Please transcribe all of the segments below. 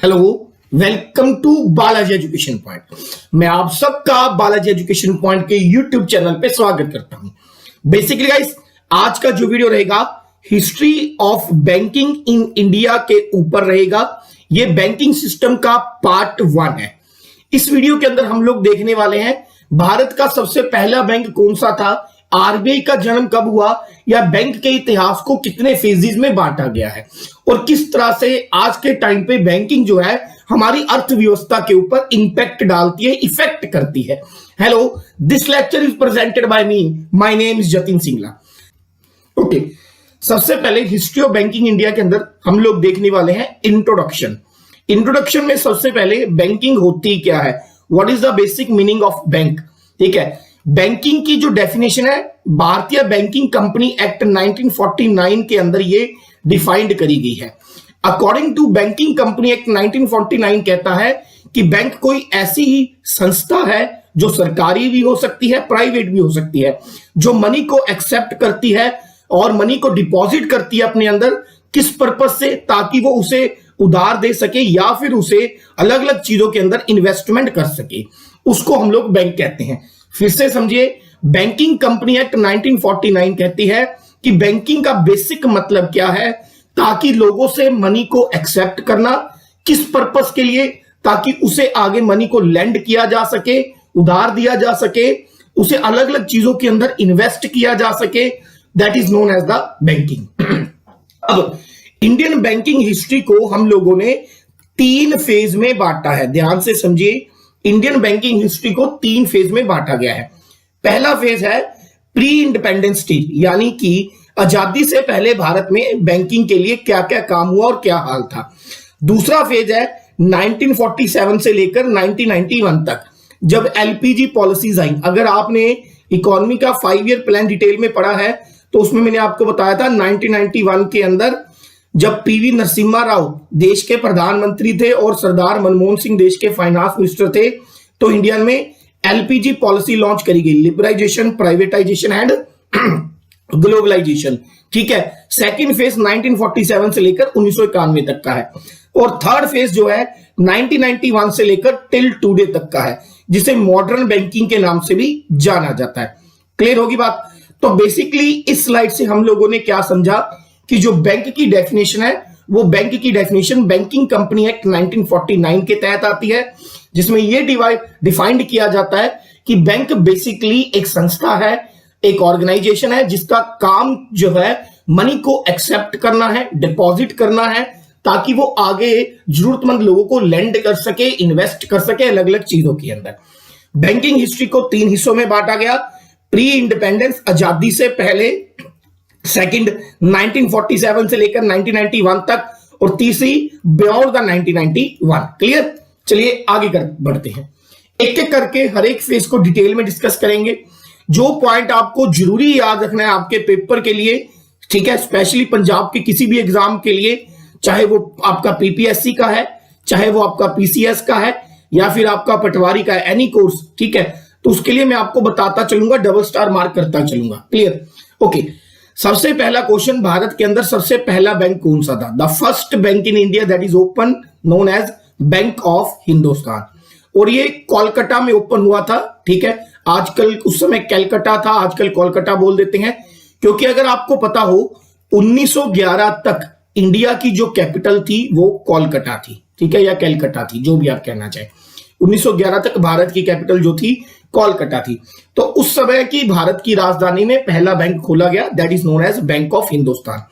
Hello, welcome to Balaji education point. मैं आप सबका बालाजी एजुकेशन पॉइंट के यूट्यूब चैनल पे स्वागत करता हूं। बेसिकली गाइस, आज का जो वीडियो रहेगा history of banking in India के ऊपर रहेगा। ये बैंकिंग सिस्टम का पार्ट 1 है। इस वीडियो के अंदर हम लोग देखने वाले हैं भारत का सबसे पहला बैंक कौन सा था, आरबीआई का जन्म कब हुआ, या बैंक के इतिहास को कितने फेजेस में बांटा गया है, और किस तरह से आज के टाइम पे बैंकिंग जो है हमारी अर्थव्यवस्था के ऊपर इंपैक्ट डालती है, इफेक्ट करती है। Hello, this lecture is presented by me, my name is Jatin Singla. Okay, सबसे पहले हिस्ट्री ऑफ बैंकिंग इंडिया के अंदर हम लोग देखने वाले हैं इंट्रोडक्शन। इंट्रोडक्शन में सबसे पहले बैंकिंग होती क्या है, what is the basic meaning of bank. ठीक है, बैंकिंग की जो डेफिनेशन है भारतीय बैंकिंग कंपनी एक्ट 1949 के अंदर ये डिफाइंड करी गई है। According to banking company act 1949 कहता है कि बैंक कोई ऐसी ही संस्था है जो सरकारी भी हो सकती है, प्राइवेट भी हो सकती है, जो मनी को एक्सेप्ट करती है और मनी को डिपॉजिट करती है अपने अंदर। किस पर्पज से, ताकि वो उसे उधार दे सके या फिर उसे अलग अलग चीजों के अंदर इन्वेस्टमेंट कर सके, उसको हम लोग बैंक कहते हैं। फिर से समझिए, बैंकिंग कंपनी एक्ट 1949 कहती है कि बैंकिंग का बेसिक मतलब क्या है, ताकि लोगों से मनी को एक्सेप्ट करना, किस पर्पस के लिए, ताकि उसे आगे मनी को लेंड किया जा सके, उधार दिया जा सके, उसे अलग अलग चीजों के अंदर इन्वेस्ट किया जा सके। That is known as the banking. अब इंडियन बैंकिंग हिस्ट्री को हम लोगों ने 3 फेज में बांटा है। ध्यान से समझिए, इंडियन बैंकिंग हिस्ट्री को 3 फेज में बांटा गया है। पहला फेज है प्री इंडिपेंडेंस स्टेज, यानी कि आजादी से पहले भारत में बैंकिंग के लिए क्या क्या काम हुआ और क्या हाल था। दूसरा फेज है 1947 से लेकर 1991 तक, जब एलपीजी पॉलिसीज आई। अगर आपने इकोनॉमी का 5 ईयर प्लान डिटेल में पढ़ा है तो उसमें मैंने आपको बताया था 1991 के अंदर जब पीवी नरसिम्हा राव देश के प्रधानमंत्री थे और सरदार मनमोहन सिंह देश के फाइनेंस मिनिस्टर थे, तो इंडिया में एलपीजी पॉलिसी लॉन्च करी गई, लिबरलाइजेशन, प्राइवेटाइजेशन एंड ग्लोबलाइजेशन। ठीक है, सेकंड फेज 1947 से लेकर 1991 तक का है, और थर्ड फेज जो है 1991 से लेकर टिल टुडे तक का है, जिसे मॉडर्न बैंकिंग के नाम से भी जाना जाता है। क्लियर होगी बात। तो बेसिकली इस स्लाइड से हम लोगों ने क्या समझा कि जो बैंक की डेफिनेशन है वो बैंक की डेफिनेशन बैंकिंग कंपनी एक्ट 1949 के तहत आती है, जिसमें यह डिफाइंड किया जाता है कि बैंक बेसिकली एक संस्था है, एक ऑर्गेनाइजेशन है, जिसका काम जो है मनी को एक्सेप्ट करना है, डिपॉजिट करना है, ताकि वो आगे जरूरतमंद लोगों को लेंड कर सके, इन्वेस्ट कर सके अलग अलग चीजों के अंदर। बैंकिंग हिस्ट्री को 3 हिस्सों में बांटा गया, प्री इंडिपेंडेंस, आजादी से पहले, सेकंड 1947 से लेकर 1991 तक, और तीसरी बियॉन्ड द 1991। क्लियर। चलिए आगे बढ़ते हैं, एक एक करके हर एक फेज को डिटेल में डिस्कस करेंगे। जो पॉइंट आपको जरूरी याद रखना है आपके पेपर के लिए, ठीक है, स्पेशली पंजाब के किसी भी एग्जाम के लिए, चाहे वो आपका पीपीएससी का है, चाहे वो आपका पीसीएस का है, या फिर आपका पटवारी का है, एनी कोर्स। ठीक है, तो उसके लिए मैं आपको बताता चलूंगा, डबल स्टार मार्क करता चलूंगा। क्लियर। ओके, सबसे पहला क्वेश्चन, भारत के अंदर सबसे पहला बैंक कौन सा था? The first bank in India that is open known as bank of Hindustan, और ये कोलकाता में ओपन हुआ था। ठीक है, आजकल उस समय कैलकाटा था, आजकल कोलकाता बोल देते हैं, क्योंकि अगर आपको पता हो 1911 तक इंडिया की जो कैपिटल थी वो कोलकाता थी। ठीक है, या कैलकाटा थी, जो भी आप कहना चाहें। 1911 तक भारत की कैपिटल जो थी कोलकाता थी। तो उस समय की भारत की राजधानी में पहला बैंक खोला गया, that is known as bank of Hindustan.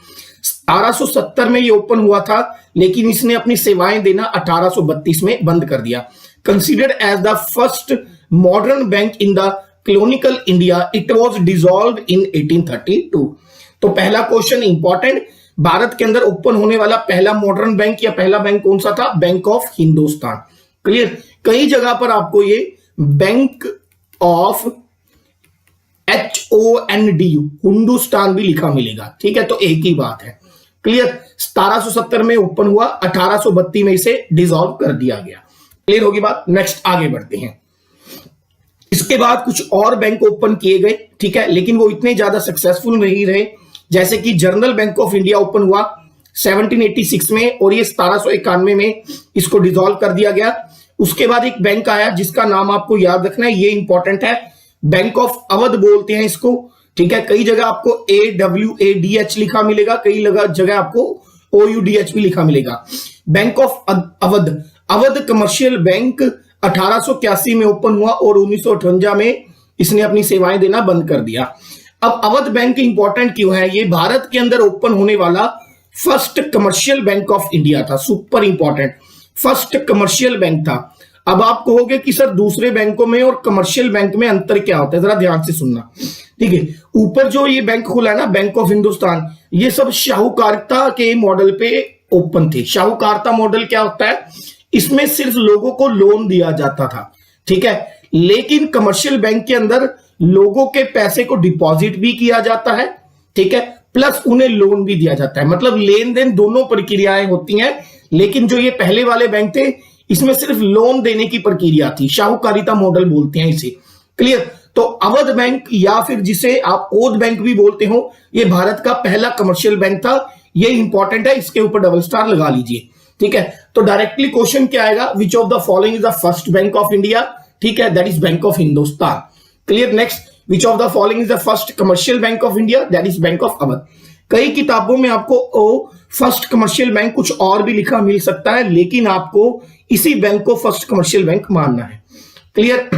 1870 में ये ओपन हुआ था, लेकिन इसने अपनी सेवाएं देना 1832 में बंद कर दिया। Considered as the first modern bank in the colonial India, it was dissolved in 1832। तो पहला क्वेश्चन इंपॉर्टेंट, भारत के अंदर ओपन होने वाला पहला मॉडर्न बैंक या पहला बैंक कौन सा था? Bank of Hindustan. क्लियर। कई जगह पर आपको ये बैंक ऑफ HONDU हिंदुस्तान भी लिखा मिलेगा। ठीक है, तो एक ही बात है। क्लियर। 1770 में ओपन हुआ, 1832 में इसे डिसॉल्व कर दिया गया। क्लियर होगी बात। नेक्स्ट आगे बढ़ते हैं। इसके बाद कुछ और बैंक ओपन किए गए, ठीक है, लेकिन वो इतने ज्यादा सक्सेसफुल नहीं रहे। जैसे कि general bank of India open हुआ 1786 में, और ये 1791 में इसको डिसॉल्व कर दिया गया। उसके बाद एक बैंक आया जिसका नाम आपको याद रखना है, ये इंपॉर्टेंट है, बैंक ऑफ अवध बोलते हैं इसको, ठीक है। कई जगह आपको AWADH लिखा मिलेगा, कई जगह आपको OUDH भी लिखा मिलेगा। Bank of Awadh, Awadh commercial bank 1881 में ओपन हुआ और 1958 में इसने अपनी सेवाएं देना बंद कर दिया। अब अवध बैंक इंपॉर्टेंट क्यों है? ये भारत के अंदर ओपन होने वाला first commercial bank of India था, super important, first commercial bank था। अब आप कहोगे कि सर दूसरे बैंकों में और कमर्शियल बैंक में अंतर क्या होता है, जरा ध्यान से सुनना, ठीक है। ऊपर जो ये बैंक खुला है ना, बैंक ऑफ हिंदुस्तान, ये सब शाहूकारिता के मॉडल पे ओपन थे। शाहूकारिता मॉडल क्या होता है? इसमें सिर्फ लोगों को लोन दिया जाता था, ठीक है, लेकिन कमर्शियल बैंक के अंदर लोगों के पैसे को डिपॉजिट भी किया जाता है, ठीक है, प्लस उन्हें लोन भी दिया जाता है। मतलब लेन देन दोनों प्रक्रियाएं होती हैं, लेकिन जो ये पहले वाले बैंक थे इसमें सिर्फ लोन देने की प्रक्रिया थी, शाहूकारिता मॉडल बोलते हैं इसे, क्लियर। तो अवध बैंक या फिर जिसे आप ओध बैंक भी बोलते हो, ये भारत का पहला कमर्शियल बैंक था। ये इंपॉर्टेंट है, इसके ऊपर डबल स्टार लगा लीजिए, ठीक है। तो डायरेक्टली क्वेश्चन क्या आएगा? विच of the following is the first bank of India, ठीक है, that is bank of Hindustan, clear. Next, which of the following is the first commercial bank of India, that is bank of Awadh. कई किताबों में आपको first commercial bank कुछ और भी लिखा मिल सकता है, लेकिन आपको इसी बैंक को फर्स्ट कमर्शियल बैंक मानना है, क्लियर।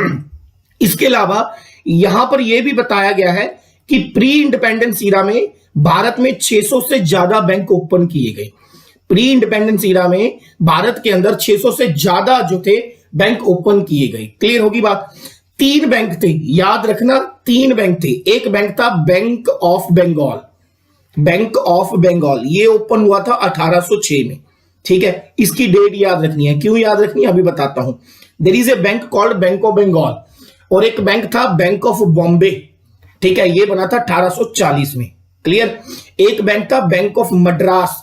इसके अलावा यहां पर यह भी बताया गया है कि प्री इंडिपेंडेंस ईरा में भारत में 600 से ज्यादा बैंक ओपन किए गए। प्री इंडिपेंडेंस ईरा में भारत के अंदर 600 से ज्यादा जो थे बैंक ओपन किए गए, क्लियर होगी बात। 3 बैंक थे, याद रखना, 3 बैंक थे। एक बैंक था bank of Bengal, bank of Bengal, ये ओपन हुआ था 1806 में, ठीक है। इसकी डेट याद रखनी है, क्यों याद रखनी है अभी बताता हूं। There is a bank called bank of Bengal, और एक बैंक था बैंक ऑफ बॉम्बे, ठीक है, ये बना था 1840 में, क्लियर। एक बैंक था बैंक ऑफ मद्रास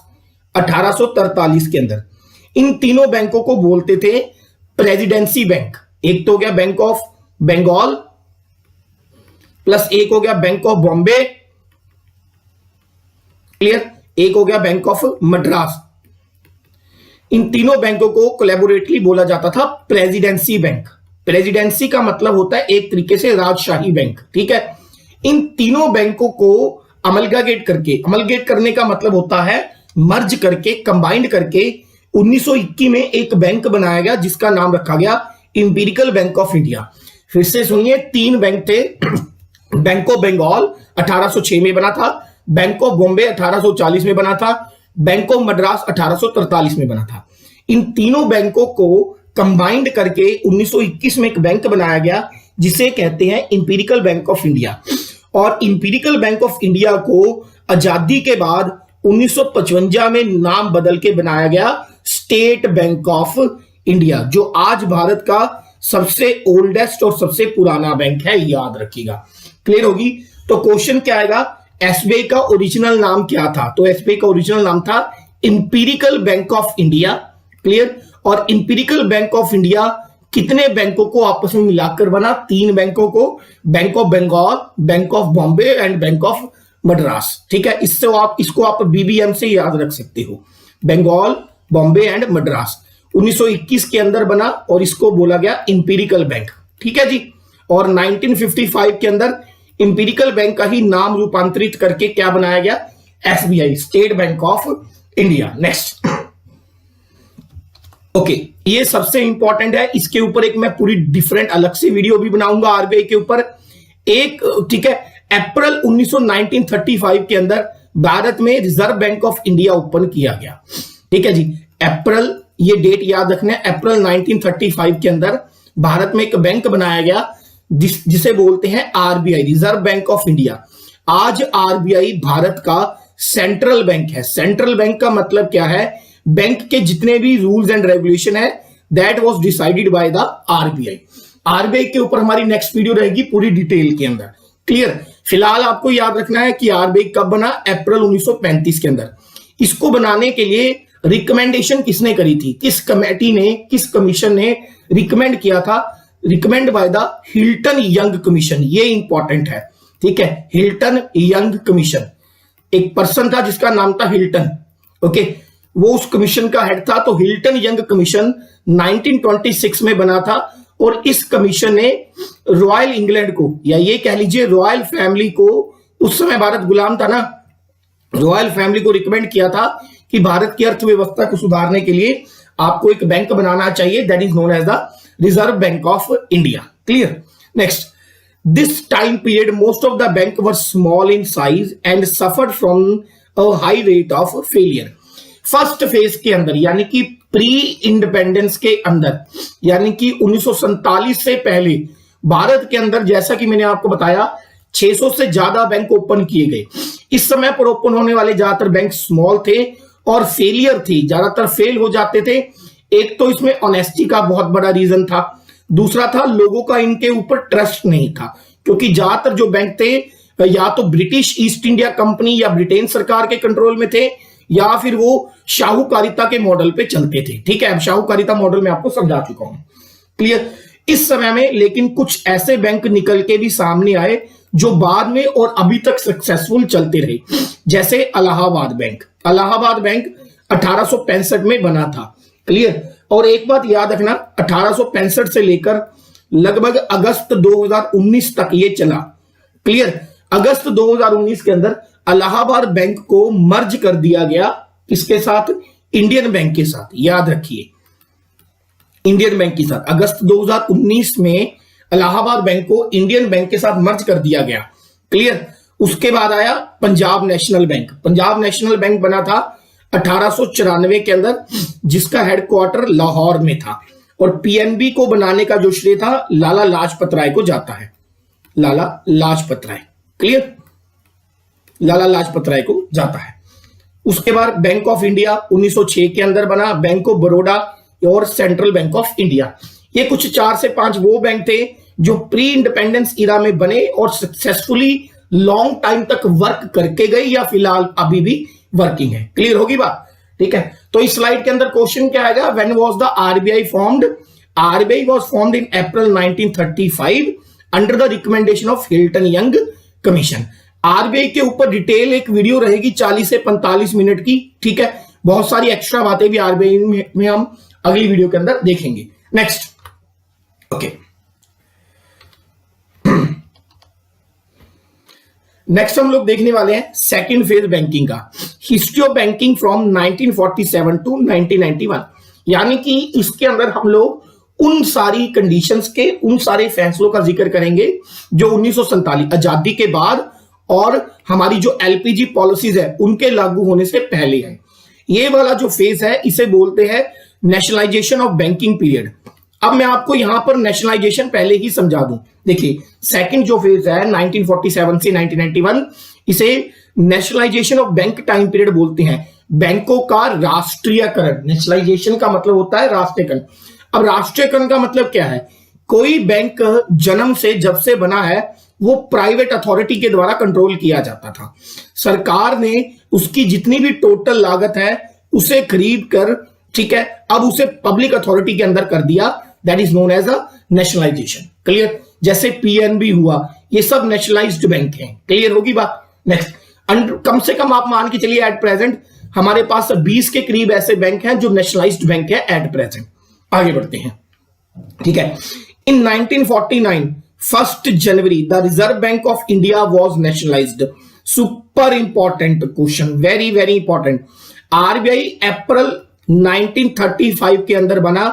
1843 के अंदर। इन तीनों बैंकों को बोलते थे प्रेसिडेंसी बैंक। एक तो हो गया बैंक ऑफ बंगाल, प्लस एक हो गया बैंक ऑफ बॉम्बे, क्लियर, एक हो गया बैंक ऑफ मद्रास। इन तीनों बैंकों को कोलैबोरेटली बोला जाता था प्रेसिडेंसी बैंक। प्रेसिडेंसी का मतलब होता है एक तरीके से राजशाही बैंक, ठीक है। इन तीनों बैंकों को अमलगामेट करके, अमलगेट करने का मतलब होता है मर्ज करके, कंबाइंड करके 1921 में एक बैंक बनाया गया जिसका नाम रखा गया इंपीरिकल बैंक ऑफ इंडिया। फिर से सुनिए, 3 बैंक थे। बैंक ऑफ बंगाल 1806 में बना था, बैंक ऑफ बॉम्बे 1840 में बना था, बैंक ऑफ मद्रास 1843 में बना था। इन तीनों बैंकों को कंबाइंड करके 1921 में एक बैंक बनाया गया जिसे कहते हैं इंपीरिकल बैंक ऑफ इंडिया। और इंपीरिकल बैंक ऑफ इंडिया को आजादी के बाद 1955 में नाम बदल के बनाया गया स्टेट बैंक ऑफ इंडिया, जो आज भारत का सबसे ओल्डेस्ट और सबसे पुराना बैंक है, याद रखिएगा, क्लियर होगी। तो क्वेश्चन क्या आएगा? एसबीआई का ओरिजिनल नाम क्या था? तो एसबीआई का ओरिजिनल नाम था empirical bank of India, clear. और इंपीरिकल बैंक ऑफ इंडिया कितने बैंकों को आपस में मिलाकर बना? 3 बैंकों को, bank of Bengal, bank of Bombay and bank of Madras, ठीक है। इसको आप बीबीएम से याद रख सकते हो, बंगाल, बॉम्बे एंड मद्रास। 1921 के अंदर बना और इसको बोला गया इंपीरिकल बैंक, ठीक है जी। और 1955 के अंदर इंपीरिकल बैंक का ही नाम रूपांतरित करके क्या बनाया गया? SBI, state bank of India. Next, okay, ये सबसे इंपॉर्टेंट है, इसके ऊपर एक मैं पूरी डिफरेंट अलग से वीडियो भी बनाऊंगा आरबीआई के ऊपर एक, ठीक है। अप्रैल 1935 के अंदर भारत में reserve bank of India open किया गया, ठीक है जी। अप्रैल, ये डेट याद रखना है, अप्रैल 1935 के अंदर भारत में एक बैंक बनाया गया जिसे बोलते हैं RBI, reserve bank of India. आज आरबीआई भारत का सेंट्रल बैंक है। सेंट्रल बैंक का मतलब क्या है? बैंक के जितने भी रूल्स एंड रेगुलेशन है that was decided by the RBI. RBI के ऊपर हमारी नेक्स्ट वीडियो रहेगी पूरी डिटेल के अंदर, क्लियर। फिलहाल आपको याद रखना है कि आरबीआई कब बना? अप्रैल 1935 के अंदर। इसको बनाने के लिए रिकमेंडेशन किसने करी थी? किस कमेटी ने, किस कमीशन ने रिकमेंड किया था? Recommend by the Hilton Young commission, ये इंपॉर्टेंट है, ठीक है। हिल्टन यंग कमीशन, एक पर्सन था जिसका नाम था हिल्टन, ओके, वो उस कमीशन का हेड था। तो हिल्टन यंग कमीशन 1926 में बना था और इस कमीशन ने रॉयल इंग्लैंड को, या ये कह लीजिए रॉयल फैमिली को, उस समय भारत गुलाम था ना, रॉयल फैमिली को रिकमेंड किया था कि भारत की अर्थव्यवस्था को सुधारने के लिए आपको एक बैंक बनाना चाहिए, that is known as the reserve bank of India. Clear. Next, this time period most of the bank were small in size and suffered from a high rate of failure. First phase के अंदर, यानी कि pre independence के अंदर, यानी कि 1947 से पहले भारत के अंदर, जैसा कि मैंने आपको बताया, 600 से ज्यादा बैंक ओपन किए गए। इस समय पर ओपन होने वाले ज्यादातर बैंक स्मॉल थे और फेलियर थे, ज्यादातर फेल हो जाते थे। एक तो इसमें ऑनेस्टी का बहुत बड़ा रीजन था, दूसरा था लोगों का इनके ऊपर ट्रस्ट नहीं था, क्योंकि ज्यादातर जो बैंक थे या तो ब्रिटिश ईस्ट इंडिया कंपनी या ब्रिटेन सरकार के कंट्रोल में थे, या फिर वो शाहूकारिता के मॉडल पे चलते थे। ठीक है, अब शाहूकारिता मॉडल में आपको समझा चुका हूं। क्लियर। इस समय में लेकिन कुछ ऐसे बैंक निकल के भी सामने आए जो बाद में और अभी तक सक्सेसफुल चलते रहे, जैसे इलाहाबाद बैंक। इलाहाबाद बैंक 1865 में बना था। क्लियर। और एक बात याद रखना, 1865 से लेकर लगभग अगस्त 2019 तक ये चला। क्लियर। अगस्त 2019 के अंदर इलाहाबाद बैंक को मर्ज कर दिया गया, किसके साथ? इंडियन बैंक के साथ। याद रखिए, इंडियन बैंक के साथ अगस्त 2019 में इलाहाबाद बैंक को इंडियन बैंक के साथ मर्ज कर दिया गया। क्लियर। उसके बाद आया Punjab national bank. Punjab national bank बना था 1894 के अंदर, जिसका हेडक्वार्टर लाहौर में था, और पीएनबी को बनाने का जो श्रेय था लाला लाजपत राय को जाता है। लाला लाजपत राय। क्लियर। लाला लाजपत राय को जाता है। उसके बाद बैंक ऑफ इंडिया 1906 के अंदर बना, बैंक ऑफ बड़ौदा और सेंट्रल बैंक ऑफ इंडिया। ये कुछ 4 से 5 वो बैंक थे जो प्री इंडिपेंडेंस इरा में बने और सक्सेसफुली लॉन्ग टाइम तक वर्क करके गए, या फिलहाल अभी भी वर्किंग है। क्लियर होगी बात? ठीक है। तो इस स्लाइड के अंदर क्वेश्चन क्या आएगा? When was the RBI formed? RBI was formed in April 1935 under the recommendation of Hilton Young commission. RBI के ऊपर डिटेल एक वीडियो रहेगी 40 से 45 मिनट की। ठीक है, बहुत सारी एक्स्ट्रा बातें भी आरबीआई में हम अगली वीडियो के अंदर देखेंगे। नेक्स्ट, ओके, नेक्स्ट हम लोग देखने वाले हैं सेकंड फेज बैंकिंग का, history of banking from 1947 to 1991। यानी कि इसके अंदर हम लोग उन सारी कंडीशंस के, उन सारे फैसलों का जिक्र करेंगे जो 1947 आजादी के बाद और हमारी जो एलपीजी पॉलिसीज है उनके लागू होने से पहले है। ये वाला जो फेज है इसे बोलते हैं नेशनलाइजेशन ऑफ बैंकिंग पीरियड। अब मैं आपको यहां पर नेशनलाइजेशन पहले ही समझा दूं। देखिए, सेकंड जो फेज है 1947 से 1991, इसे nationalisation of bank time period बोलते हैं। बैंकों का राष्ट्रीयकरण, नेशनलाइजेशन का मतलब होता है राष्ट्रीयकरण। अब राष्ट्रीयकरण का मतलब क्या है? कोई बैंक जन्म से, जब से बना है, वो प्राइवेट अथॉरिटी के द्वारा कंट्रोल किया जाता था। सरकार ने उसकी जितनी भी टोटल लागत है उसे खरीद कर, ठीक है, अब उसे पब्लिक अथॉरिटी के अंदर कर दिया, that is known as a nationalisation. Clear. जैसे पीएनबी हुआ, ये सब नेशनलाइज्ड बैंक हैं। क्लियर होगी बात? नेक्स्ट, कम से कम आप मान के चलिए एट प्रेजेंट हमारे पास 20 के करीब ऐसे बैंक हैं जो नेशनलाइज्ड बैंक है एट प्रेजेंट। आगे बढ़ते हैं। ठीक है। In 1949 1 January the reserve bank of India was nationalised. Super important question, very very important. RBI April 1935 के अंदर बना।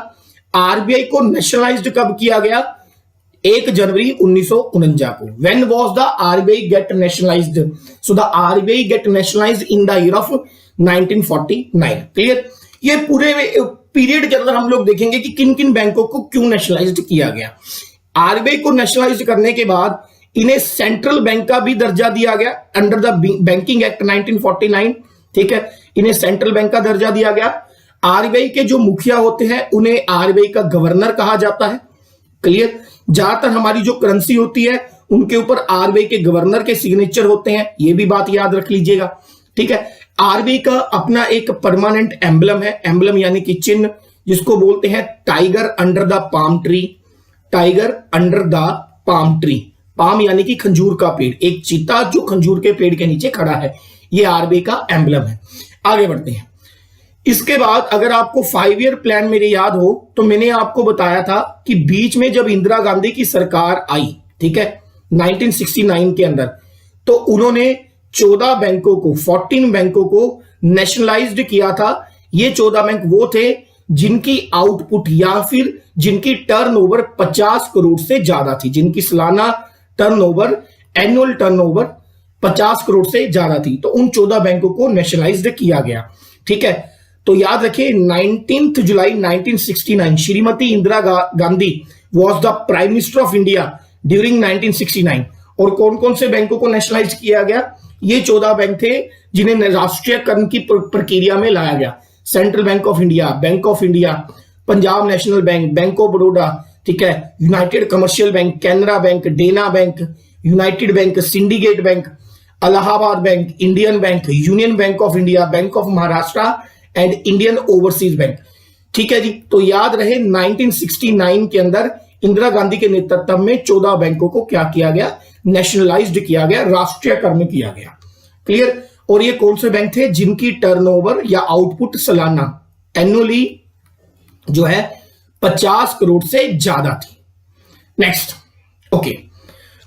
आरबीआई को नेशनलाइज्ड कब किया गया? 1 जनवरी 1949 को। When was the RBI get nationalised? So the RBI get nationalised in the year of 1949। Clear. ये पूरे पीरियड के अंदर हम लोग देखेंगे कि किन किन बैंकों को क्यों नेशनलाइज्ड किया गया। आरबीआई को नेशनलाइज्ड करने के बाद इन्हें सेंट्रल बैंक का भी दर्जा दिया गया अंडर द बैंकिंग एक्ट 1949। ठीक है, इन्हें सेंट्रल बैंक का दर्जा दिया गया। आरबीआई के जो मुखिया होते हैं उन्हें आरबीआई का गवर्नर कहा जाता है। क्लियर। ज्यादातर हमारी जो करेंसी होती है उनके ऊपर आरबीआई के गवर्नर के सिग्नेचर होते हैं, ये भी बात याद रख लीजिएगा। ठीक है। आरबीआई का अपना एक परमानेंट एम्बलम है, एम्बलम यानी कि चिन्ह, जिसको बोलते हैं tiger under the palm tree. Tiger under the palm tree, palm यानी कि खंजूर का पेड़, एक चीता जो खंजूर के पेड़ के नीचे खड़ा है, ये आरबीआई का एम्बलम है। आगे बढ़ते हैं। इसके बाद अगर आपको 5 ईयर प्लान मेरे याद हो तो मैंने आपको बताया था कि बीच में जब इंदिरा गांधी की सरकार आई, ठीक है, 1969 के अंदर, तो उन्होंने 14 बैंकों को 14 बैंकों को नेशनलाइज्ड किया था। ये 14 बैंक वो थे जिनकी आउटपुट या फिर जिनकी टर्नओवर 50 करोड़ से ज्यादा थी, जिनकी सालाना टर्नओवर, एनुअल टर्नओवर 50 करोड़ से ज्यादा थी। तो उन 14 बैंकों को नेशनलाइज्ड किया गया, ठीक है। तो याद रखिए 19 जुलाई 1969 Shrimati Indira Gandhi was the prime minister of India during 1969। और कौन कौन से बैंकों को नेशनलाइज किया गया? ये 14 बैंक थे जिन्हें राष्ट्रीयकरण की प्रक्रिया में लाया गया। Central bank of India, bank of India, Punjab national bank, bank of Baroda, ठीक है, united commercial bank, Canara bank, Dena bank, united bank, syndicate bank, Allahabad bank, Indian bank, union bank of India, bank of Maharashtra and Indian overseas bank, ठीक है जी। तो याद रहे 1969 के अंदर इंदिरा गांधी के नेतृत्व में 14 बैंकों को क्या किया गया? नेशनलाइज्ड किया गया, राष्ट्रीयकरण किया गया। क्लियर? और ये कौन से बैंक थे जिनकी टर्नओवर या आउटपुट सालाना एनुअली जो है 50 करोड़ से ज्यादा थी। नेक्स्ट, ओके,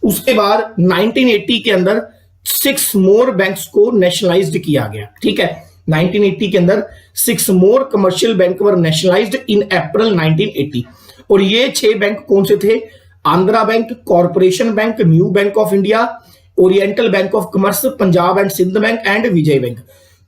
उसके बाद 1980 के अंदर 6 मोर बैंक्स को नेशनलाइज्ड किया गया, ठीक है। 1980 के अंदर 6 more commercial bank were nationalised in April 1980। और ये 6 बैंक कौन से थे? Andhra bank, corporation bank, new bank of India, oriental bank of commerce, Punjab and Sindh bank and Vijaya bank.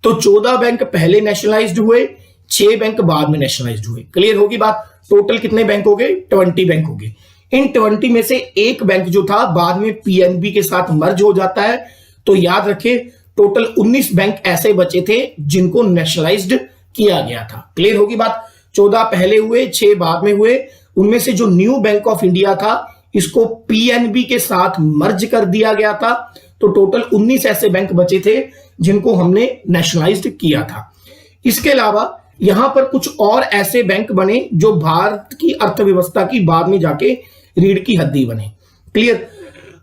तो 14 बैंक पहले नेशनलाइज्ड हुए, 6 बैंक बाद में नेशनलाइज्ड हुए। क्लियर होगी बात? टोटल कितने बैंक हो गए? 20 बैंक हो गए। इन 20 में से एक बैंक जो था बाद में पीएनबी के साथ मर्ज हो जाता है। तो याद रखें टोटल 19 बैंक ऐसे बचे थे जिनको नेशनलाइज्ड किया गया था। क्लियर होगी बात? 14 पहले हुए, 6 बाद में हुए। उनमें से जो न्यू बैंक ऑफ इंडिया था इसको पीएनबी के साथ मर्ज कर दिया गया था। तो टोटल 19 ऐसे बैंक बचे थे जिनको हमने नेशनलाइज्ड किया था। इसके अलावा यहां पर कुछ और ऐसे बैंक बने जो भारत की अर्थव्यवस्था की बाद में जाके रीढ़ की हड्डी बने। क्लियर?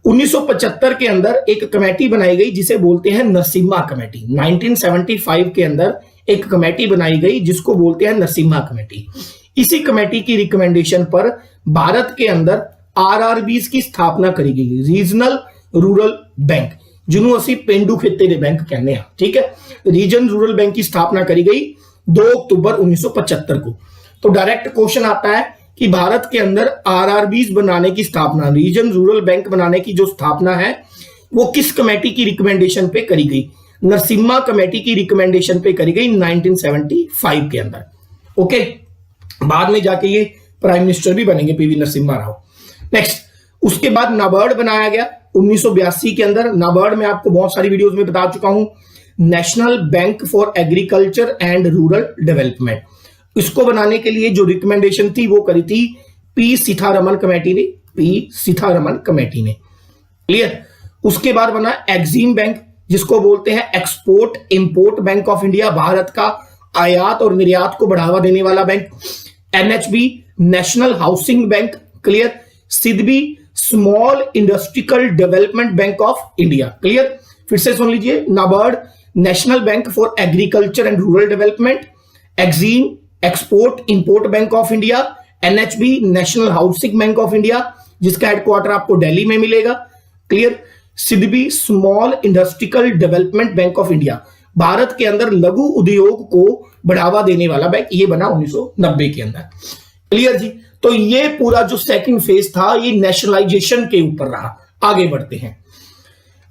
1975 के अंदर एक कमेटी बनाई गई जिसे बोलते हैं नरसिम्हा कमेटी। 1975 के अंदर एक कमेटी बनाई गई जिसको बोलते हैं नरसिम्हा कमेटी। इसी कमेटी की रिकमेंडेशन पर भारत के अंदर आरआरबीज की स्थापना करी गई, रीजनल रूरल बैंक, जिन्हों असी पेंडू खेते दे बैंक कहने हैं, ठीक है। रीजन रूरल बैंक की स्थापना करी गई 2 अक्टूबर 1975 को। तो डायरेक्ट क्वेश्चन आता है कि भारत के अंदर आरआरबीज बनाने की स्थापना, रीजन रूरल बैंक बनाने की जो स्थापना है वो किस कमेटी की रिकमेंडेशन पे करी गई? नरसिम्हा कमेटी की रिकमेंडेशन पे करी गई 1975 के अंदर। ओके, बाद में जाके ये प्राइम मिनिस्टर भी बनेंगे पीवी नरसिम्हा राव। नेक्स्ट, उसके बाद नाबार्ड बनाया गया 1982 के अंदर। नाबार्ड में आपको बहुत सारी वीडियोस में बता चुका हूं, national bank for agriculture and rural development. इसको बनाने के लिए जो रिकमेंडेशन थी वो करी थी पी सीतारमन कमेटी ने, पी सीतारमन कमेटी ने। क्लियर? उसके बाद बना एक्सिम बैंक, जिसको बोलते हैं export import bank of India, Bharat का आयात और निर्यात को बढ़ावा देने वाला bank. NHB, national housing bank. Clear? SIDBI, small industrial development bank of India. Clear? फिर से सुन लीजिए, NABARD, national bank for agriculture and rural development, Exim, export import bank of India, NHB, national housing bank of India, जिसका headquarter आपको दिल्ली में मिलेगा। Clear? SIDBI, small industrial development bank of India, Bharat के अंदर लघु उद्योग को बढ़ावा देने वाला बैंक, ये बना 1990 के अंदर। क्लियर जी? तो ये पूरा जो सेकंड फेज था ये नेशनलाइजेशन के ऊपर रहा। आगे बढ़ते हैं।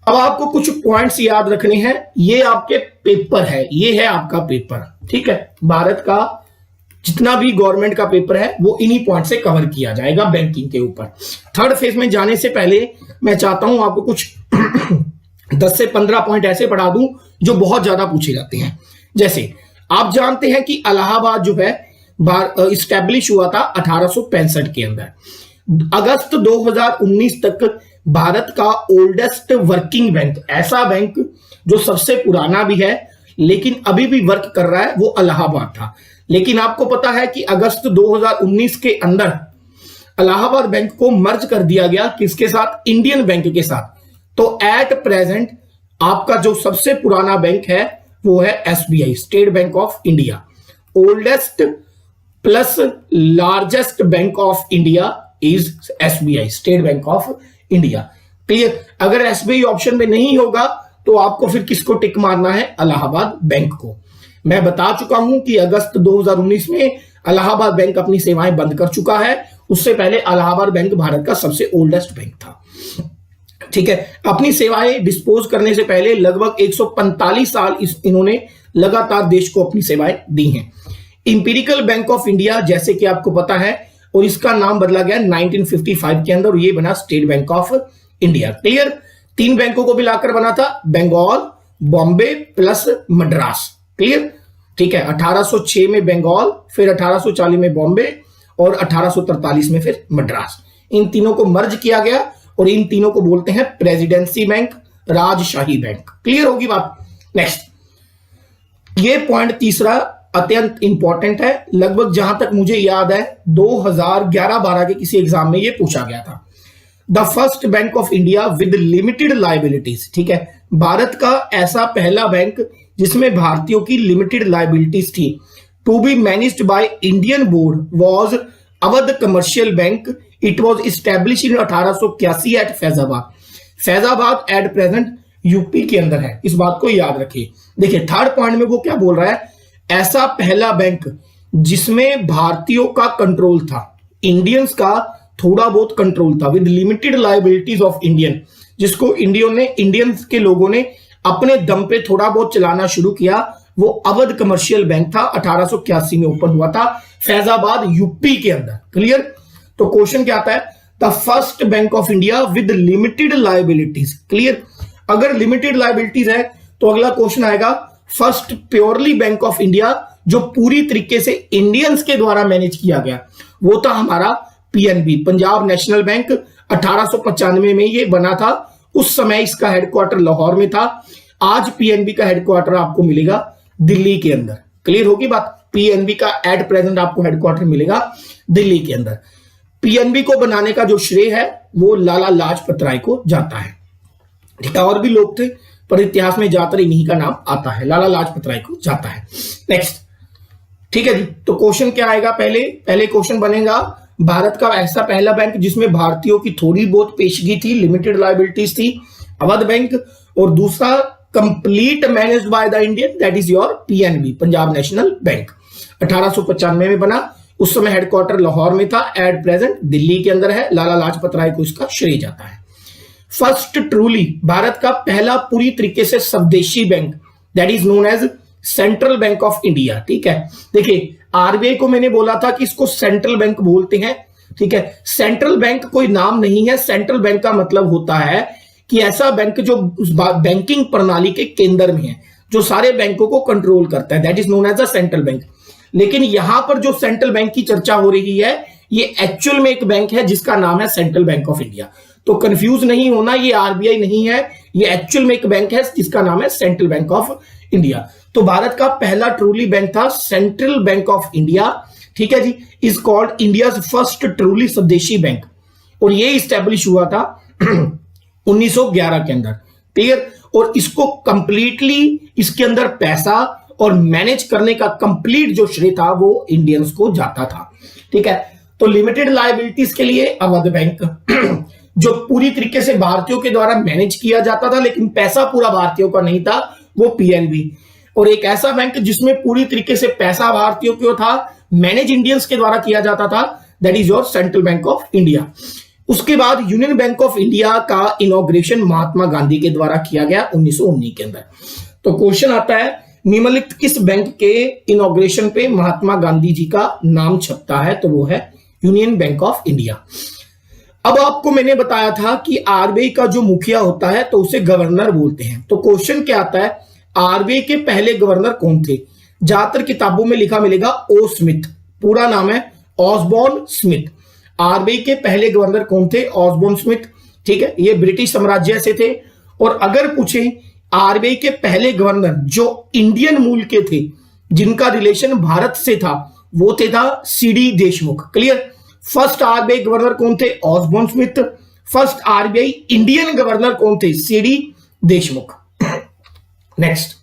अब आपको कुछ पॉइंट्स याद रखने हैं। ये आपके पेपर है, ये है आपका पेपर, ठीक है। भारत का जितना भी गवर्नमेंट का पेपर है वो इन्हीं पॉइंट से कवर किया जाएगा बैंकिंग के ऊपर। थर्ड फेज में जाने से पहले मैं चाहता हूं आपको कुछ 10 से 15 पॉइंट ऐसे पढ़ा दूं जो बहुत ज्यादा पूछे जाते हैं। जैसे आप जानते हैं कि इलाहाबाद जो है इस्टेब्लिश हुआ था 1865 के अंदर। अगस्त 2019 तक भारत का ओल्डेस्ट वर्किंग बैंक, ऐसा बैंक जो सबसे पुराना भी है लेकिन अभी भी वर्क कर रहा है, वो इलाहाबाद था। लेकिन आपको पता है कि अगस्त 2019 के अंदर इलाहाबाद बैंक को मर्ज कर दिया गया किसके साथ? इंडियन बैंक के साथ। तो एट प्रेजेंट आपका जो सबसे पुराना बैंक है वो है SBI, state bank of India. Oldest plus largest bank of India is SBI, state bank of India. Clear? अगर एसबीआई ऑप्शन में नहीं होगा तो आपको फिर किसको टिक मारना है? इलाहाबाद बैंक को। मैं बता चुका हूं कि अगस्त 2019 में इलाहाबाद बैंक अपनी सेवाएं बंद कर चुका है। उससे पहले इलाहाबाद बैंक भारत का सबसे ओल्डेस्ट बैंक था। ठीक है, अपनी सेवाएं डिस्पोज करने से पहले लगभग 145 साल इन्होंने लगातार देश को अपनी सेवाएं दी हैं। इंपीरिकल बैंक ऑफ इंडिया जैसे कि आपको पता है, और इसका नाम बदला गया 1955 के अंदर, और ये बना state bank of India. Clear? 3 बैंकों को मिलाकर बना था, बंगाल, बॉम्बे प्लस मद्रास। क्लियर? ठीक है, 1806 में बंगाल, फिर 1840 में बॉम्बे और 1843 में फिर मद्रास। इन तीनों को मर्ज किया गया और इन तीनों को बोलते हैं प्रेसिडेंसी बैंक, राजशाही बैंक। क्लियर होगी बात? नेक्स्ट, ये पॉइंट तीसरा अत्यंत इंपॉर्टेंट है। लगभग जहां तक मुझे याद है 2011-12 के किसी एग्जाम में ये पूछा गया था। The first bank of India with limited liabilities. ठीक है, भारत का ऐसा पहला बैंक जिसमें भारतीयों की लिमिटेड लाइबिलिटीज थी, to be managed by Indian board was Awadh commercial bank. It was establish in 1881 at Faizabad. Faizabad at present UP के अंदर है, इस बात को याद रखिए। देखिए थर्ड पॉइंट में वो क्या बोल रहा है, ऐसा पहला बैंक जिसमें भारतीयों का कंट्रोल था, इंडियंस का थोड़ा बहुत कंट्रोल था, with limited liabilities of Indian, जिसको इंडियंस के लोगों ने अपने दम पे थोड़ा बहुत चलाना शुरू किया, वो अवध कमर्शियल बैंक था। 1881 में ओपन हुआ था, फैजाबाद यूपी के अंदर। क्लियर? तो क्वेश्चन क्या आता है, the first bank of India with limited liabilities. Clear? अगर लिमिटेड लाइबिलिटीज है तो अगला क्वेश्चन आएगा, first purely bank of India जो पूरी तरीके से इंडियंस के द्वारा मैनेज किया गया, वो था हमारा पीएनबी, पंजाब नेशनल बैंक। 1895 में ये बना था, उस समय इसका हेडक्वार्टर लाहौर में था। आज पीएनबी का हेडक्वार्टर आपको मिलेगा दिल्ली के अंदर। क्लियर होगी बात? पीएनबी का एट प्रेजेंट आपको हेडक्वार्टर मिलेगा दिल्ली के अंदर। पीएनबी को बनाने का जो श्रेय है वो लाला लाजपत राय को जाता है। ठीक है, और भी लोग थे पर इतिहास में ज्यादातर इन्हीं का नाम आता है, लाला लाजपत राय को जाता है। नेक्स्ट, ठीक है जी, तो क्वेश्चन क्या आएगा, पहले क्वेश्चन बनेगा, भारत का ऐसा पहला बैंक जिसमें भारतीयों की थोड़ी बहुत पेशगी थी, लिमिटेड लाइबिलिटीज थी, अवध बैंक। और दूसरा, complete managed by the Indian, that is your PNB, Punjab national bank. 1895 में बना, उस समय हेडक्वार्टर लाहौर में था, एट प्रेजेंट दिल्ली के अंदर है। लाला लाजपत राय को इसका श्रेय जाता है। फर्स्ट ट्रूली, भारत का पहला पूरी तरीके से स्वदेशी bank, that is known as central bank of India. ठीक है, देखिए आरबीआई को मैंने बोला था कि इसको सेंट्रल बैंक बोलते हैं। ठीक है, सेंट्रल बैंक कोई नाम नहीं है, सेंट्रल बैंक का मतलब होता है कि ऐसा बैंक जो बैंकिंग प्रणाली के केंद्र में है, जो सारे बैंकों को कंट्रोल करता है, that is known as a central bank. लेकिन यहां पर जो सेंट्रल बैंक की चर्चा हो रही है, ये एक्चुअल में एक बैंक है जिसका नाम है सेंट्रल बैंक ऑफ इंडिया। तो कंफ्यूज नहीं होना, ये आरबीआई नहीं है, ये एक्चुअल में एक बैंक है जिसका नाम है सेंट्रल बैंक ऑफ इंडिया। तो भारत का पहला ट्रूली बैंक था सेंट्रल बैंक ऑफ इंडिया। ठीक है जी, is called India's first truly swadeshi bank, और ये इस्टेब्लिश हुआ था 1911 के अंदर। क्लियर? और इसको कंप्लीटली इसके अंदर पैसा और मैनेज करने का कंप्लीट जो श्रेय था वो इंडियंस को जाता था। ठीक है, तो लिमिटेड लायबिलिटीज के लिए अवध बैंक जो पूरी तरीके से भारतीयों के द्वारा मैनेज किया जाता था, लेकिन पैसा पूरा भारतीयों का नहीं था, वो पीएनबी। और एक ऐसा बैंक जिसमें पूरी तरीके से पैसा भारतीयों को था, मैनेज इंडियंस के द्वारा किया जाता था, that is your central bank of India. उसके बाद यूनियन बैंक ऑफ इंडिया का इनॉग्रेशन महात्मा गांधी के द्वारा किया गया 1919 के अंदर। तो क्वेश्चन आता है, निम्नलिखित किस बैंक के इनॉग्रेशन पे महात्मा गांधी जी का नाम छपता है? तो वो है यूनियन बैंक ऑफ इंडिया। अब आपको मैंने बताया था कि आरबीआई का जो मुखिया होता है तो उसे गवर्नर बोलते हैं। तो क्वेश्चन क्या आता है, आरबीआई के पहले गवर्नर कौन थे? ज्यादातर किताबों में लिखा मिलेगा ओ स्मिथ, पूरा नाम है ऑसबॉर्न स्मिथ। आरबीआई के पहले गवर्नर कौन थे? Osborne Smith. ठीक है, ये ब्रिटिश साम्राज्य से थे। और अगर पूछे आरबीआई के पहले गवर्नर जो इंडियन मूल के थे, जिनका रिलेशन भारत से था, वो थे CD Deshmukh. Clear? First RBI governor कौन थे? Osborne Smith. First RBI Indian governor कौन थे? सीडी देशमुख। नेक्स्ट,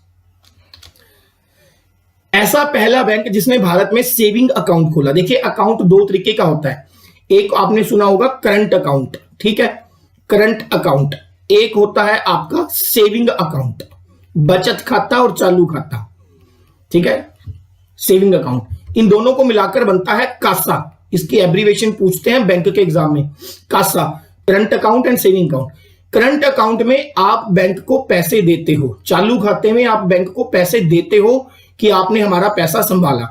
ऐसा पहला बैंक जिसने भारत में सेविंग अकाउंट खोला। देखिए अकाउंट दो तरीके का होता है, एक आपने सुना होगा करंट अकाउंट, ठीक है, करंट अकाउंट, एक होता है आपका सेविंग अकाउंट, बचत खाता और चालू खाता, ठीक है, सेविंग अकाउंट, इन दोनों को मिलाकर बनता है कासा। इसकी एब्रीवेशन पूछते हैं बैंक के एग्जाम में, CASA, current account and saving account. Current account में आप बैंक को पैसे देते हो, चालू खाते में आप बैंक को पैसे देते हो कि आपने हमारा पैसा संभाला।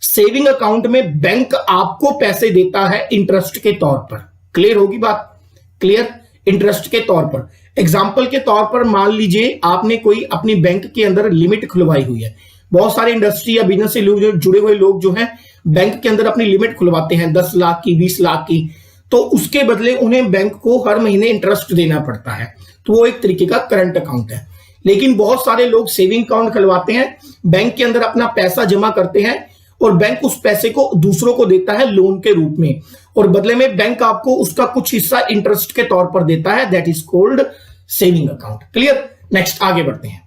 सेविंग अकाउंट में बैंक आपको पैसे देता है इंटरेस्ट के तौर पर। क्लियर होगी बात? क्लियर, इंटरेस्ट के तौर पर। एग्जाम्पल के तौर पर मान लीजिए आपने कोई अपनी बैंक के अंदर लिमिट खुलवाई हुई है। बहुत सारे इंडस्ट्री या बिजनेस से लोग जुड़े हुए लोग जो हैं बैंक के अंदर अपनी लिमिट खुलवाते हैं 10 लाख की, 20 लाख की, तो उसके बदले उन्हें बैंक को हर महीने इंटरेस्ट देना पड़ता है, तो वो एक तरीके का करंट अकाउंट है। लेकिन बहुत सारे लोग सेविंग अकाउंट खुलवाते हैं, बैंक के अंदर अपना पैसा जमा करते हैं और बैंक उस पैसे को दूसरों को देता है लोन के रूप में, और बदले में बैंक आपको उसका कुछ हिस्सा इंटरेस्ट के तौर पर देता है, that is called saving account. Clear, next आगे बढ़ते हैं।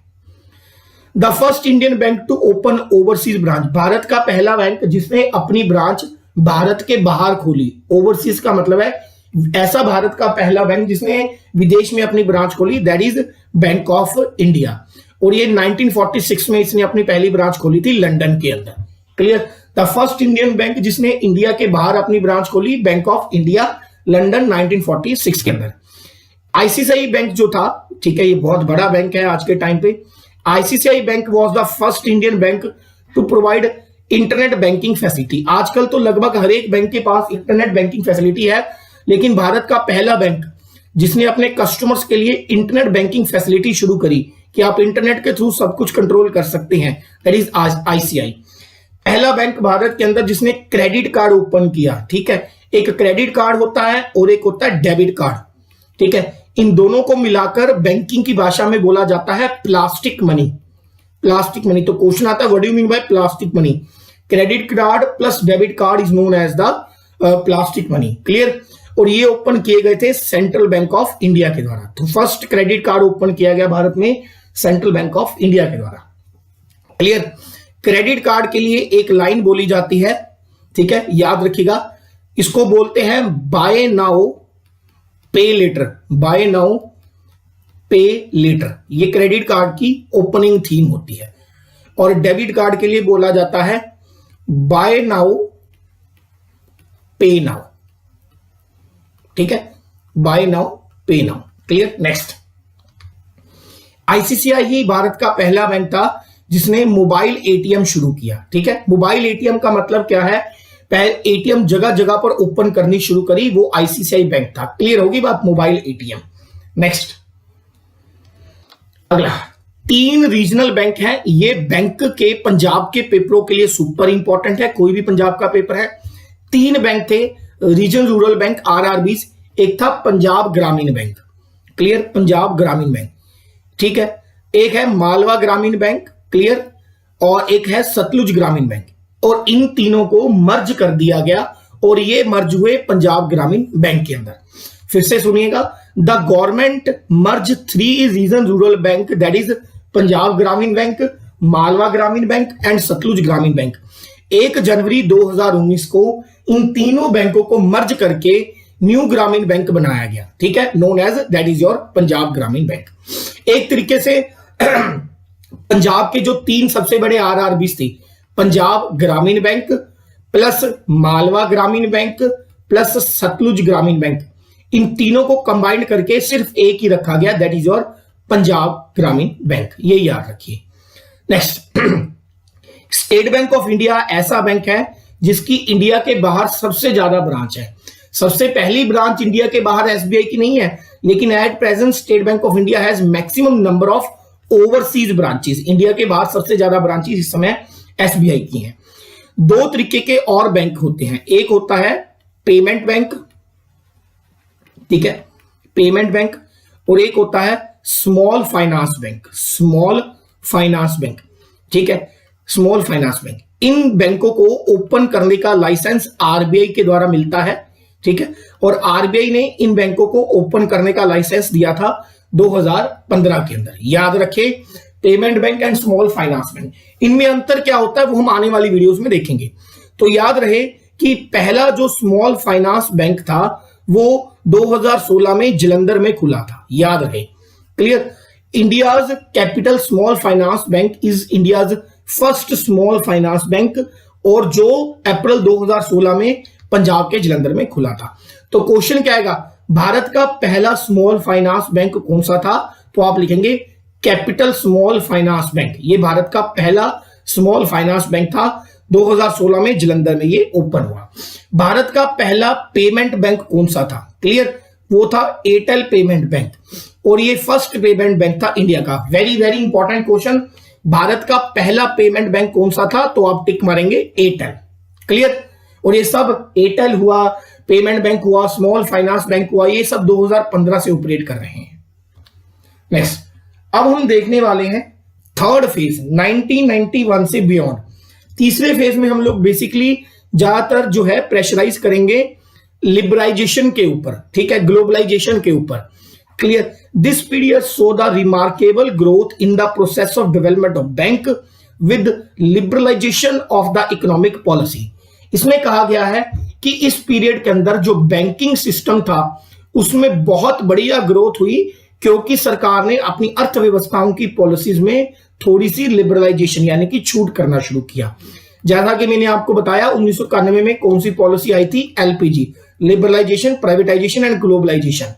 The first Indian bank to open overseas branch, Bharat का पहला बैंक जिसने अपनी ब्रांच भारत के बाहर खोली। ओवरसीज का मतलब है ऐसा भारत का पहला बैंक जिसने विदेश में अपनी ब्रांच खोली, that is bank of India, और ये 1946 में इसने अपनी पहली ब्रांच खोली थी लंदन के अंदर। Clear, the first Indian bank जिसने इंडिया के बाहर अपनी ब्रांच खोली, बैंक ऑफ इंडिया, लंदन, 1946 के अंदर। आईसीआईसीआई बैंक जो था, ठीक है, ये बहुत बड़ा बैंक है आज के टाइम पे। ICICI bank was the first Indian bank to provide internet banking facility. आजकल तो लगभग हर एक बैंक के पास इंटरनेट बैंकिंग फैसिलिटी है, लेकिन भारत का पहला बैंक जिसने अपने कस्टमर्स के लिए इंटरनेट बैंकिंग फैसिलिटी शुरू करी कि आप इंटरनेट के थ्रू सब कुछ कंट्रोल कर सकते हैं, दैट इज आईसीआई। पहला बैंक भारत के अंदर जिसने क्रेडिट कार्ड ओपन किया, ठीक है, एक क्रेडिट कार्ड होता है और एक होता है डेबिट कार्ड, ठीक है, इन दोनों को मिलाकर बैंकिंग की भाषा में बोला जाता है प्लास्टिक मनी। प्लास्टिक मनी, तो क्वेश्चन आता है what do you mean by plastic money? Credit card plus debit card is known as the plastic money. Clear, और ये ओपन किए गए थे सेंट्रल बैंक ऑफ इंडिया के द्वारा। तो फर्स्ट क्रेडिट कार्ड ओपन किया गया भारत में सेंट्रल बैंक ऑफ इंडिया के द्वारा। क्लियर, क्रेडिट कार्ड के लिए एक लाइन बोली जाती है, ठीक है, याद रखिएगा, इसको बोलते हैं बाय नाउ पे लेटर, बाय नाउ पे लेटर। ये क्रेडिट कार्ड की ओपनिंग थीम होती है। और डेबिट कार्ड के लिए बोला जाता है बाय नाउ पे नाउ, ठीक है, बाय नाउ पे नाउ। Clear, next. आईसीआईसीआई ही भारत का पहला बैंक था जिसने मोबाइल एटीएम शुरू किया, ठीक है। मोबाइल एटीएम का मतलब क्या है? पहले एटीएम जगह जगह पर ओपन करनी शुरू करी, वो आईसीआईसीआई बैंक था। क्लियर होगी बात? Mobile ATM. नेक्स्ट, अगला, 3 रीजनल बैंक हैं। ये बैंक के पंजाब के पेपरों के लिए सुपर इंपॉर्टेंट है, कोई भी पंजाब का पेपर है। 3 बैंक थे रीजन रूरल बैंक, आरआरबीज। एक था Punjab Gramin bank, clear, Punjab Gramin bank, ठीक है। एक है मालवा ग्रामीण बैंक, क्लियर, और एक है सतलुज ग्रामीण बैंक। और इन तीनों को मर्ज कर दिया गया और ये मर्ज हुए पंजाब ग्रामीण बैंक के अंदर। फिर से सुनिएगा, the government merge 3 region rural bank, that is Punjab Gramin bank, Malwa ग्रामीण बैंक एंड सतलुज ग्रामीण बैंक। 1 जनवरी 2019 को इन तीनों बैंकों को मर्ज करके न्यू ग्रामीण बैंक बनाया गया, ठीक है, known as that is your Punjab Gramin bank. एक तरीके से पंजाब के जो 3 सबसे बड़े आरआरबीज थे, पंजाब ग्रामीण बैंक प्लस मालवा ग्रामीण बैंक प्लस सतलुज ग्रामीण बैंक, इन तीनों को कंबाइंड करके सिर्फ एक ही रखा गया, that is your Punjab Gramin bank. ये याद रखिए। Next, state bank of India ऐसा बैंक है जिसकी इंडिया के बाहर सबसे ज्यादा ब्रांच है। सबसे पहली ब्रांच इंडिया के बाहर एसबीआई की नहीं है, लेकिन at present state bank of India has maximum number of overseas branches. India के बाहर सबसे ज्यादा ब्रांचेस इस समय एसबीआई की हैं। 2 तरीके के और बैंक होते हैं, एक होता है पेमेंट बैंक, ठीक है, पेमेंट बैंक, और एक होता है small finance bank, small finance bank, ठीक है, स्मॉल फाइनेंस बैंक। इन बैंकों को ओपन करने का लाइसेंस आरबीआई के द्वारा मिलता है, ठीक है, और आरबीआई ने इन बैंकों को ओपन करने का लाइसेंस दिया था 2015 के अंदर। याद रखिए, payment bank and small finance bank, इनमें अंतर क्या होता है वो हम आने वाली वीडियोस में देखेंगे। तो याद रहे कि पहला जो स्मॉल फाइनेंस बैंक था वो 2016 में जलंधर में खुला था, याद रहे। Clear. India's capital small finance bank is India's first small finance bank, और जो अप्रैल 2016 में पंजाब के जलंधर में खुला था। तो क्वेश्चन क्या आएगा, भारत का पहला स्मॉल फाइनेंस बैंक कौन सा था? तो आप लिखेंगे कैपिटल स्मॉल फाइनेंस बैंक। ये भारत का पहला स्मॉल फाइनेंस बैंक था, 2016 में जलंधर में ये ओपन हुआ। भारत का पहला पेमेंट बैंक कौन सा था? क्लियर, वो था एयरटेल पेमेंट बैंक, और ये फर्स्ट पेमेंट बैंक था इंडिया का। Very very important question, Bharat का पहला पेमेंट बैंक कौन सा था? तो आप टिक मारेंगे एयरटेल। क्लियर। और ये सब एयरटेल हुआ, पेमेंट बैंक हुआ, स्मॉल फाइनेंस बैंक हुआ, ये सब 2015 से ऑपरेट कर रहे हैं। नेक्स्ट, अब हम देखने वाले हैं थर्ड फेज 1991 से बियॉन्ड। तीसरे फेज में हम लोग बेसिकली ज्यादातर जो है प्रेशराइज करेंगे लिबरलाइजेशन के ऊपर, ठीक है, ग्लोबलाइजेशन के ऊपर। Clear. This period so the remarkable growth in the process of development of bank with liberalisation of the economic policy. इसमें कहा गया है कि इस पीरियड के अंदर जो बैंकिंग सिस्टम था उसमें बहुत बढ़िया ग्रोथ हुई, क्योंकि सरकार ने अपनी अर्थव्यवस्थाओं की पॉलिसीज में थोड़ी सी लिबरलाइजेशन यानी कि छूट करना शुरू किया। जैसा कि मैंने आपको बताया 1991 में कौन सी पॉलिसी आई थी? LPG, liberalisation, privatisation and globalisation.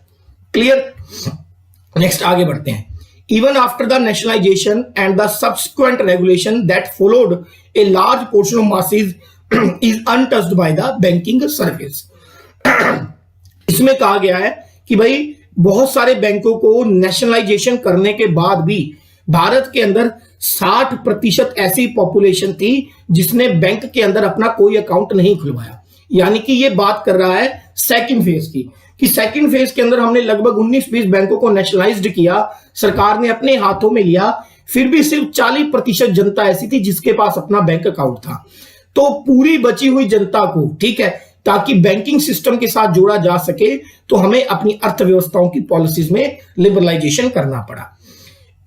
Clear. Next आगे बढ़ते हैं। Even after the nationalization and the subsequent regulation that followed, a large portion of masses is untouched by the banking service. इसमें कहा गया है कि भाई बहुत सारे बैंकों को नेशनलाइजेशन करने के बाद भी भारत के अंदर 60% ऐसी पॉपुलेशन थी जिसने बैंक के अंदर अपना कोई अकाउंट नहीं खुलवाया। यानी कि ये बात कर रहा है सेकंड फेज की, कि सेकंड फेज के अंदर हमने लगभग 19-20 बैंकों को नेशनलाइज्ड किया, सरकार ने अपने हाथों में लिया, फिर भी सिर्फ 40% जनता ऐसी थी जिसके पास अपना बैंक अकाउंट था। तो पूरी बची हुई जनता को, ठीक है, ताकि बैंकिंग सिस्टम के साथ जोड़ा जा सके, तो हमें अपनी अर्थव्यवस्थाओं की पॉलिसीज में लिबरलाइजेशन करना पड़ा।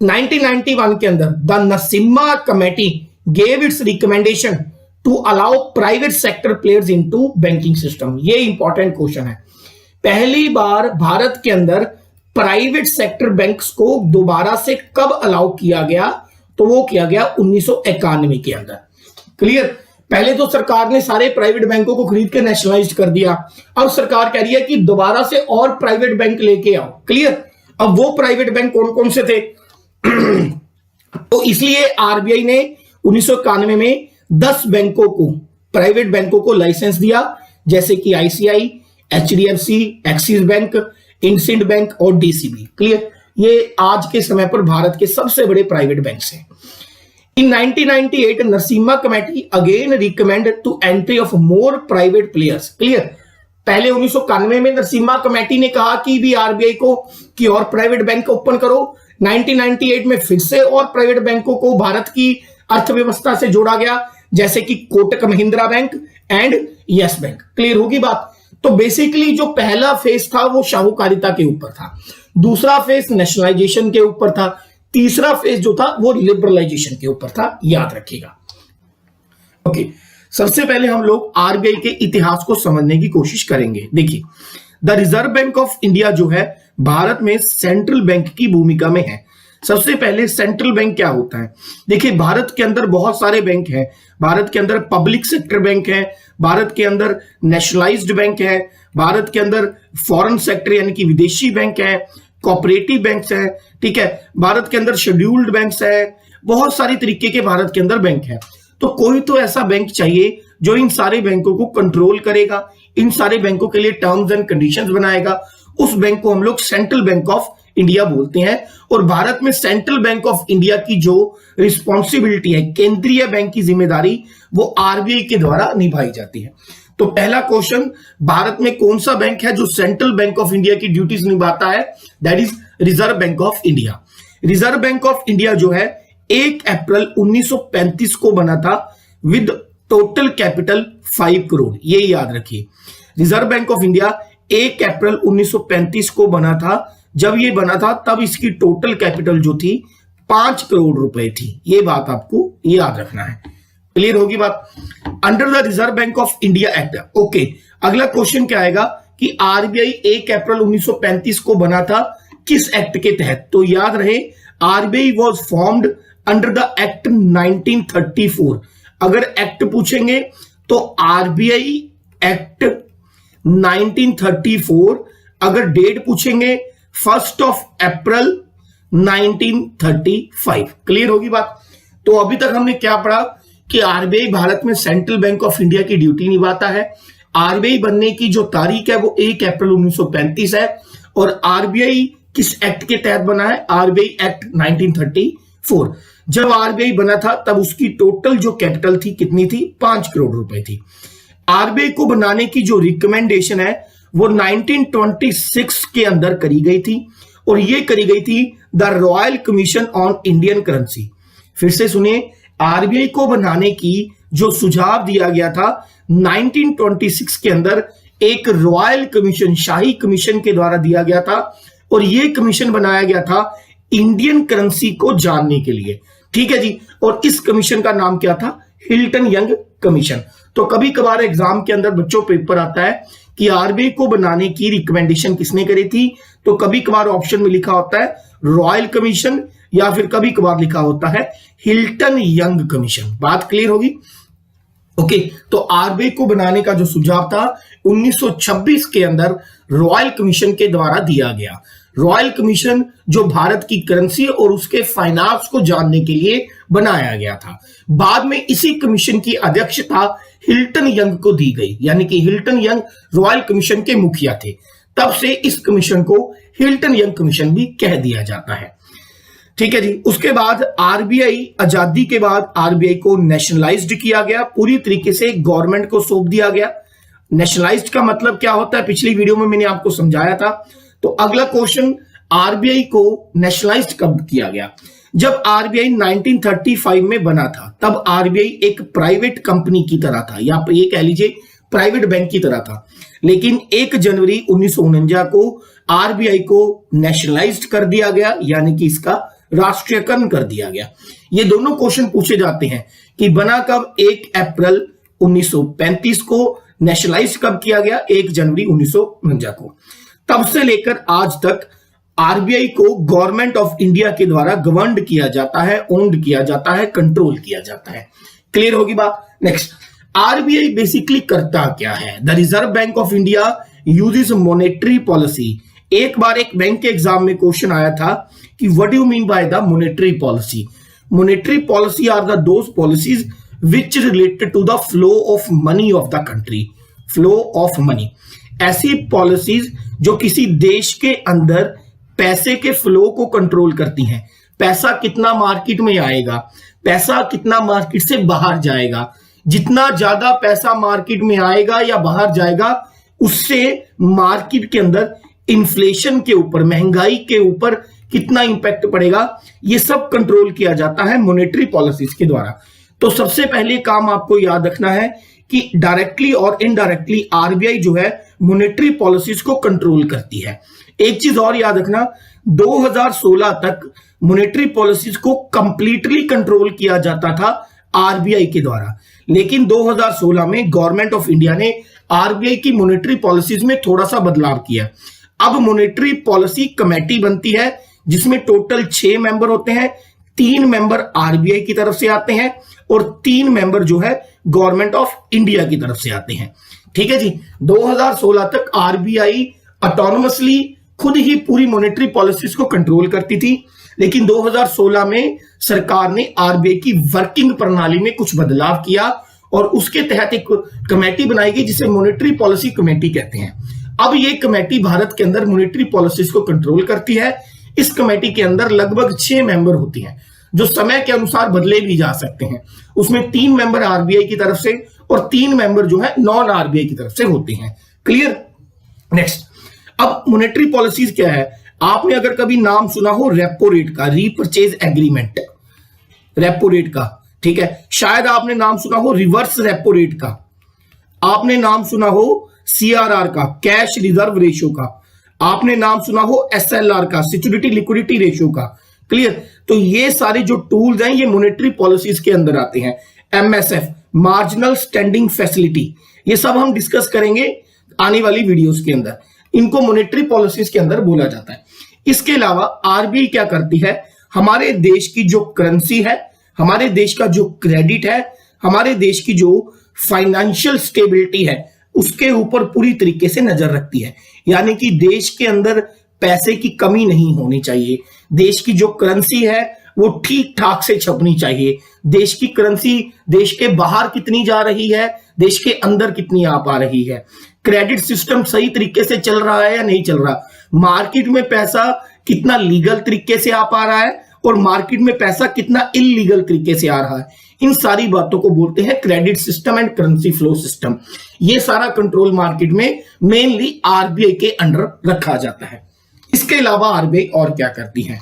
1991 के अंदर the Narasimha committee gave its recommendation to allow private sector players into banking system. ये इंपॉर्टेंट क्वेश्चन है। पहली बार भारत के अंदर प्राइवेट सेक्टर बैंक्स को दोबारा से कब अलाउ किया गया? तो वो किया गया 1991 के अंदर। क्लियर। पहले तो सरकार ने सारे प्राइवेट बैंकों को खरीद के नेशनलाइज कर दिया, अब सरकार कह रही है कि दोबारा से और प्राइवेट बैंक लेके आओ। क्लियर। अब वो प्राइवेट बैंक कौन कौन से थे? तो इसलिए आरबीआई ने 1991 में 10 बैंकों को, प्राइवेट बैंकों को लाइसेंस दिया, जैसे कि ICI, HDFC, axis bank, IndusInd bank और डीसीबी। क्लियर। ये आज के समय पर भारत के सबसे बड़े प्राइवेट बैंक हैं। In 1998 Narasimha committee again recommend to entry of more private players. Clear. पहले 1991 में नरसिम्हा कमेटी ने कहा कि भी आरबीआई को कि और प्राइवेट बैंक ओपन करो। 1998 में फिर से और प्राइवेट बैंकों को भारत की अर्थव्यवस्था से जोड़ा गया, जैसे कि Kotak Mahindra bank and yes bank. Clear होगी बात। तो बेसिकली जो पहला फेज था वो साहूकारिता के ऊपर था, दूसरा फेज नेशनलाइजेशन के ऊपर था, तीसरा फेज जो था वो लिबरलाइजेशन के ऊपर था, याद रखिएगा। ओके, सबसे पहले हम लोग आरबीआई के इतिहास को समझने की कोशिश करेंगे। देखिए, the reserve bank of India जो है भारत में सेंट्रल बैंक की भूमिका में है। सबसे पहले सेंट्रल बैंक क्या होता है? देखिए, भारत के अंदर बहुत सारे बैंक हैं। भारत के अंदर पब्लिक सेक्टर बैंक है, भारत के अंदर नेशनलाइज्ड बैंक है, भारत के अंदर फॉरेन सेक्टर यानी कि विदेशी बैंक है, कोऑपरेटिव बैंक्स हैं, ठीक है, भारत के अंदर शेड्यूल्ड बैंक्स है, बहुत सारी तरीके के भारत के अंदर बैंक है। तो कोई तो ऐसा बैंक चाहिए जो इन सारे बैंकों को कंट्रोल करेगा, इन सारे बैंकों के लिए टर्म्स एंड कंडीशंस बनाएगा। उस बैंक को हम लोग सेंट्रल बैंक ऑफ इंडिया बोलते हैं। और भारत में सेंट्रल बैंक ऑफ इंडिया की जो रिस्पॉन्सिबिलिटी है, केंद्रीय बैंक की जिम्मेदारी, वो आरबीआई के द्वारा निभाई जाती है। तो पहला क्वेश्चन, भारत में कौन सा बैंक है जो सेंट्रल बैंक ऑफ इंडिया की ड्यूटीज निभाता है? That is reserve bank of India. Reserve bank of India जो है 1 अप्रैल 1935 को बना था विद टोटल कैपिटल 5 करोड़। ये याद रखिए, रिजर्व बैंक ऑफ इंडिया 1 अप्रैल 1935 को बना था। जब ये बना था तब इसकी टोटल कैपिटल जो थी 5 करोड़ रुपए थी। ये बात आपको याद रखना है। क्लियर होगी बात। Under the reserve bank of India act. Okay, अगला क्वेश्चन क्या आएगा कि आरबीआई 1 अप्रैल 1935 को बना था किस एक्ट के तहत? तो याद रहे RBI was formed under the act 1934। अगर एक्ट पूछेंगे तो आरबीआई एक्ट 1934। अगर डेट पूछेंगे 1 अप्रैल 1935। क्लियर होगी बात। तो अभी तक हमने क्या पढ़ा कि आरबीआई भारत में सेंट्रल बैंक ऑफ इंडिया की ड्यूटी निभाता है। आरबीआई बनने की जो तारीख है वो 1 अप्रैल 1935 है। और आरबीआई किस एक्ट के तहत बना है? RBI act 1934। जब आरबीआई बना था तब उसकी टोटल जो कैपिटल थी कितनी थी? 5 करोड़ रुपए थी। आरबीआई को बनाने की जो रिकमेंडेशन है वो 1926 के अंदर करी गई थी और ये करी गई थी the royal commission on Indian currency. फिर से सुनिए, आरबीआई को बनाने की जो सुझाव दिया गया था 1926 के अंदर एक रॉयल कमीशन, शाही कमीशन के द्वारा दिया गया था और यह कमीशन बनाया गया था इंडियन करेंसी को जानने के लिए। ठीक है जी। और इस कमीशन का नाम क्या था? Hilton Young commission. तो कभी कभार एग्जाम के अंदर बच्चों पेपर आता है कि आरबीआई को बनाने की रिकमेंडेशन किसने करी थी? तो कभी कभार ऑप्शन में लिखा होता है रॉयल कमीशन या फिर कभी कभार लिखा होता है हिल्टन यंग कमीशन। बात क्लियर होगी। ओके, तो आरबीआई को बनाने का जो सुझाव था 1926 के अंदर रॉयल कमीशन के द्वारा दिया गया। रॉयल कमीशन जो भारत की करेंसी और उसके फाइनेंस को जानने के लिए बनाया गया था। बाद में इसी कमीशन की अध्यक्षता हिल्टन यंग को दी गई, यानी कि हिल्टन यंग रॉयल कमीशन के मुखिया थे। तब से इस कमीशन को हिल्टन यंग कमीशन भी कह दिया जाता है। ठीक है जी। उसके बाद आरबीआई, आजादी के बाद आरबीआई को नेशनलाइज्ड किया गया, पूरी तरीके से गवर्नमेंट को सौंप दिया गया। नेशनलाइज्ड का मतलब क्या होता है पिछली वीडियो में मैंने आपको समझाया था। तो अगला क्वेश्चन, आरबीआई को नेशनलाइज्ड कब किया गया? जब आरबीआई 1935 में बना था तब आरबीआई एक प्राइवेट कंपनी की तरह था, या ये कह लीजिए प्राइवेट बैंक की तरह था। लेकिन 1 जनवरी 1949 को आरबीआई को नेशनलाइज्ड कर दिया गया, यानी कि इसका राष्ट्रीयकरण कर दिया गया। ये दोनों क्वेश्चन पूछे जाते हैं कि बना कब? 1 अप्रैल 1935 को। नेशनलाइज कब किया गया? 1 जनवरी 1949 को। तब से लेकर आज तक आरबीआई को गवर्नमेंट ऑफ इंडिया के द्वारा गवर्नड किया जाता है, ओन्ड किया जाता है, कंट्रोल किया जाता है। क्लियर होगी बात। नेक्स्ट, आरबीआई बेसिकली करता क्या है? The reserve bank of India uses monetary policy. एक बार एक बैंक के एग्जाम में क्वेश्चन आया था कि what do you mean by the monetary policy? Monetary policy are the those policies which related to the flow of money of the country. Flow of money, ऐसी policies जो किसी देश के अंदर पैसे के फ्लो को कंट्रोल करती हैं। पैसा कितना मार्केट में आएगा, पैसा कितना मार्केट से बाहर जाएगा, जितना ज्यादा पैसा मार्केट में आएगा या बाहर जाएगा उससे मार्केट के अंदर इन्फ्लेशन के ऊपर, महंगाई के ऊपर कितना इंपैक्ट पड़ेगा, ये सब कंट्रोल किया जाता है मॉनेटरी पॉलिसीज के द्वारा। तो सबसे पहले काम आपको याद रखना है कि डायरेक्टली और इनडायरेक्टली आरबीआई जो है मॉनेटरी पॉलिसीज को कंट्रोल करती है। एक चीज और याद रखना, 2016 तक मॉनेटरी पॉलिसीज को कंप्लीटली कंट्रोल किया जाता था आरबीआई के द्वारा, लेकिन 2016 में गवर्नमेंट ऑफ इंडिया ने आरबीआई की मॉनेटरी पॉलिसीज में थोड़ा सा बदलाव किया। अब मॉनेटरी पॉलिसी कमेटी बनती है जिसमें टोटल 6 मेंबर होते हैं। 3 मेंबर आरबीआई की तरफ से आते हैं और 3 मेंबर जो है गवर्नमेंट ऑफ इंडिया की तरफ से आते हैं। ठीक है जी। 2016 तक आरबीआई ऑटोनोमसली खुद ही पूरी मॉनेटरी पॉलिसीज को कंट्रोल करती थी, लेकिन 2016 में सरकार ने आरबीआई की वर्किंग प्रणाली में कुछ बदलाव किया और उसके तहत एक कमेटी बनाई गई जिसे मॉनेटरी पॉलिसी कमेटी कहते हैं। अब ये कमेटी भारत के अंदर मॉनेटरी पॉलिसीज को कंट्रोल करती है। इस कमेटी के अंदर लगभग 6 मेंबर होती हैं जो समय के अनुसार बदले भी जा सकते हैं। उसमें 3 मेंबर आरबीआई की तरफ से और 3 मेंबर जो है नॉन आरबीआई की तरफ से होते हैं। क्लियर। नेक्स्ट, अब मॉनेटरी पॉलिसीज क्या है? आपने अगर कभी नाम सुना हो रेपो रेट का, रीपरचेज एग्रीमेंट, रेपो रेट का, ठीक है। शायद आपने नाम सुना हो रिवर्स रेपो रेट का, आपने नाम सुना हो सीआरआर का, कैश रिजर्व रेशियो का, आपने नाम सुना हो एसएलआर का, सिक्योरिटी लिक्विडिटी रेशियो का। क्लियर। तो ये सारे जो टूल्स हैं ये मॉनेटरी पॉलिसीज के अंदर आते हैं। एमएसएफ, मार्जिनल स्टैंडिंग फैसिलिटी, ये सब हम डिस्कस करेंगे आने वाली वीडियोस के अंदर। इनको मॉनेटरी पॉलिसीज के अंदर बोला जाता है। इसके अलावा आरबीआई क्या करती है, हमारे देश की जो करेंसी है, हमारे देश का जो क्रेडिट है, हमारे देश की जो फाइनेंशियल स्टेबिलिटी है, उसके ऊपर पूरी तरीके से नजर रखती है। यानी कि देश के अंदर पैसे की कमी नहीं होनी चाहिए, देश की जो करेंसी है वो ठीक ठाक से छपनी चाहिए, देश की करेंसी देश के बाहर कितनी जा रही है, देश के अंदर कितनी आ पा रही है, क्रेडिट सिस्टम सही तरीके से चल रहा है या नहीं चल रहा, मार्केट में पैसा कितना लीगल तरीके से आ पा रहा है और मार्केट में पैसा कितना इलीगल तरीके से आ रहा है, इन सारी बातों को बोलते हैं credit system and currency flow system. ये सारा कंट्रोल मार्केट में मेनली आरबीआई के अंडर रखा जाता है। इसके अलावा आरबीआई और क्या करती है,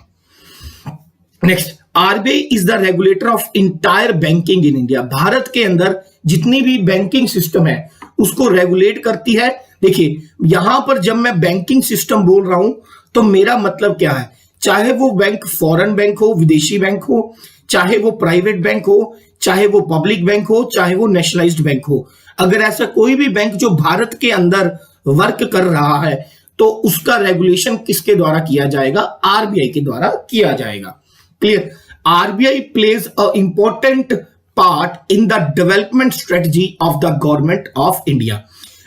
next, RBI is the regulator of entire banking in India. Bharat के अंदर जितनी भी बैंकिंग सिस्टम है उसको रेगुलेट करती है। देखिए यहां पर जब मैं बैंकिंग सिस्टम बोल रहा हूं तो मेरा मतलब क्या है, चाहे वो बैंक फॉरेन बैंक हो, विदेशी बैंक हो, चाहे वो प्राइवेट बैंक हो, चाहे वो पब्लिक बैंक हो, चाहे वो नेशनलाइज्ड बैंक हो, अगर ऐसा कोई भी बैंक जो भारत के अंदर वर्क कर रहा है तो उसका रेगुलेशन किसके द्वारा किया जाएगा, आरबीआई के द्वारा किया जाएगा। Clear. RBI plays a important part in the development strategy of the government of India.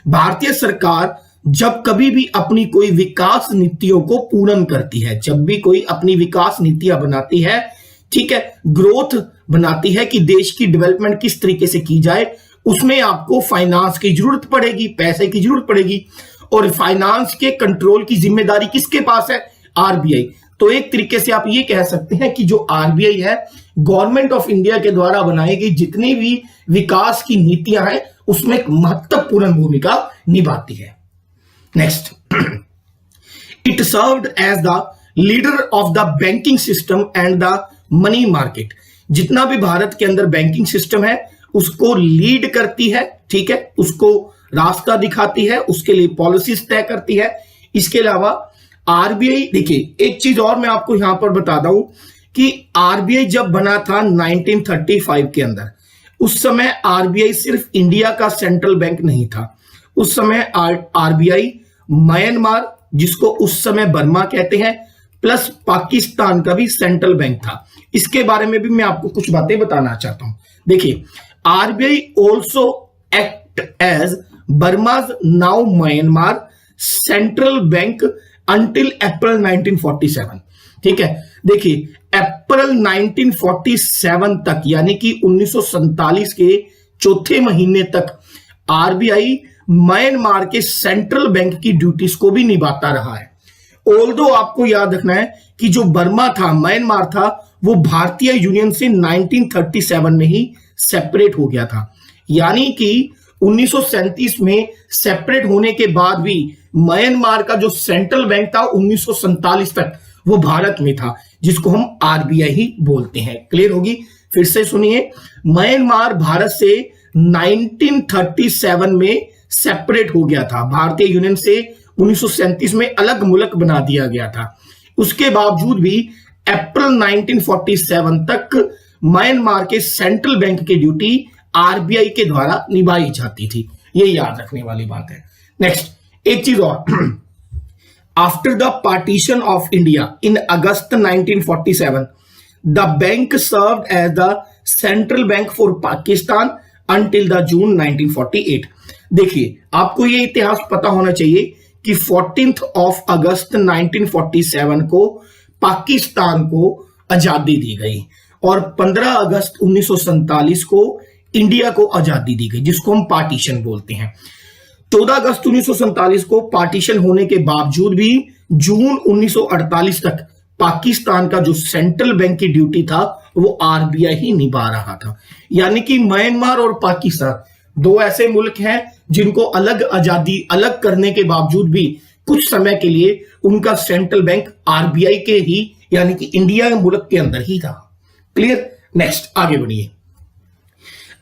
भारतीय सरकार जब कभी भी अपनी कोई विकास नीतियों को पूर्ण करती है, जब भी कोई अपनी विकास नीतियां बनाती है, ठीक है, ग्रोथ बनाती है कि देश की डेवलपमेंट किस तरीके से की जाए, उसमें आपको फाइनेंस की जरूरत पड़ेगी, पैसे की जरूरत पड़ेगी, और फाइनेंस के कंट्रोल की जिम्मेदारी किसके पास है, आरबीआई। तो एक तरीके से आप ये कह सकते हैं कि जो आरबीआई है गवर्नमेंट ऑफ इंडिया के द्वारा बनाई गई जितनी भी विकास की नीतियां हैं उसमें एक महत्वपूर्ण भूमिका निभाती है। Next, it served as the leader of the banking system and the money market. जितना भी भारत के अंदर बैंकिंग सिस्टम है उसको लीड करती है, ठीक है, उसको रास्ता दिखाती है, उसके लिए पॉलिसीज तय करती है। इसके अलावा आरबीआई, देखिए एक चीज और मैं आपको यहां पर बता दूं कि आरबीआई जब बना था 1935 के अंदर, उस समय आरबीआई सिर्फ इंडिया का सेंट्रल बैंक नहीं था। उस समय आरबीआई म्यांमार, जिसको उस समय बर्मा कहते हैं, प्लस पाकिस्तान का भी सेंट्रल बैंक था। इसके बारे में भी मैं आपको कुछ बातें बताना चाहता हूं। देखिए RBI also act as Burma's now Myanmar central bank until April 1947। ठीक है, देखिए अप्रैल 1947 तक, यानी कि 1947 के चौथे महीने तक आरबीआई म्यांमार के सेंट्रल बैंक की ड्यूटीज को भी निभाता रहा है। ऑल्दो आपको याद रखना है कि जो बर्मा था, म्यांमार था, वो भारतीय यूनियन से 1937 में ही सेपरेट हो गया था। यानी कि 1937 में सेपरेट होने के बाद भी म्यांमार का जो सेंट्रल बैंक था 1947 तक वो भारत में था, जिसको हम आरबीआई ही बोलते हैं। क्लियर होगी? फिर से सुनिए, म्यांमार भारत से 1937 में सेपरेट हो गया था, भारतीय यूनियन से 1937 में अलग मुल्क बना दिया गया था। उसके बावजूद भी अप्रैल 1947 तक म्यांमार के सेंट्रल बैंक की ड्यूटी आरबीआई के द्वारा निभाई जाती थी। ये याद रखने वाली बात है। नेक्स्ट, एक चीज और, after the partition of India in August 1947 the bank served as the central bank for Pakistan until the June 1948। देखिए आपको ये इतिहास पता होना चाहिए कि 14 अगस्त 1947 को पाकिस्तान को आजादी दी गई और 15 अगस्त 1947 को इंडिया को आजादी दी गई, जिसको हम पार्टीशन बोलते हैं। 14 अगस्त 1947 को पार्टीशन होने के बावजूद भी जून 1948 तक पाकिस्तान का जो सेंट्रल बैंक की ड्यूटी था वो आरबीआई ही निभा रहा था। यानी कि म्यांमार और पाकिस्तान दो ऐसे मुल्क हैं जिनको अलग आजादी अलग करने के बावजूद भी कुछ समय के लिए उनका सेंट्रल बैंक आरबीआई के ही, यानी कि इंडिया मुल्क के अंदर ही था। क्लियर? नेक्स्ट, आगे बढ़िए।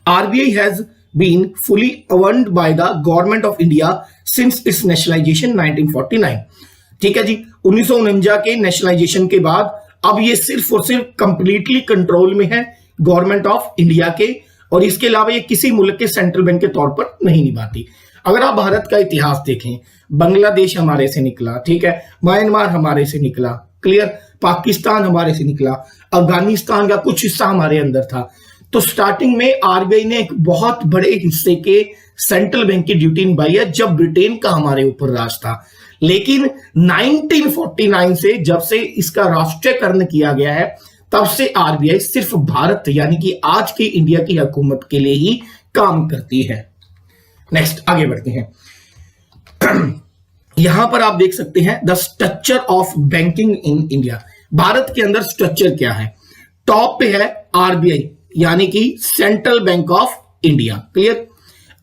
RBI has been fully owned by the government of India since its nationalisation 1949। ठीक है जी, 1949 के नेशनलाइजेशन के बाद अब ये सिर्फ और सिर्फ कंप्लीटली कंट्रोल में है गवर्नमेंट ऑफ इंडिया के, और इसके अलावा ये किसी मुल्क के सेंट्रल बैंक के तौर पर नहीं निभाती। अगर आप भारत का इतिहास देखें, बांग्लादेश हमारे से निकला, ठीक है, म्यांमार हमारे से निकला, क्लियर, पाकिस्तान हमारे से निकला, अफगानिस्तान का कुछ हिस्सा हमारे अंदर था। तो स्टार्टिंग में आरबीआई ने एक बहुत बड़े हिस्से के सेंट्रल बैंक की ड्यूटी निभाई है जब ब्रिटेन का हमारे ऊपर राज था। लेकिन 1949 से जब से इसका राष्ट्रीयकरण किया गया है, तब से आरबीआई सिर्फ भारत यानी कि आज की इंडिया की हुकूमत के लिए ही काम करती है। नेक्स्ट आगे बढ़ते हैं। यहां पर आप देख सकते हैं the structure of banking in India. Bharat के अंदर स्ट्रक्चर क्या है? टॉप पे है आरबीआई यानी कि central bank of India, clear.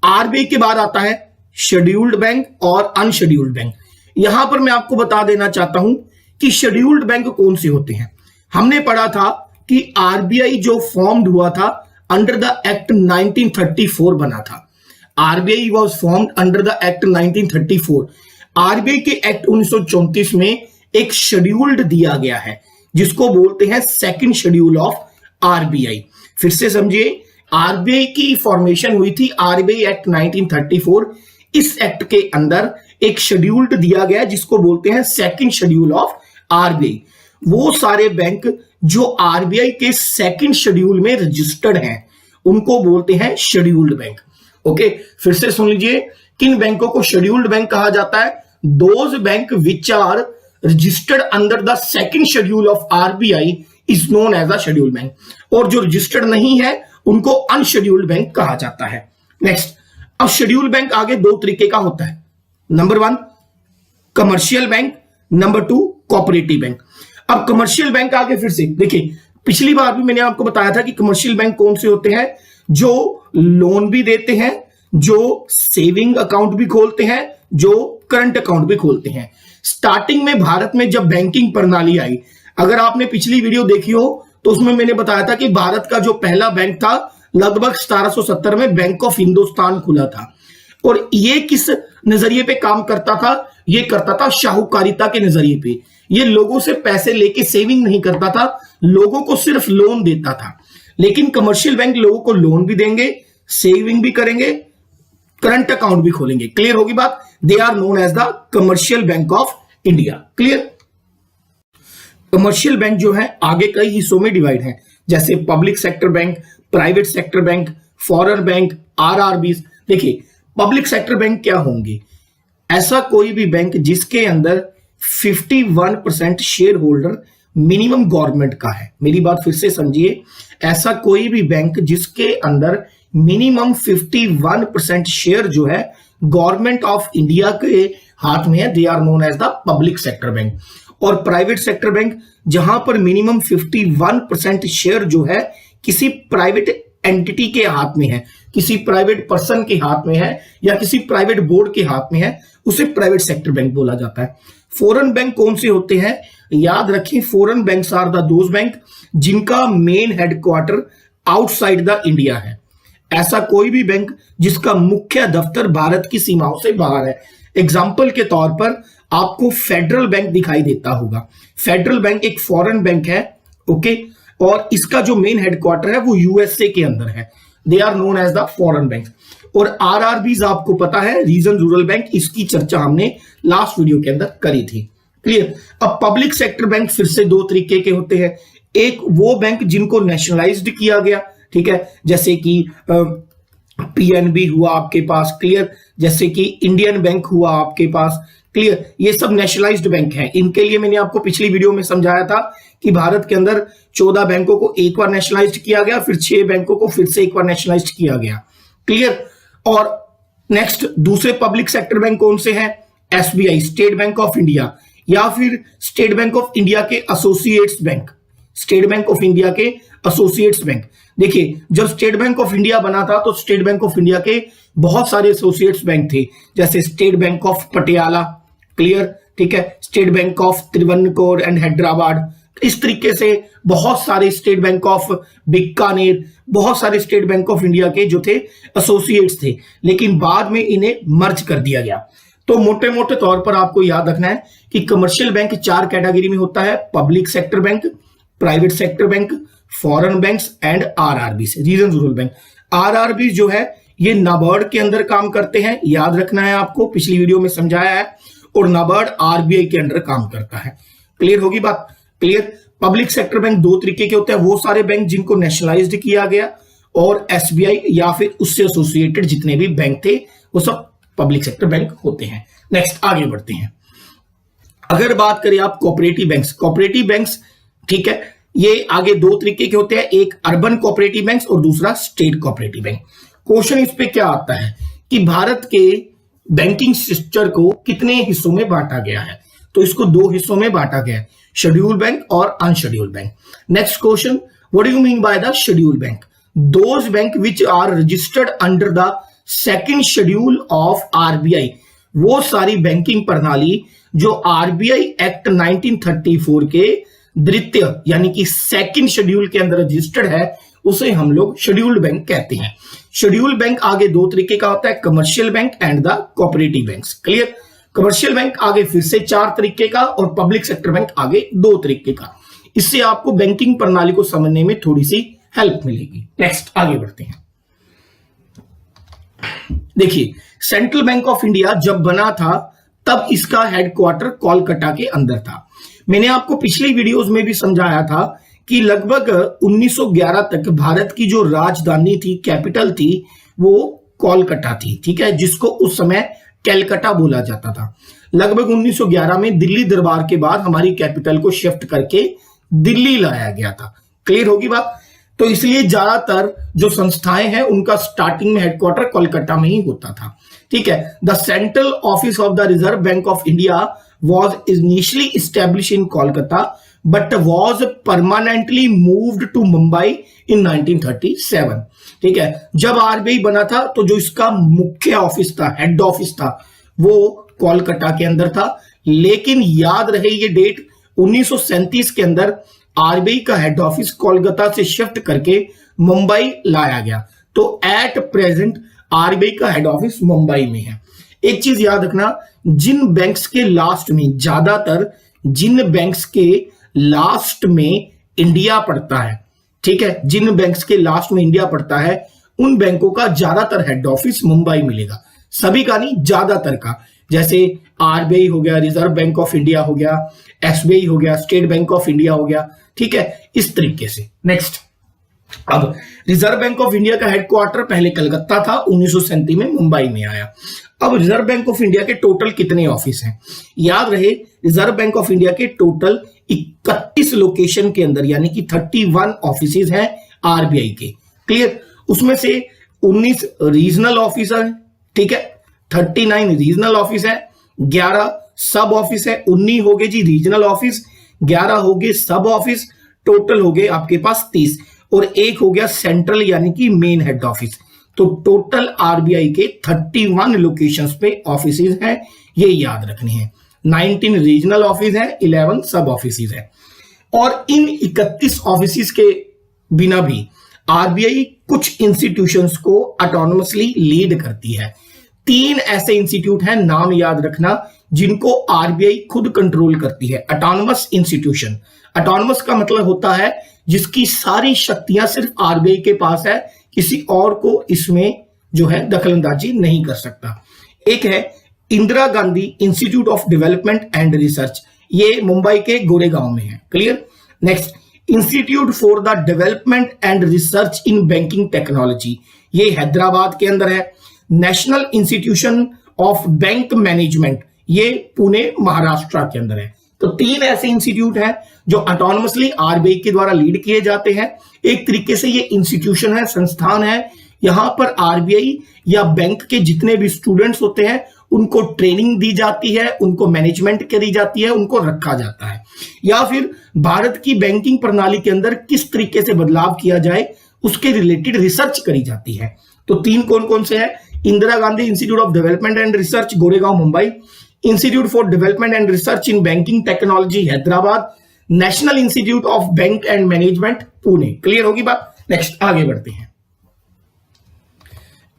RBI के बाद आता है शेड्यूल्ड बैंक और अनशेड्यूल्ड बैंक। यहां पर मैं आपको बता देना चाहता हूं कि शेड्यूल्ड बैंक कौन से होते हैं। हमने पढ़ा था कि आरबीआई जो फॉर्म्ड हुआ था अंडर द एक्ट 1934 बना था। RBI was formed under the act 1934। RBI के एक्ट 1934 में एक शेड्यूल्ड दिया गया है जिसको बोलते हैं सेकंड शेड्यूल ऑफ आरबीआई। फिर से समझिए, आरबीआई की फॉर्मेशन हुई थी आरबीआई एक्ट 1934। इस एक्ट के अंदर एक शेड्यूल्ड दिया गया जिसको बोलते हैं सेकंड शेड्यूल ऑफ आरबीआई। वो सारे बैंक जो आरबीआई के सेकंड शेड्यूल में रजिस्टर्ड हैं उनको बोलते हैं शेड्यूल्ड बैंक। ओके, फिर से सुन लीजिए, किन बैंकों को शेड्यूल्ड बैंक कहा जाता है? Those bank which are registered under the second schedule of RBI is known as a scheduled bank, और जो रजिस्टर्ड नहीं है उनको अनशेड्यूल्ड बैंक कहा जाता है। नेक्स्ट, अब शेड्यूल्ड बैंक आगे दो तरीके का होता है। Number 1 commercial bank, number 2 cooperative bank. अब कमर्शियल बैंक आगे फिर से देखिए, पिछली बार भी मैंने आपको बताया था कि कमर्शियल बैंक कौन से होते हैं? जो लोन भी देते हैं, जो सेविंग अकाउंट भी खोलते हैं, जो करंट अकाउंट भी खोलते हैं। स्टार्टिंग में भारत में जब बैंकिंग प्रणाली आई, अगर आपने पिछली वीडियो देखी हो तो उसमें मैंने बताया था कि भारत का जो पहला बैंक था लगभग 1770 में बैंक ऑफ हिंदुस्तान खुला था। और ये किस नजरिए पे काम करता था? ये करता था शाहूकारिता के नजरिए पे। ये लोगों से पैसे लेके सेविंग नहीं करता था, लोगों को सिर्फ लोन देता था। लेकिन कमर्शियल बैंक लोगों को लोन भी देंगे, सेविंग भी करेंगे, करंट अकाउंट भी खोलेंगे। क्लियर होगी बात? They are known as the commercial bank of India. Clear? Commercial bank जो है आगे कई हिस्सों में डिवाइड है, जैसे public sector bank, private sector bank, foreign bank, RRBs. देखिए, पब्लिक सेक्टर बैंक क्या होंगे? ऐसा कोई भी बैंक जिसके अंदर 51% शेयर होल्डर मिनिमम गवर्नमेंट का है। मेरी बात फिर से समझिए, ऐसा कोई भी बैंक जिसके अंदर मिनिमम 51% शेयर जो है गवर्नमेंट ऑफ इंडिया के हाथ में है, they are known as the public sector bank. और प्राइवेट सेक्टर बैंक जहां पर मिनिमम 51% शेयर जो है किसी प्राइवेट एंटिटी के हाथ में है, किसी प्राइवेट पर्सन के हाथ में है या किसी प्राइवेट बोर्ड के हाथ में है, उसे प्राइवेट सेक्टर बैंक बोला जाता है। फॉरेन बैंक कौन से होते हैं? याद रखें, foreign banks are the those bank जिनका main headquarter outside the India है। ऐसा कोई भी बैंक जिसका मुख्य दफ्तर भारत की सीमाओं से बाहर है। एग्जाम्पल के तौर पर आपको फेडरल बैंक दिखाई देता होगा। फेडरल बैंक एक फॉरेन बैंक है, ओके, और इसका जो मेन हेडक्वार्टर है वो यूएसए के अंदर है। They are known as the foreign bank. और आरआरबीज आपको पता है, रीजन रूरल बैंक, इसकी चर्चा हमने लास्ट वीडियो के अंदर करी थी। क्लियर? अब पब्लिक सेक्टर बैंक फिर से दो तरीके के होते हैं। एक वो बैंक जिनको नेशनलाइज्ड किया गया, ठीक है, जैसे कि पीएनबी हुआ आपके पास, क्लियर, जैसे कि इंडियन बैंक हुआ आपके पास, क्लियर, ये सब नेशनलाइज्ड बैंक हैं। इनके लिए मैंने आपको पिछली वीडियो में समझाया था कि भारत के अंदर 14 बैंकों को एक बार नेशनलाइज्ड किया गया, फिर 6 बैंकों को फिर से एक बार नेशनलाइज्ड किया गया। क्लियर? और नेक्स्ट दूसरे पब्लिक सेक्टर बैंक कौन से हैं? SBI, state bank of India, या फिर स्टेट बैंक ऑफ इंडिया के associates bank, state bank of India के एसोसिएट्स बैंक। देखिए, जब स्टेट बैंक ऑफ इंडिया बना था तो स्टेट बैंक ऑफ इंडिया के बहुत सारे एसोसिएट्स बैंक थे, जैसे state bank of Patiala, clear, ठीक है, state bank of Travancore and Hyderabad. इस तरीके से बहुत सारे स्टेट बैंक ऑफ बीकानेर, बहुत सारे स्टेट बैंक ऑफ इंडिया के जो थे एसोसिएट्स थे, लेकिन बाद में इन्हें मर्ज कर दिया गया। तो मोटे मोटे तौर पर आपको याद रखना है कि कमर्शियल बैंक 4 कैटेगरी में होता है। Public sector bank, private sector bank, foreign banks and RRB, region rural bank. RRB जो है ये नाबार्ड के अंदर काम करते हैं, याद रखना है आपको, पिछली वीडियो में समझाया है, और नाबार्ड आरबीआई के अंडर काम करता है। क्लियर होगी बात? क्लियर। पब्लिक सेक्टर बैंक दो तरीके के होते हैं, वो सारे बैंक जिनको नेशनलाइज्ड किया गया, और एसबीआई या फिर उससे एसोसिएटेड जितने भी बैंक थे वो सब पब्लिक सेक्टर बैंक होते हैं। नेक्स्ट आगे बढ़ते हैं। अगर बात करें आप कोऑपरेटिव बैंक्स, ठीक है, ये आगे दो तरीके के होते हैं, एक अर्बन कोऑपरेटिव बैंक्स और दूसरा स्टेट कोऑपरेटिव बैंक। क्वेश्चन इस पे क्या आता है कि भारत के बैंकिंग सिस्टम को कितने हिस्सों में बांटा गया है, तो इसको दो हिस्सों में बांटा गया है, शेड्यूल बैंक और unschedule bank. Next question, what do you mean by the schedule bank? Those bank which are registered under the second schedule of RBI, वो सारी बैंकिंग प्रणाली जो आरबीआई एक्ट 1934 के द्वितीय यानी कि सेकंड शेड्यूल के अंदर रजिस्टर्ड है, उसे हम लोग शेड्यूल्ड बैंक कहते हैं। शेड्यूल्ड बैंक आगे दो तरीके का होता है, commercial bank and the cooperative banks. Clear. Commercial bank आगे फिर से चार तरीके का और पब्लिक सेक्टर बैंक आगे दो तरीके का। इससे आपको बैंकिंग प्रणाली को समझने में थोड़ी सी हेल्प मिलेगी। नेक्स्ट आगे बढ़ते हैं। देखिए, सेंट्रल बैंक ऑफ इंडिया जब बना था तब इसका हेडक्वार्टर कोलकाता के अंदर था। मैंने आपको पिछली वीडियोस में भी समझाया था कि लगभग 1911 तक भारत की जो राजधानी थी, कैपिटल थी, वो कोलकाता थी, ठीक है, जिसको उस समय कैलकाटा बोला जाता था। लगभग 1911 में दिल्ली दरबार के बाद हमारी कैपिटल को शिफ्ट करके दिल्ली लाया गया था। क्लियर होगी बात? तो इसलिए ज्यादातर जो संस्थाएं हैं उनका स्टार्टिंग में हेडक्वार्टर कोलकाता में ही होता था, ठीक है। The central office of the reserve bank of India was initially established in Kolkata but was permanently moved to Mumbai in 1937, ठीक है। जब आरबीआई बना था तो जो इसका मुख्य ऑफिस था, हेड ऑफिस था, वो कोलकाता के अंदर था, लेकिन याद रहे ये डेट 1937 के अंदर आरबीआई का हेड ऑफिस कोलकाता से शिफ्ट करके मुंबई लाया गया। तो एट प्रेजेंट आरबीआई का हेड ऑफिस मुंबई में है। एक चीज याद रखना, जिन बैंक्स के लास्ट में, ज्यादातर जिन बैंक्स के लास्ट में इंडिया पड़ता है, ठीक है, जिन बैंक्स के लास्ट में इंडिया पड़ता है उन बैंकों का ज्यादातर हेड ऑफिस मुंबई मिलेगा। सभी का नहीं, ज्यादातर का। जैसे आरबीआई हो गया, रिजर्व बैंक ऑफ इंडिया हो गया, एसबीआई हो गया, स्टेट बैंक ऑफ इंडिया हो गया, ठीक है, इस तरीके से। नेक्स्ट, अब रिजर्व बैंक ऑफ इंडिया का हेडक्वार्टर पहले कलकत्ता था, 1937 में मुंबई में आया। अब रिजर्व बैंक ऑफ इंडिया के टोटल कितने ऑफिस हैं? याद रहे, रिजर्व बैंक ऑफ इंडिया के टोटल 31 लोकेशन के अंदर यानी कि 31 ऑफिसेज हैं आरबीआई के। क्लियर। उसमें से 19 रीजनल ऑफिस है, ठीक है, 39 रीजनल ऑफिस है, 11 सब ऑफिस है, 19 हो गए जी रीजनल ऑफिस, 11 हो गए सब ऑफिस, टोटल हो गए आपके पास 30, और एक हो गया सेंट्रल यानी कि मेन हेड ऑफिस। तो टोटल आरबीआई के 31 लोकेशंस पे ऑफिसेज हैं, ये याद रखने हैं। 19 रीजनल ऑफिस हैं, 11 सब ऑफिसेज हैं। और इन 31 ऑफिसेज के बिना भी आरबीआई कुछ इंस्टीट्यूशंस को ऑटोनोमसली लीड करती है। 3 ऐसे इंस्टीट्यूट हैं, नाम याद रखना, जिनको आरबीआई खुद कंट्रोल करती है। ऑटोनोमस इंस्टीट्यूशन, ऑटोनोमस का मतलब होता है जिसकी सारी शक्तियां सिर्फ आरबीआई के पास है, किसी और को इसमें जो है दखलंदाजी नहीं कर सकता। एक है Indira Gandhi institute of development and research, ये मुंबई के गोरेगांव में है। Clear. Next, institute for the development and research in banking technology, ये हैदराबाद के अंदर है। National institution of bank management, ये पुणे महाराष्ट्र के अंदर है। तो 3 ऐसे इंस्टीट्यूट हैं जो ऑटोनोमसली आरबीआई के द्वारा लीड किए जाते हैं। एक तरीके से ये इंस्टीट्यूशन है, संस्थान है, यहां पर आरबीआई या बैंक के जितने भी स्टूडेंट्स होते हैं उनको ट्रेनिंग दी जाती है, उनको मैनेजमेंट करी जाती है, उनको रखा जाता है, या फिर भारत की बैंकिंग प्रणाली के अंदर किस तरीके से बदलाव किया जाए उसके रिलेटेड रिसर्च करी जाती है। तो 3 कौन कौन से है? Indira Gandhi institute of development and research Goregaon Mumbai, institute for development and research in banking technology Hyderabad, national institute of bank and management Pune. Clear होगी बात? नेक्स्ट आगे बढ़ते हैं।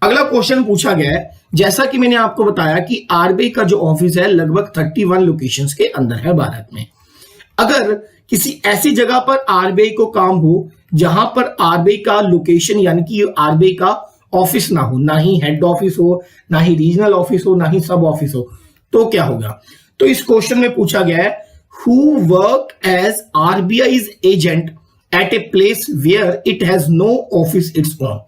अगला क्वेश्चन पूछा गया है, जैसा कि मैंने आपको बताया कि आरबीआई का जो ऑफिस है लगभग 31 लोकेशंस के अंदर है भारत में। अगर किसी ऐसी जगह पर आरबीआई को काम हो जहां पर आरबीआई का लोकेशन यानी कि आरबीआई का ऑफिस ना हो, ना ही हेड ऑफिस हो, ना ही रीजनल ऑफिस हो, ना ही सब ऑफिस हो, तो क्या होगा? तो इस क्वेश्चन में पूछा गया है who work as RBI's agent at a place where it has no office its own.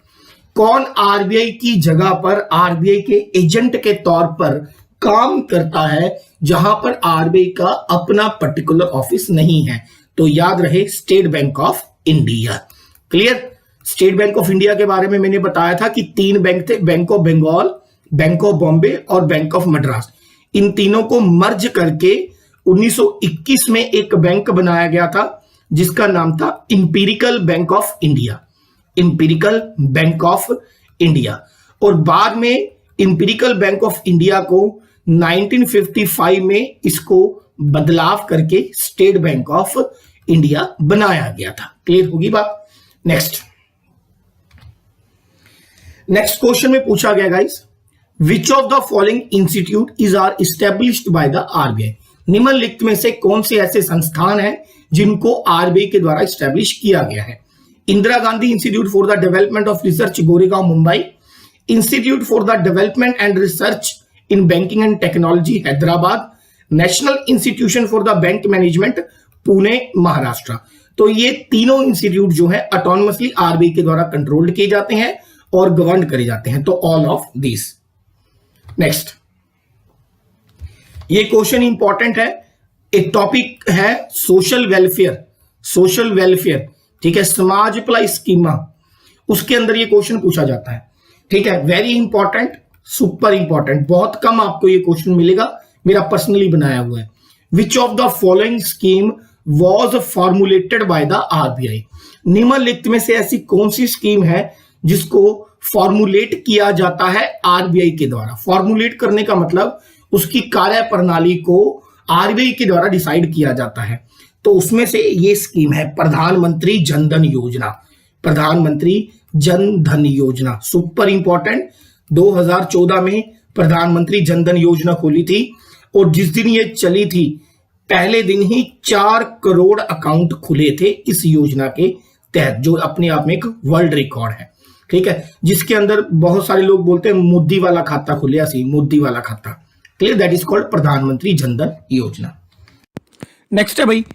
कौन आरबीआई की जगह पर आरबीआई के एजेंट के तौर पर काम करता है जहां पर आरबीआई का अपना पर्टिकुलर ऑफिस नहीं है? तो याद रहे state bank of India. Clear? State bank of India के बारे में मैंने बताया था कि 3 बैंक थे, bank of Bengal, bank of Bombay और बैंक ऑफ मद्रास। इन तीनों को मर्ज करके 1921 में एक बैंक बनाया गया था जिसका नाम था empirical bank of India. Empirical bank of India. और बाद में इंपीरिकल बैंक ऑफ इंडिया को 1955 में इसको बदलाव करके स्टेट बैंक ऑफ इंडिया बनाया गया था। क्लियर होगी बात? नेक्स्ट क्वेश्चन में पूछा गया guys, which of the following institute is are established by the RBI. निम्नलिखित में से कौन से ऐसे संस्थान हैं जिनको आरबीआई के द्वारा इस्टेब्लिश किया गया है? Indira Gandhi institute for the development of research, Goregaon, Mumbai. Institute for the development and research in banking and technology, Hyderabad. National institution for the bank management, Pune, Maharashtra. तो ये तीनों इंस्टीट्यूट जो है ऑटोनोमसली आरबीआई के द्वारा कंट्रोल्ड किए जाते हैं और गवर्न करे जाते हैं। तो ऑल ऑफ दिस। नेक्स्ट, ये क्वेश्चन इंपॉर्टेंट है। एक टॉपिक है सोशल वेलफेयर। सोशल वेलफेयर, ठीक है, समाज भलाई स्कीमा, उसके अंदर ये क्वेश्चन पूछा जाता है। ठीक है, वेरी इंपॉर्टेंट, सुपर इंपॉर्टेंट। बहुत कम आपको ये क्वेश्चन मिलेगा, मेरा पर्सनली बनाया हुआ है। Which of the following scheme was formulated bye the RBI. निम्नलिखित में से ऐसी कौन सी स्कीम है जिसको फॉर्मुलेट किया जाता है आरबीआई के द्वारा? फॉर्मुलेट करने का मतलब उसकी कार्य प्रणाली को आरबीआई के द्वारा डिसाइड किया जाता है। तो उसमें से ये स्कीम है प्रधानमंत्री जन धन योजना। प्रधानमंत्री जन धन योजना सुपर इंपॉर्टेंट। 2014 में प्रधानमंत्री जन धन योजना खोली थी और जिस दिन ये चली थी पहले दिन ही 4 करोड़ अकाउंट खुले थे इस योजना के तहत, जो अपने आप में एक वर्ल्ड रिकॉर्ड है। ठीक है, जिसके अंदर बहुत सारे लोग बोलते हैं मोदी वाला खाता खुले, ऐसी मोदी वाला खाता। क्लियर? दैट इज कॉल्ड प्रधानमंत्री जन धन योजना। नेक्स्ट है भाई,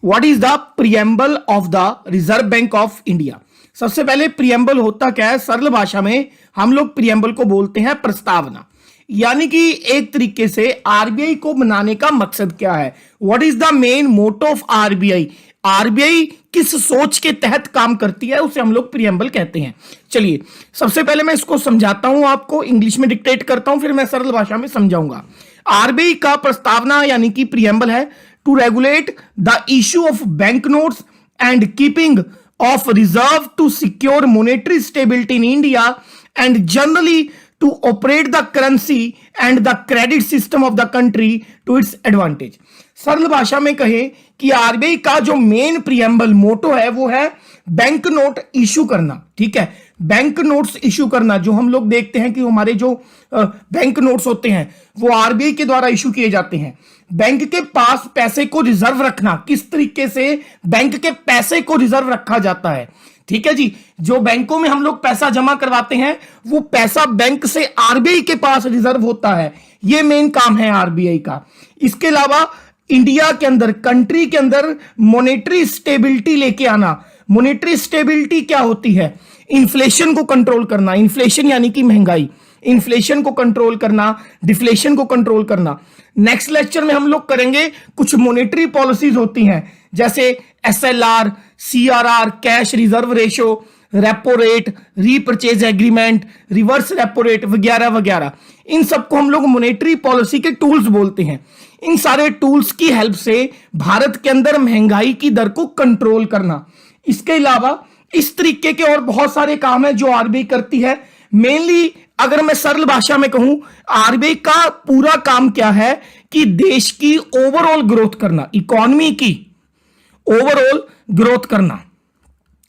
what is the preamble of the reserve bank of India. सबसे पहले प्रियम्बल होता क्या है? सरल भाषा में हम लोग प्रियम्बल को बोलते हैं प्रस्तावना। यानी कि एक तरीके से आरबीआई को बनाने का मकसद क्या है? What is the main motto of RBI. RBI किस सोच के तहत काम करती है, उसे हम लोग प्रियम्बल कहते हैं। चलिए सबसे पहले मैं इसको समझाता हूं, आपको इंग्लिश में डिक्टेट करता हूं, फिर मैं सरल भाषा में समझाऊंगा। आरबीआई का प्रस्तावना यानी कि प्रियम्बल है to regulate the issue of bank notes and keeping of reserve to secure monetary stability in India and generally to operate the currency and the credit system of the country to its advantage। सरल भाषा में कहें कि RBI का जो main preamble मोटो है वो है बैंक नोट इशू करना। ठीक है, बैंक नोट्स इशू करना। जो हम लोग देखते हैं कि हमारे जो बैंक नोट्स होते हैं वो आरबीआई के द्वारा इशू किए जाते हैं। बैंक के पास पैसे को रिजर्व रखना, किस तरीके से बैंक के पैसे को रिजर्व रखा जाता है। ठीक है जी, जो बैंकों में हम लोग पैसा जमा करवाते हैं वो पैसा बैंक से आरबीआई के पास रिजर्व होता है। ये मेन काम है आरबीआई का। इसके अलावा इंडिया के अंदर, कंट्री के अंदर मॉनेटरी स्टेबिलिटी लेके आना। मॉनेटरी स्टेबिलिटी क्या होती है? इन्फ्लेशन को कंट्रोल करना। इन्फ्लेशन यानी कि महंगाई, इन्फ्लेशन को कंट्रोल करना, डिफ्लेशन को कंट्रोल करना। नेक्स्ट लेक्चर में हम लोग करेंगे कुछ मॉनेटरी पॉलिसीज होती हैं जैसे SLR, CRR, cash reserve ratio, repo rate, repurchase agreement, reverse repo rate वगैरह वगैरह। इन सबको हम लोग मॉनेटरी पॉलिसी के टूल्स बोलते हैं। इन सारे टूल्स की हेल्प से भारत के अंदर महंगाई की दर को कंट्रोल करना। इसके अलावा इस तरीके के और बहुत सारे काम है जो आरबीआई करती है। मेनली अगर मैं सरल भाषा में कहूं, आरबीआई का पूरा काम क्या है कि देश की ओवरऑल ग्रोथ करना, इकोनॉमी की ओवरऑल ग्रोथ करना।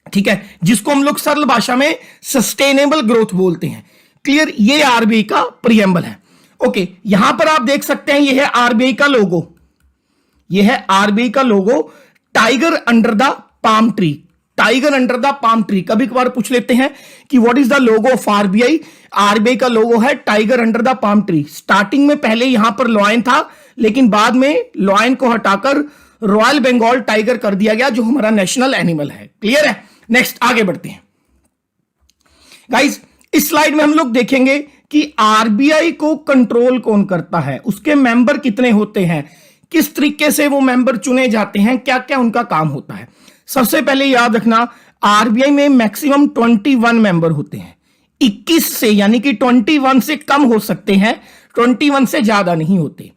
ठीक है, जिसको हम लोग सरल भाषा में सस्टेनेबल ग्रोथ बोलते हैं। क्लियर? ये आरबीआई का प्रियम्बल है। ओके, यहां पर आप देख सकते हैं ये है आरबीआई का लोगो। ये है आरबीआई का logo, tiger under the palm tree. Tiger under the palm tree, कभी कभार पूछ लेते हैं कि what is the logo of RBI. RBI का लोगो है tiger under the palm tree. Starting में पहले यहां पर लॉयन था, लेकिन बाद में लॉयन को हटाकर रॉयल बंगाल टाइगर कर दिया गया, जो हमारा नेशनल एनिमल है। क्लियर है? नेक्स्ट आगे बढ़ते हैं गाइस। इस स्लाइड में हम लोग देखेंगे कि आरबीआई को कंट्रोल कौन करता है, उसके मेंबर कितने होते हैं, किस तरीके से वो मेंबर चुने जाते हैं, क्या क्या उनका काम होता है। सबसे पहले याद रखना, आरबीआई में मैक्सिमम 21 मेंबर होते हैं। 21 से, यानी कि 21 से कम हो सकते हैं, 21 से ज्यादा नहीं होते।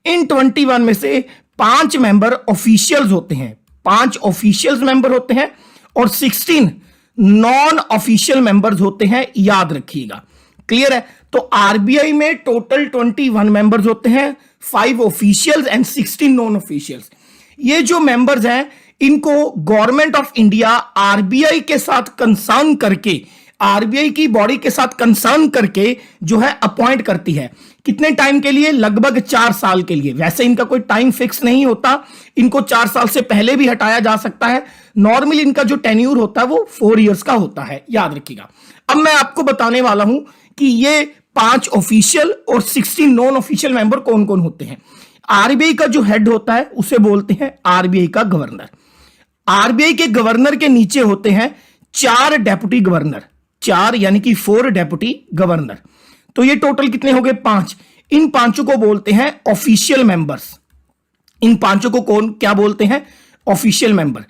इन 21 में से 5 मेंबर ऑफिशियल्स होते हैं, 5 ऑफिशियल्स मेंबर होते हैं, और 16 नॉन ऑफिशियल मेंबर्स होते हैं, याद रखिएगा। क्लियर है? तो आरबीआई में टोटल 21 मेंबर्स होते हैं, 5 ऑफिशियल्स एंड 16 नॉन ऑफिशियल्स। ये जो मेंबर्स हैं, इनको गवर्नमेंट ऑफ इंडिया आरबीआई के साथ कंसर्न करके, आरबीआई की बॉडी के साथ कंसर्न करके जो है अपॉइंट करती है। कितने टाइम के लिए? लगभग 4 साल के लिए। वैसे इनका कोई टाइम फिक्स नहीं होता, इनको 4 साल से पहले भी हटाया जा सकता है। नॉर्मली इनका जो टेन्यूर होता है वो 4 इयर्स का होता है, याद रखिएगा। अब मैं आपको बताने वाला हूं कि ये 5 ऑफिशियल और 16 नॉन ऑफिशियल मेंबर कौन कौन होते हैं। आरबीआई का जो हेड होता है उसे बोलते हैं आरबीआई का गवर्नर। आरबीआई के गवर्नर के नीचे होते हैं 4 डेप्यूटी गवर्नर, 4 यानी कि 4 डेप्यूटी गवर्नर। तो ये टोटल कितने हो गए? 5। इन 5 को बोलते हैं ऑफिशियल मेंबर्स। इन 5 को कौन क्या बोलते हैं? Official member.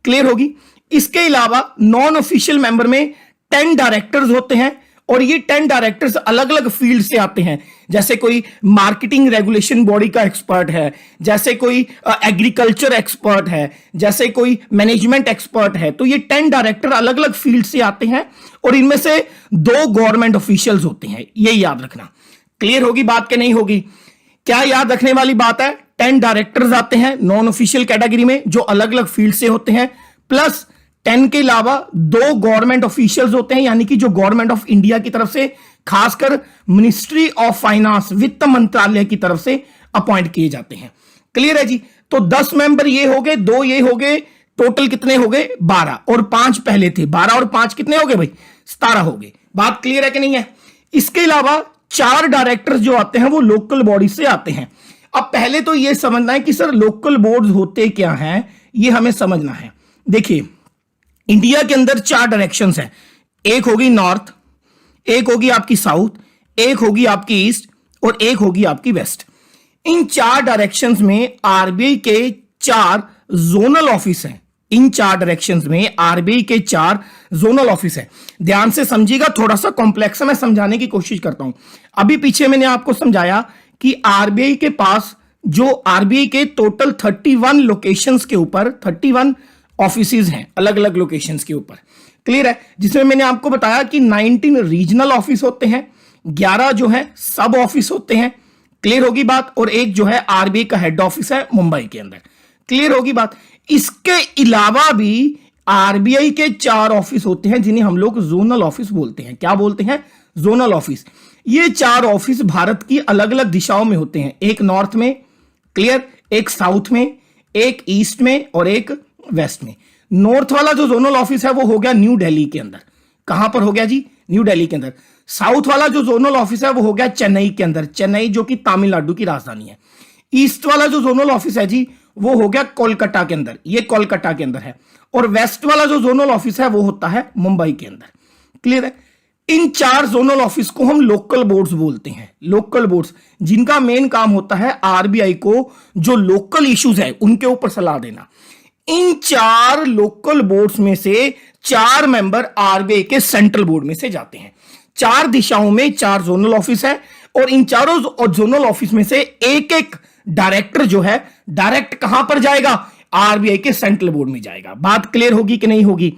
क्लियर होगी? इसके अलावा नॉन ऑफिशियल मेंबर में 10 डायरेक्टर्स होते हैं, और ये 10 डायरेक्टर्स अलग अलग फील्ड से आते हैं। जैसे कोई मार्केटिंग रेगुलेशन बॉडी का एक्सपर्ट है, जैसे कोई एग्रीकल्चर एक्सपर्ट है, जैसे कोई मैनेजमेंट एक्सपर्ट है। तो ये 10 डायरेक्टर अलग अलग फील्ड से आते हैं, और इनमें से 2 गवर्नमेंट ऑफिशियल्स होते हैं, ये याद रखना। क्लियर होगी बात के नहीं होगी? क्या याद रखने वाली बात है? 10 डायरेक्टर्स आते हैं नॉन ऑफिशियल कैटेगरी में, जो अलग अलग फील्ड से होते हैं, प्लस 10 के अलावा 2 गवर्नमेंट ऑफिशियल्स होते हैं, यानी कि जो गवर्नमेंट ऑफ इंडिया की तरफ से, खासकर मिनिस्ट्री ऑफ फाइनेंस, वित्त मंत्रालय की तरफ से अपॉइंट किए जाते हैं। क्लियर है जी? तो 10 मेंबर ये हो गए, 2 ये हो गए, टोटल कितने हो गए? 12, और 5 पहले थे। 12 और 5 कितने हो गए भाई? 17 हो गए। बात क्लियर है कि नहीं है? इसके अलावा 4 डायरेक्टर्स जो आते हैं वो लोकल बॉडी से आते हैं। अब पहले तो ये समझना है कि सर लोकल बोर्ड्स होते क्या हैं, ये हमें समझना है। देखिए, इंडिया के अंदर 4 डायरेक्शंस हैं। एक होगी नॉर्थ, एक होगी आपकी साउथ, एक होगी आपकी ईस्ट, और एक होगी आपकी वेस्ट। इन 4 डायरेक्शंस में आरबीआई के 4 जोनल ऑफिस हैं। इन 4 डायरेक्शंस में आरबीआई के 4 जोनल ऑफिस है। ध्यान से समझिएगा, थोड़ा सा कॉम्प्लेक्स है, मैं समझाने की कोशिश करता हूं। अभी पीछे मैंने आपको समझाया कि आरबीआई के पास, जो आरबीआई के टोटल 31 लोकेशंस के ऊपर 31 ऑफिसेज हैं, अलग अलग लोकेशंस के ऊपर। क्लियर है? जिसमें मैंने आपको बताया कि 19 रीजनल ऑफिस होते हैं, 11 जो है सब ऑफिस होते हैं। क्लियर होगी बात? और एक जो है आरबीआई का हेड ऑफिस है मुंबई के अंदर। क्लियर होगी बात? इसके अलावा भी आरबीआई के 4 ऑफिस होते हैं, जिन्हें हम लोग जोनल ऑफिस बोलते हैं। क्या बोलते हैं? Zonal office. ये 4 ऑफिस भारत की अलग अलग दिशाओं में होते हैं। एक नॉर्थ में, क्लियर, एक साउथ में, एक ईस्ट में, और एक वेस्ट में। नॉर्थ वाला जो जोनल ऑफिस है वो हो गया न्यू दिल्ली के अंदर। कहां पर हो गया जी? न्यू दिल्ली के अंदर। साउथ वाला जो जोनल ऑफिस है वो हो गया चेन्नई के अंदर, चेन्नई जो कि तमिलनाडु की राजधानी है। ईस्ट वाला जो जोनल ऑफिस है जी वो हो गया कोलकाता के अंदर, ये कोलकाता के अंदर है। और वेस्ट वाला जो जोनल ऑफिस है वो होता है मुंबई के अंदर। क्लियर है? इन 4 जोनल ऑफिस को हम लोकल बोर्ड्स बोलते हैं। लोकल बोर्ड्स जिनका मेन काम होता है आरबीआई को जो लोकल इश्यूज है उनके ऊपर सलाह देना। इन 4 लोकल बोर्ड्स में से 4 मेंबर आरबीआई के सेंट्रल बोर्ड में से जाते हैं। 4 दिशाओं में 4 जोनल ऑफिस है, और इन चारों जोनल ऑफिस में से एक एक डायरेक्टर जो है डायरेक्ट कहां पर जाएगा? आरबीआई के सेंट्रल बोर्ड में जाएगा। बात क्लियर होगी कि नहीं होगी?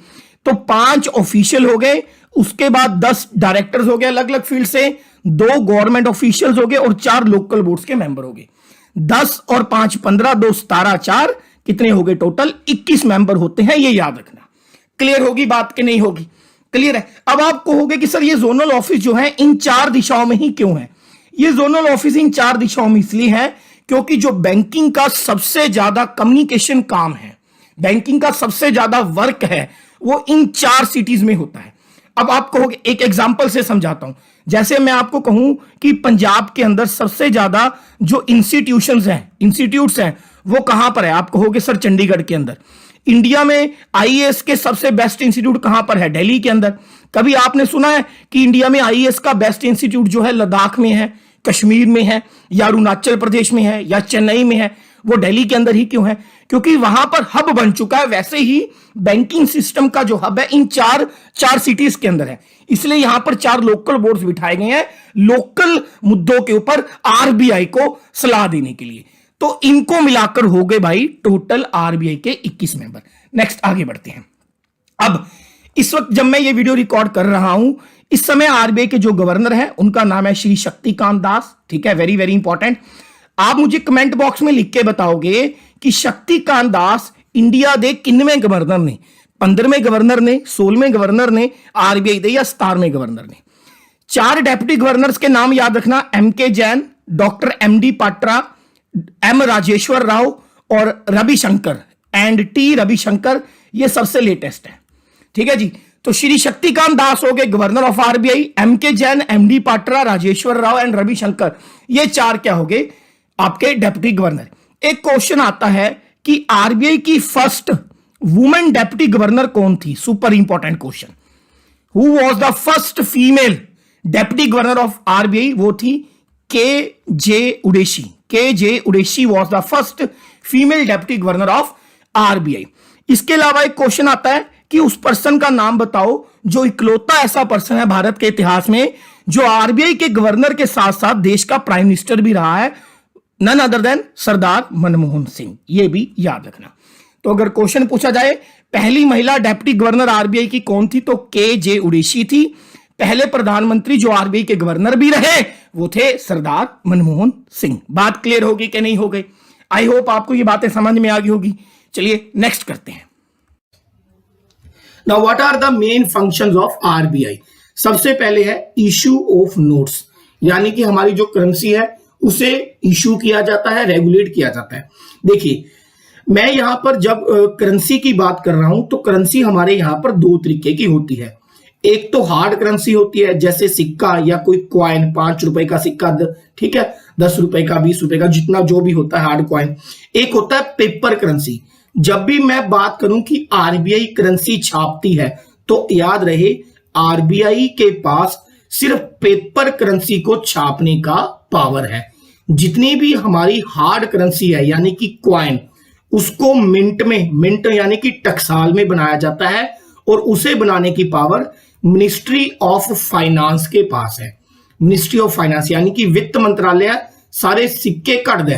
तो 5 ऑफिशियल हो गए, उसके बाद 10 डायरेक्टर्स हो गए अलग अलग फील्ड से, 2 गवर्नमेंट ऑफिशियल्स हो गए, और 4 लोकल बोर्ड्स के मेंबर हो गए। 10 और 5 15, 2 17, 4 कितने हो गए? टोटल 21 मेंबर होते हैं, ये याद रखना। क्लियर होगी बात कि नहीं होगी? क्लियर है? अब आप कहोगे कि सर ये जोनल ऑफिस जो है इन 4 दिशाओं में ही क्यों है? ये जोनल ऑफिस इन 4 दिशाओं में इसलिए है क्योंकि जो बैंकिंग का सबसे ज्यादा कम्युनिकेशन काम है, बैंकिंग का सबसे ज्यादा वर्क है, वो इन 4 सिटीज में होता है। अब आप कहोगे, एक एग्जांपल से समझाता हूं। जैसे मैं आपको कहूं कि पंजाब के अंदर सबसे ज्यादा जो इंस्टीट्यूट्स हैं वो कहां पर है, आप कहोगे सर चंडीगढ़ के अंदर। इंडिया में आईएएस के सबसे बेस्ट इंस्टीट्यूट कहां पर है? दिल्ली के अंदर। कभी आपने सुना है कि इंडिया में आईएएस का बेस्ट इंस्टीट्यूट जो है लद्दाख में है, कश्मीर में है, या अरुणाचल प्रदेश में है, या चेन्नई में है? वो दिल्ली के अंदर ही क्यों है? क्योंकि वहां पर हब बन चुका है। वैसे ही बैंकिंग सिस्टम का जो हब है इन चार सिटीज के अंदर है, इसलिए यहां पर 4 लोकल बोर्ड्स बिठाए गए हैं लोकल मुद्दों के ऊपर आरबीआई को सलाह देने के लिए। तो इनको मिलाकर हो गए भाई टोटल आरबीआई के 21 मेंबर। नेक्स्ट आगे बढ़ते हैं। अब इस वक्त जब मैं ये वीडियो रिकॉर्ड कर रहा हूं, इस समय आरबीआई के जो गवर्नर है उनका नाम है श्री शक्तिकांत दास। ठीक है, वेरी वेरी इंपॉर्टेंट। आप मुझे कमेंट बॉक्स में लिख के बताओगे कि शक्तिकांत दास इंडिया दे किन्नवें गवर्नर ने, 15वें गवर्नर ने, 16वें गवर्नर ने आरबीआई दे, या 17वें गवर्नर ने? 4 डेप्यूटी गवर्नर्स के नाम याद रखना, M K Jain, doctor M D Patra, M Rajeshwar Rao और रविशंकर एंड टी रविशंकर। ये सबसे लेटेस्ट है। ठीक है जी। तो श्री शक्तिकांत दास हो गए governor of RBI, M K Jain, M D Patra, Rajeshwar Rao and Ravishankar, ये 4 क्या हो गए आपके डेप्यूटी गवर्नर। एक क्वेश्चन आता है कि आरबीआई की फर्स्ट वुमेन डेप्यूटी गवर्नर कौन थी? Super important question. Who was the first female deputy governor of RBI? वो थी K J Udeshi was the first female deputy governor of RBI. इसके अलावा एक क्वेश्चन आता है कि उस पर्सन का नाम बताओ जो इकलौता ऐसा पर्सन है भारत के इतिहास में जो आरबीआई के गवर्नर के साथ साथ देश का प्राइम मिनिस्टर भी रहा है, नन अदर देन सरदार मनमोहन सिंह। यह भी याद रखना। तो अगर क्वेश्चन पूछा जाए पहली महिला डेप्यूटी गवर्नर आरबीआई की कौन थी, तो के जे उडेशी थी। पहले प्रधानमंत्री जो आरबीआई के गवर्नर भी रहे वो थे सरदार मनमोहन सिंह। बात क्लियर होगी कि नहीं हो गई? आई होप आपको ये बातें समझ में आ गई होगी। चलिए नेक्स्ट करते हैं। Now what are the main functions of RBI? सबसे पहले है इशू ऑफ नोट्स, यानी कि हमारी जो करेंसी है उसे इशू किया जाता है, रेगुलेट किया जाता है। देखिए, मैं यहां पर जब करेंसी की बात कर रहा हूं तो करेंसी हमारे यहां पर 2 तरीके की होती है। एक तो हार्ड करेंसी होती है, जैसे सिक्का या कोई क्वाइन, 5 रुपए का सिक्का, ठीक है, 10 रुपए का, 20 रुपए का, जितना जो भी होता है हार्ड क्वाइन। एक होता है पेपर करेंसी। जब भी मैं बात करूं कि आरबीआई करेंसी छापती है तो याद रहे आरबीआई के पास सिर्फ पेपर करेंसी को छापने का पावर है। जितनी भी हमारी हार्ड करेंसी है यानी कि क्वाइन, उसको मिंट यानी कि टकसाल में बनाया जाता है और उसे बनाने की पावर मिनिस्ट्री ऑफ फाइनेंस के पास है। मिनिस्ट्री ऑफ फाइनेंस यानी कि वित्त मंत्रालय सारे सिक्के कट दे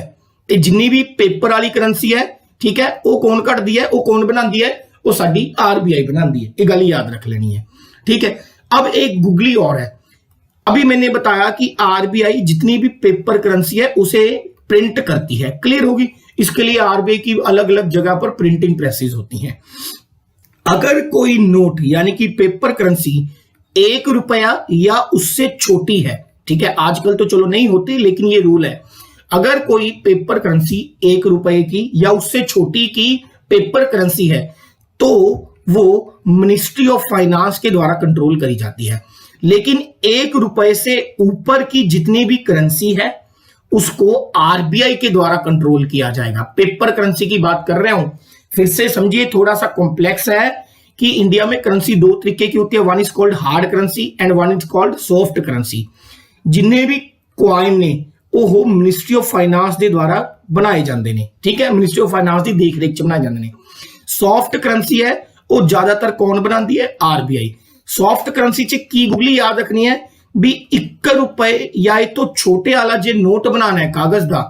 ते जिन्नी भी पेपर वाली करेंसी है, ठीक है, वो कौन कट दी है, वो कौन बनाती है? वो साडी आरबीआई बनाती है। ये गल याद रख लेनी है। ठीक है। अब एक गुगली और है। अभी मैंने बताया कि आरबीआई जितनी भी पेपर करेंसी है उसे प्रिंट करती है। क्लियर होगी? इसके लिए आरबीआई की अलग अलग जगह पर प्रिंटिंग प्रेसेस होती हैं। अगर कोई नोट यानी कि पेपर करेंसी 1 रुपया या उससे छोटी है, ठीक है, आजकल तो चलो नहीं होती लेकिन ये रूल है, अगर कोई पेपर करेंसी 1 रुपए की या उससे छोटी की पेपर करेंसी है तो वो मिनिस्ट्री ऑफ फाइनेंस के द्वारा कंट्रोल करी जाती है। लेकिन 1 रुपए से ऊपर की जितनी भी करेंसी है उसको आरबीआई के द्वारा कंट्रोल किया जाएगा। पेपर करेंसी की बात कर रहा हूं, फिर से समझिए, थोड़ा सा कॉम्प्लेक्स है कि इंडिया में करेंसी 2 तरीके की होती है। One is called hard currency and one is called soft currency. जिन्ने भी क्वाइन ने वो मिनिस्ट्री ऑफ फाइनेंस के द्वारा बनाए जाते हैं। ठीक है, मिनिस्ट्री ऑफ फाइनेंस की देख रेख च बनाए जाते हैं। सॉफ्ट करेंसी है वो ज्यादातर कौन बनाती है? आरबीआई। सॉफ्ट करेंसी च की गुगली याद रखनी है भी 1 रुपए या तो छोटे वाला जे नोट बनाना है कागज का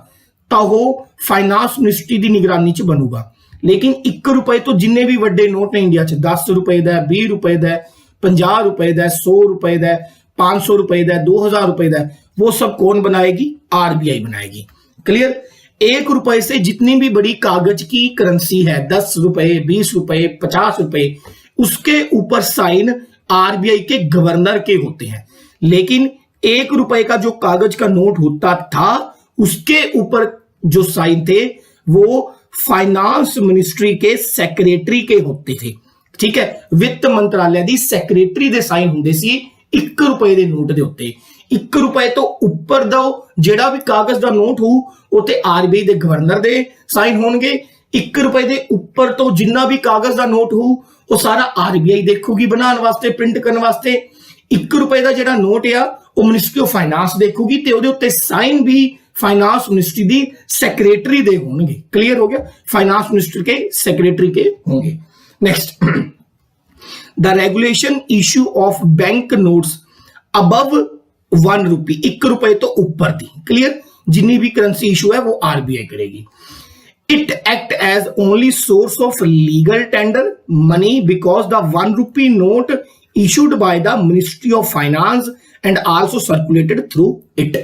तो वो फाइनेंस मिनिस्ट्री की निगरानी च बनूगा। लेकिन 1 रुपए तो जिन्ने भी बड़े नोट ने इंडिया च 10 रुपए का, 20 रुपए का, 50 रुपए का, 100 रुपए का, 500 रुपए का, 2000 रुपए का, वो सब कौन बनाएगी? आरबीआई बनाएगी। क्लियर? 1 रुपए से जितनी भी बड़ी कागज की करेंसी है, 10 रुपए, 20 रुपए, 50 रुपए, उसके ऊपर साइन आरबीआई के गवर्नर के होते हैं। लेकिन 1 रुपए का जो कागज का नोट होता था उसके ऊपर जो साइन थे वो फाइनेंस मिनिस्ट्री के सेक्रेटरी के होते थे, ठीक है। वित्त मंत्रालय दी सेक्रेटरी दे साइन हुंदे सी 1 रुपए दे नोट दे उत्ते। 1 रुपए तो ऊपर दा जेड़ा भी कागज दा नोट हो उते आरबीआई दे गवर्नर दे साइन होणगे। 1 रुपए दे ऊपर तो जिन्ना भी कागज दा नोट हो वो सारा आरबीआई देखूगी बनाने वास्ते, प्रिंट करने वास्ते। 1 रुपए का जेड़ा नोट आ वो मिनिस्ट्री ऑफ फाइनेंस देखूगी ते ओदे उत्ते साइन भी फाइनेंस मिनिस्ट्री दी सेक्रेटरी दे होंगे। क्लियर हो गया, फाइनेंस मिनिस्ट्री के सेक्रेटरी के होंगे। Next, the regulation issue of bank notes above 1 रुपी, 1 रुपए तो ऊपर दी। क्लियर, जितनी भी करेंसी इशू है वो आरबीआई करेगी। It act as only source of legal tender money because the 1 rupee note issued by the Ministry of Finance and also circulated through it।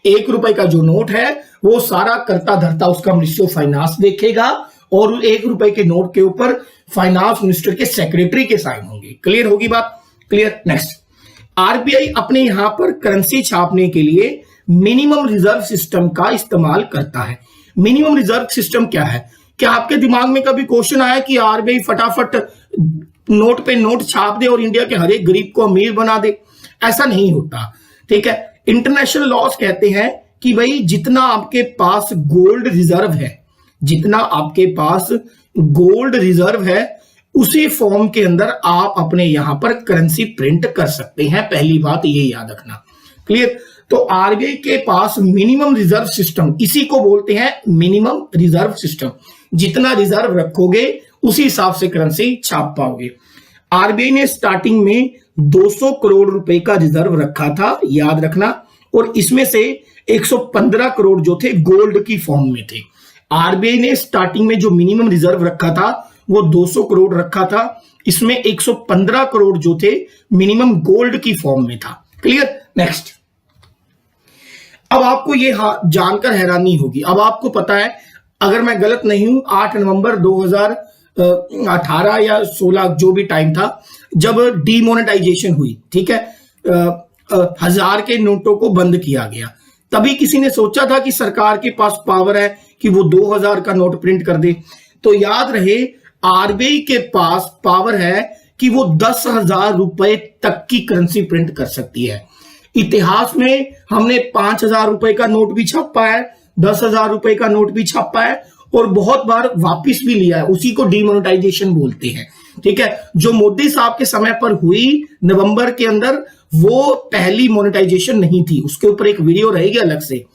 1 रुपए का जो नोट है वो सारा करता धरता उसका मिनिस्ट्री ऑफ फाइनेंस देखेगा और 1 रुपए के नोट के ऊपर फाइनेंस मिनिस्टर के सेक्रेटरी के साइन होंगे। क्लियर होगी बात? क्लियर। नेक्स्ट, आरबीआई अपने यहां पर करेंसी छापने के लिए मिनिमम रिजर्व सिस्टम का इस्तेमाल करता है। मिनिमम रिजर्व सिस्टम क्या है? क्या आपके दिमाग में कभी क्वेश्चन आया कि आरबीआई फटाफट नोट पे नोट छाप दे और इंडिया के हर एक गरीब को अमीर बना दे? ऐसा नहीं होता, ठीक है। इंटरनेशनल लॉज कहते हैं कि भाई जितना आपके पास गोल्ड रिजर्व है, जितना आपके पास गोल्ड रिजर्व है उसी फॉर्म के अंदर आप अपने यहां पर करेंसी प्रिंट कर सकते हैं। पहली बात ये याद रखना। क्लियर। तो आरबीआई के पास मिनिमम रिजर्व सिस्टम, इसी को बोलते हैं मिनिमम रिजर्व सिस्टम। जितना रिजर्व रखोगे उसी हिसाब से करेंसी छाप पाओगे। आरबीआई ने स्टार्टिंग में 200 करोड़ रुपए का रिजर्व रखा था, याद रखना, और इसमें से 115 करोड़ जो थे गोल्ड की फॉर्म में थे। आरबीआई ने स्टार्टिंग में जो मिनिमम रिजर्व रखा था वो 200 करोड़ रखा था, इसमें 115 करोड़ जो थे मिनिमम गोल्ड की फॉर्म में था। क्लियर। नेक्स्ट, अब आपको ये जानकर हैरानी होगी, अब आपको पता है, अगर मैं गलत नहीं हूं 8 नवंबर 2018 या 16 जो भी टाइम था जब डीमोनेटाइजेशन हुई, ठीक है, 1000 के नोटों को बंद किया गया, तभी किसी ने सोचा था कि सरकार के पास पावर है कि वो 2000 का नोट प्रिंट कर दे? तो याद रहे आरबीआई के पास पावर है कि वो 10,000 रुपए तक की करेंसी प्रिंट कर सकती है। इतिहास में हमने 5,000 रुपए का नोट भी छापा है, 10,000 रुपए का नोट भी छापा है और बहुत बार वापिस भी लिया है, उसी को डीमोनेटाइजेशन बोलते हैं, ठीक है। जो मोदी साहब के समय पर हुई नवंबर के अंदर, वो पहली मोनेटाइजेशन नहीं थी, उसके ऊपर एक वीडियो रहेगी अलग से।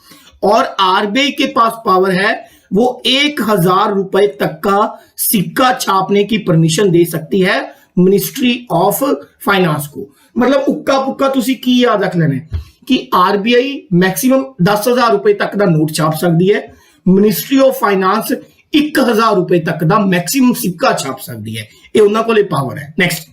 और आरबीआई के पास पावर है, वो 1,000 रुपए तक का सिक्का छापने की परमिशन दे सकती है मिनिस्ट्री ऑफ फाइनेंस को। मतलब उक्का पुक्का तुसी की याद रख लेना कि आरबीआई मैक्सिमम 10,000 रुपए तक का नोट छाप सकती है, मिनिस्ट्री ऑफ फाइनेंस 1,000 रुपए तक का मैक्सिमम सिक्का छाप सकती है। ये उन्होंने को ले पावर है। नेक्स्ट,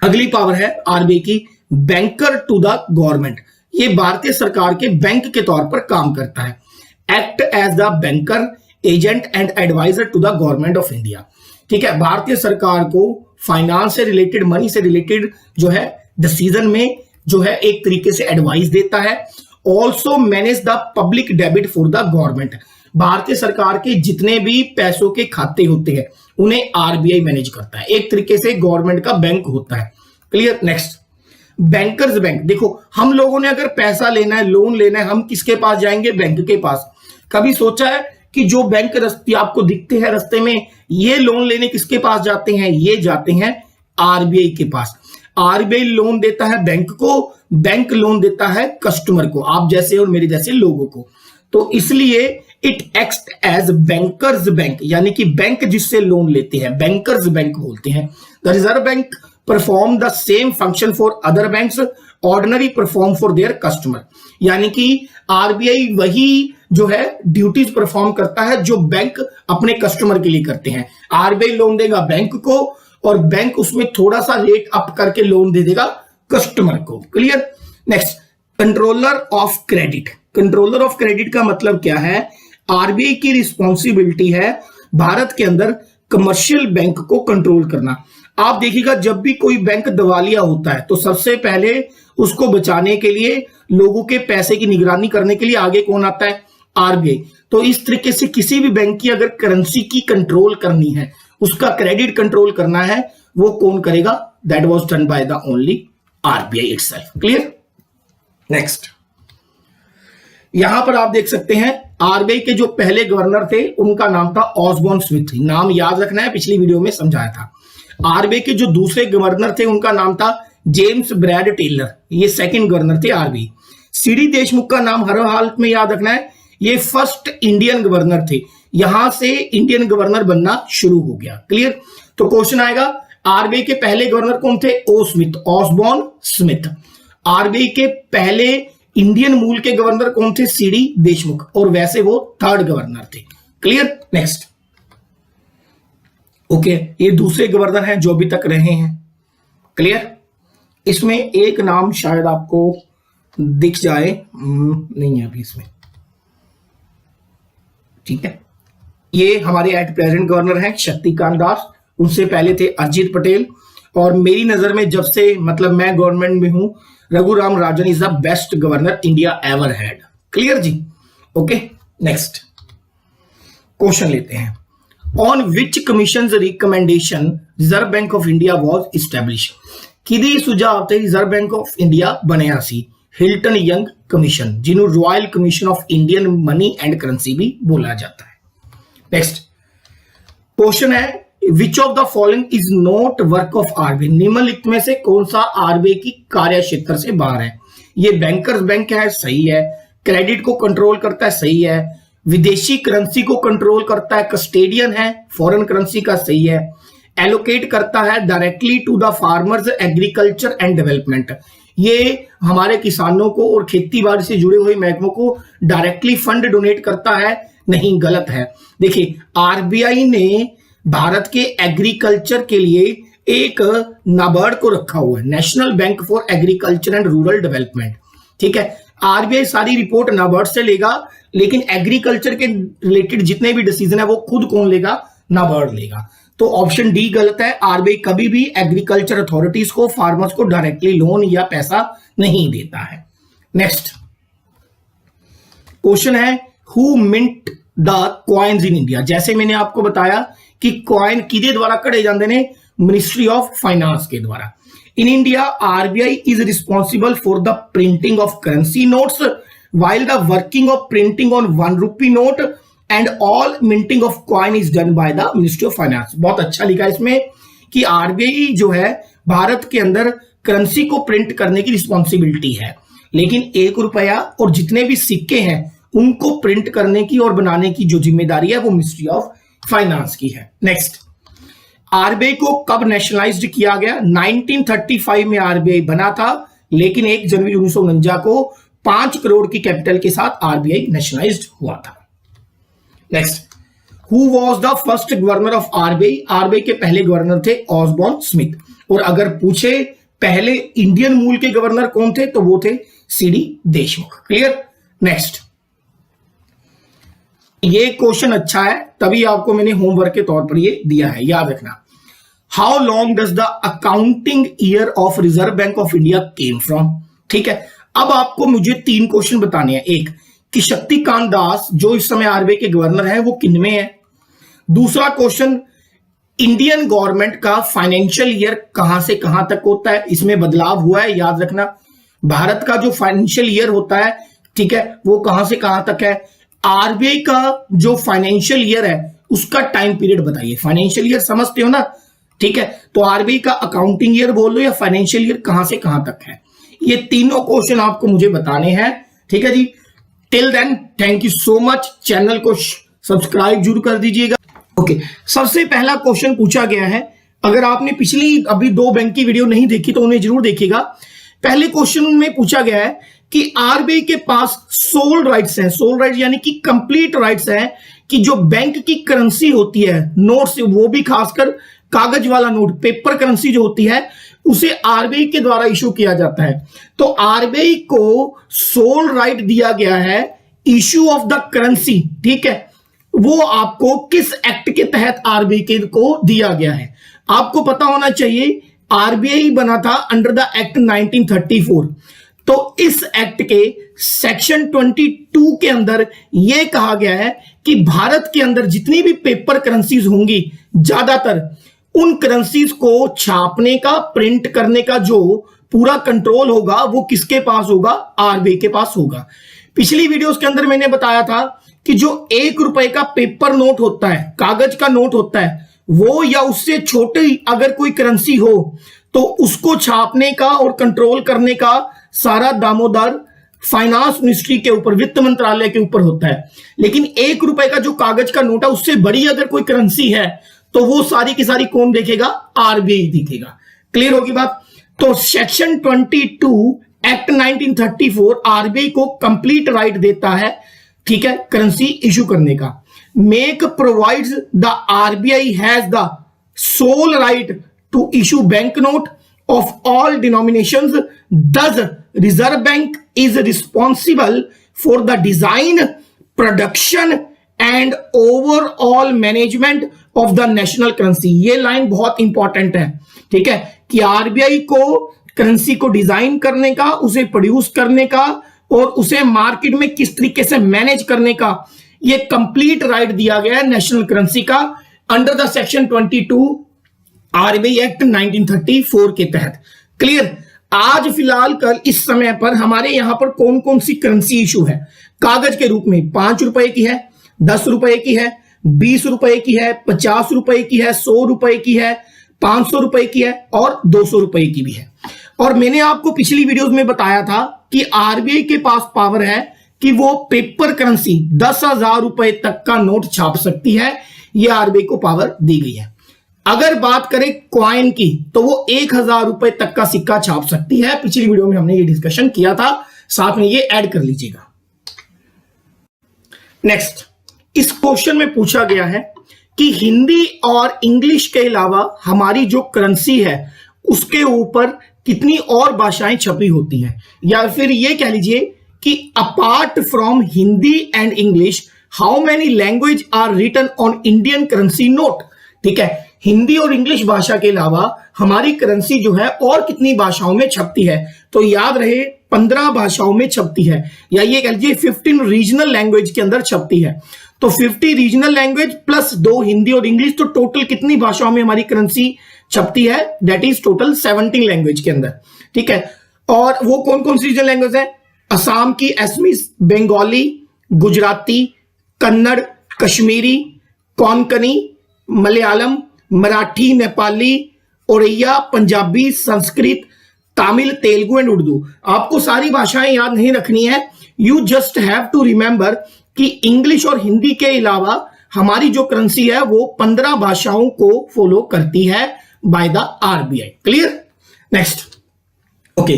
अगली पावर है आरबीआई की बैंकर टू द गवर्नमेंट। ये भारतीय सरकार के बैंक के तौर पर काम करता है। Act as the banker agent and adviser to the government of India, ठीक है। भारतीय सरकार को फाइनेंस से रिलेटेड, मनी से रिलेटेड जो है डिसीजन में जो है एक तरीके से एडवाइस देता है। Also manage the public debit for the government. भारतीय सरकार के जितने भी पैसों के खाते होते हैं उन्हें आरबीआई मैनेज करता है, एक तरीके से गवर्नमेंट का बैंक होता है। क्लियर। Next, bankers bank. देखो, हम लोगों ने अगर पैसा लेना है, लोन लेना है, हम किसके पास जाएंगे? बैंक के पास। कभी सोचा है कि जो बैंक रस्ते आपको दिखते हैं रास्ते में, ये लोन लेने किसके पास जाते हैं? ये जाते हैं आरबीआई के पास। आरबीआई लोन देता है बैंक को, बैंक लोन देता है कस्टमर को, आप जैसे और मेरे जैसे लोगों को। तो इसलिए it act as bankers bank, यानी कि बैंक जिससे लोन लेते हैं बैंकर्स बैंक बोलते हैं। The reserve bank perform the same function for other banks, ordinary perform for their customer. यानी कि आरबीआई वही जो है ड्यूटीज परफॉर्म करता है जो बैंक अपने कस्टमर के लिए करते हैं। आरबीआई लोन देगा बैंक को और बैंक उसमें थोड़ा सा रेट अप करके लोन दे देगा कस्टमर को। Clear. Next, controller of credit. Controller of credit का मतलब क्या है? आरबीआई की रिस्पॉन्सिबिलिटी है भारत के अंदर कमर्शियल बैंक को कंट्रोल करना। आप देखिएगा जब भी कोई बैंक दिवालिया होता है तो सबसे पहले उसको बचाने के लिए, लोगों के पैसे की निगरानी करने के लिए आगे कौन आता है? आरबीआई। तो इस तरीके से किसी भी बैंक की अगर करेंसी की कंट्रोल करनी है, उसका क्रेडिट कंट्रोल करना है, वो कौन करेगा? That was done by the only RBI itself. Clear? Next, यहां पर आप देख सकते हैं आरबीआई के जो पहले गवर्नर थे उनका नाम था ऑसबॉर्न स्मिथ। नाम याद रखना है, पिछली वीडियो में समझाया था। आरबीआई के जो दूसरे गवर्नर थे उनका नाम था जेम्स ब्रैड टेलर, ये सेकंड गवर्नर थे आरबीआई। सीडी देशमुख का नाम हर हालत में याद रखना है, ये फर्स्ट इंडियन गवर्नर थे, यहां से इंडियन गवर्नर बनना शुरू हो गया। क्लियर? तो क्वेश्चन आएगा आरबीआई के पहले गवर्नर कौन थे? ओ स्मिथ, ऑसबॉर्न स्मिथ। आरबीआई के पहले इंडियन मूल के गवर्नर कौन थे? सीडी देशमुख, और वैसे वो थर्ड गवर्नर थे। क्लियर? नेक्स्ट, ओके, ये दूसरे गवर्नर हैं जो अभी तक रहे हैं। क्लियर? इसमें एक नाम शायद आपको दिख जाए, नहीं है अभी इसमें, ठीक है। ये हमारे एट प्रेजेंट गवर्नर हैं शक्तिकांत दास, उनसे पहले थे अजित पटेल, और मेरी नजर में जब से मतलब मैं गवर्नमेंट में हूं, Raghuram Rajan is the best governor India ever had. Clear जी? ओके, नेक्स्ट क्वेश्चन लेते हैं। On which commission recommendation reserve bank of India was establish? किदी सुझाव थे रिजर्व बैंक ऑफ इंडिया बनया सी? हिल्टन यंग कमीशन, जिन्हों royal commission of Indian money and currency भी बोला जाता है। नेक्स्ट क्वेश्चन है which of the following is not work of RBI? निम्नलिखित में से कौन सा आरबीआई की कार्य क्षेत्र से बाहर है? ये बैंकर्स बैंक है, सही है। क्रेडिट को कंट्रोल करता है, सही है। विदेशी करेंसी को कंट्रोल करता है, कस्टेडियन है फॉरेन करेंसी का, सही है। एलोकेट करता है directly to the farmers agriculture and development, ये हमारे किसानों को और खेती बाड़ी से जुड़े हुए महकमों को डायरेक्टली फंड डोनेट करता है, नहीं, गलत है। देखिए आरबीआई ने भारत के एग्रीकल्चर के लिए एक नाबार्ड को रखा हुआ है, national bank for agriculture and rural development. ठीक है, आरबीआई सारी रिपोर्ट नाबार्ड से लेगा, लेकिन एग्रीकल्चर के रिलेटेड जितने भी डिसीजन है वो खुद कौन लेगा? नाबार्ड लेगा। तो ऑप्शन डी गलत है। आरबीआई कभी भी एग्रीकल्चर अथॉरिटीज को, फार्मर्स को डायरेक्टली लोन या पैसा नहीं देता है। नेक्स्ट क्वेश्चन है who mint the coins in India? जैसे मैंने आपको बताया कि कॉइन किदे द्वारा कढ़े जाते हैं? मिनिस्ट्री ऑफ फाइनेंस के द्वारा। In India RBI is responsible for the printing of currency notes while the working of printing on 1 rupee note and all minting of coin is done by the Ministry of Finance। बहुत अच्छा लिखा इसमें कि RBI जो है भारत के अंदर currency को प्रिंट करने की रिस्पॉन्सिबिलिटी है, लेकिन 1 रुपया और जितने भी सिक्के हैं उनको प्रिंट करने की और बनाने की जो जिम्मेदारी है वो मिनिस्ट्री ऑफ फाइनेंस की है। नेक्स्ट, आरबीआई को कब नेशनलाइज्ड किया गया? 1935 में आरबीआई बना था, लेकिन 1 जनवरी 1949 को 5 करोड़ की कैपिटल के साथ आरबीआई नेशनलाइज्ड हुआ था। Next, who was the first governor of RBI? RBI के पहले गवर्नर थे ऑसबॉर्न स्मिथ, और अगर पूछे पहले इंडियन मूल के गवर्नर कौन थे तो वो थे सीडी देशमुख। क्लियर? नेक्स्ट, ये क्वेश्चन अच्छा है, तभी आपको मैंने होमवर्क के तौर पर ये दिया है, याद रखना। How long does the accounting year of reserve bank of India came from? ठीक है, अब आपको मुझे 3 क्वेश्चन बताने हैं। एक कि शक्तिकांत दास जो इस समय आरबीआई के गवर्नर हैं वो किनमें है? दूसरा क्वेश्चन, इंडियन गवर्नमेंट का फाइनेंशियल ईयर कहां से कहां तक होता है? इसमें बदलाव हुआ है, याद रखना। भारत का जो फाइनेंशियल ईयर होता है, ठीक है, वो कहां से कहां तक है? आरबीआई का जो फाइनेंशियल ईयर है उसका टाइम पीरियड बताइए। फाइनेंशियल ईयर समझते हो ना? ठीक है, तो आरबीआई का अकाउंटिंग ईयर बोल लो या फाइनेंशियल ईयर कहां से कहां तक है, ये तीनों क्वेश्चन आपको मुझे बताने हैं। ठीक है जी, till then thank you so much. Channel को सब्सक्राइब जरूर कर दीजिएगा। ओके, सबसे पहला क्वेश्चन पूछा गया है, अगर आपने पिछली अभी 2 बैंक की वीडियो नहीं देखी तो उन्हें जरूर देखिएगा। पहले क्वेश्चन में पूछा गया है कि आरबीआई के पास सोल राइट्स हैं, सोल राइट्स यानी कि कंप्लीट राइट्स हैं कि जो बैंक की करेंसी होती है, नोट से, वो भी खासकर कागज वाला नोट, पेपर करेंसी जो होती है, उसे आरबीआई के द्वारा इशू किया जाता है। तो आरबीआई को सोल राइट दिया गया है इशू ऑफ द करेंसी। ठीक है, वो आपको किस एक्ट के तहत आरबीआई को दिया गया है? आपको पता होना चाहिए आरबीआई बना था अंडर द एक्ट 1934। तो इस एक्ट के सेक्शन 22 के अंदर यह कहा गया है कि भारत के अंदर जितनी भी पेपर करेंसीज होंगी, ज्यादातर उन करेंसीज को छापने का, प्रिंट करने का जो पूरा कंट्रोल होगा वो किसके पास होगा? आरबीआई के पास होगा। पिछली वीडियोस के अंदर मैंने बताया था कि जो 1 रुपए का पेपर नोट होता है, कागज का नोट होता है, वो या उससे छोटी अगर कोई करेंसी हो तो उसको छापने का और कंट्रोल करने का सारा दामोदर फाइनेंस मिनिस्ट्री के ऊपर, वित्त मंत्रालय के ऊपर होता है। लेकिन 1 रुपए का जो कागज का नोट है, उससे बड़ी अगर कोई करेंसी है तो वो सारी की सारी कौन देखेगा? आरबीआई देखेगा। क्लियर होगी बात? तो सेक्शन 22 एक्ट 1934 आरबीआई को कंप्लीट राइट देता है, ठीक है, करेंसी इशू करने का। Make provides the RBI has the sole right to issue bank note of all denominations, thus Reserve Bank is responsible for the design, production and overall management of the national currency. ये line बहुत important है, ठीक है, कि RBI को currency को design करने का, उसे प्रोड्यूस करने का और उसे मार्केट में किस तरीके से मैनेज करने का ये कंप्लीट राइट दिया गया है नेशनल करेंसी का under the section 22 RBI act 1934 के तहत। क्लियर? आज फिलहाल कल इस समय पर हमारे यहां पर कौन कौन सी करेंसी इशू है कागज के रूप में? 5 रुपए की है, 10 रुपए की है, 20 रुपए की है, 50 रुपए की है, 100 रुपए की है, 500 रुपए की है और 200 रुपए की भी है। और मैंने आपको पिछली वीडियोस में बताया था कि आरबीआई के पास पावर है कि वो पेपर करेंसी 10,000 रुपए तक का नोट छाप सकती है। ये आरबीआई को पावर दी गई है। अगर बात करें क्वाइन की तो वो 1,000 रुपए तक का सिक्का छाप सकती है। पिछली वीडियो में हमने ये डिस्कशन किया था, साथ में ये ऐड कर लीजिएगा। नेक्स्ट, इस क्वेश्चन में पूछा गया है कि हिंदी और इंग्लिश के अलावा हमारी जो करेंसी है उसके ऊपर कितनी और भाषाएं छपी होती हैं, या फिर ये कह लीजिए कि apart from Hindi and English how many language are written on Indian currency note. ठीक है, हिंदी और इंग्लिश भाषा के अलावा हमारी करेंसी जो है और कितनी भाषाओं में छपती है? तो याद रहे 15 भाषाओं में छपती है, या ये कह लीजिए 15 रीजनल लैंग्वेज के अंदर छपती है। तो 50 रीजनल लैंग्वेज प्लस 2 हिंदी और इंग्लिश, तो टोटल कितनी भाषाओं में हमारी करेंसी छपती है? दैट इज टोटल 17 लैंग्वेज के अंदर। ठीक है, और वो कौन कौन सी रीजनल लैंग्वेज है? असम की असमीज, बंगाली, गुजराती, कन्नड़, कश्मीरी, कोंकणी, मलयालम, मराठी, नेपाली, ओड़िया, पंजाबी, संस्कृत, तमिल, तेलुगु एंड उर्दू। आपको सारी भाषाएं याद नहीं रखनी है, you just have to remember कि इंग्लिश और हिंदी के अलावा हमारी जो करेंसी है वो 15 भाषाओं को फॉलो करती है bye the RBI. Clear? Next, okay,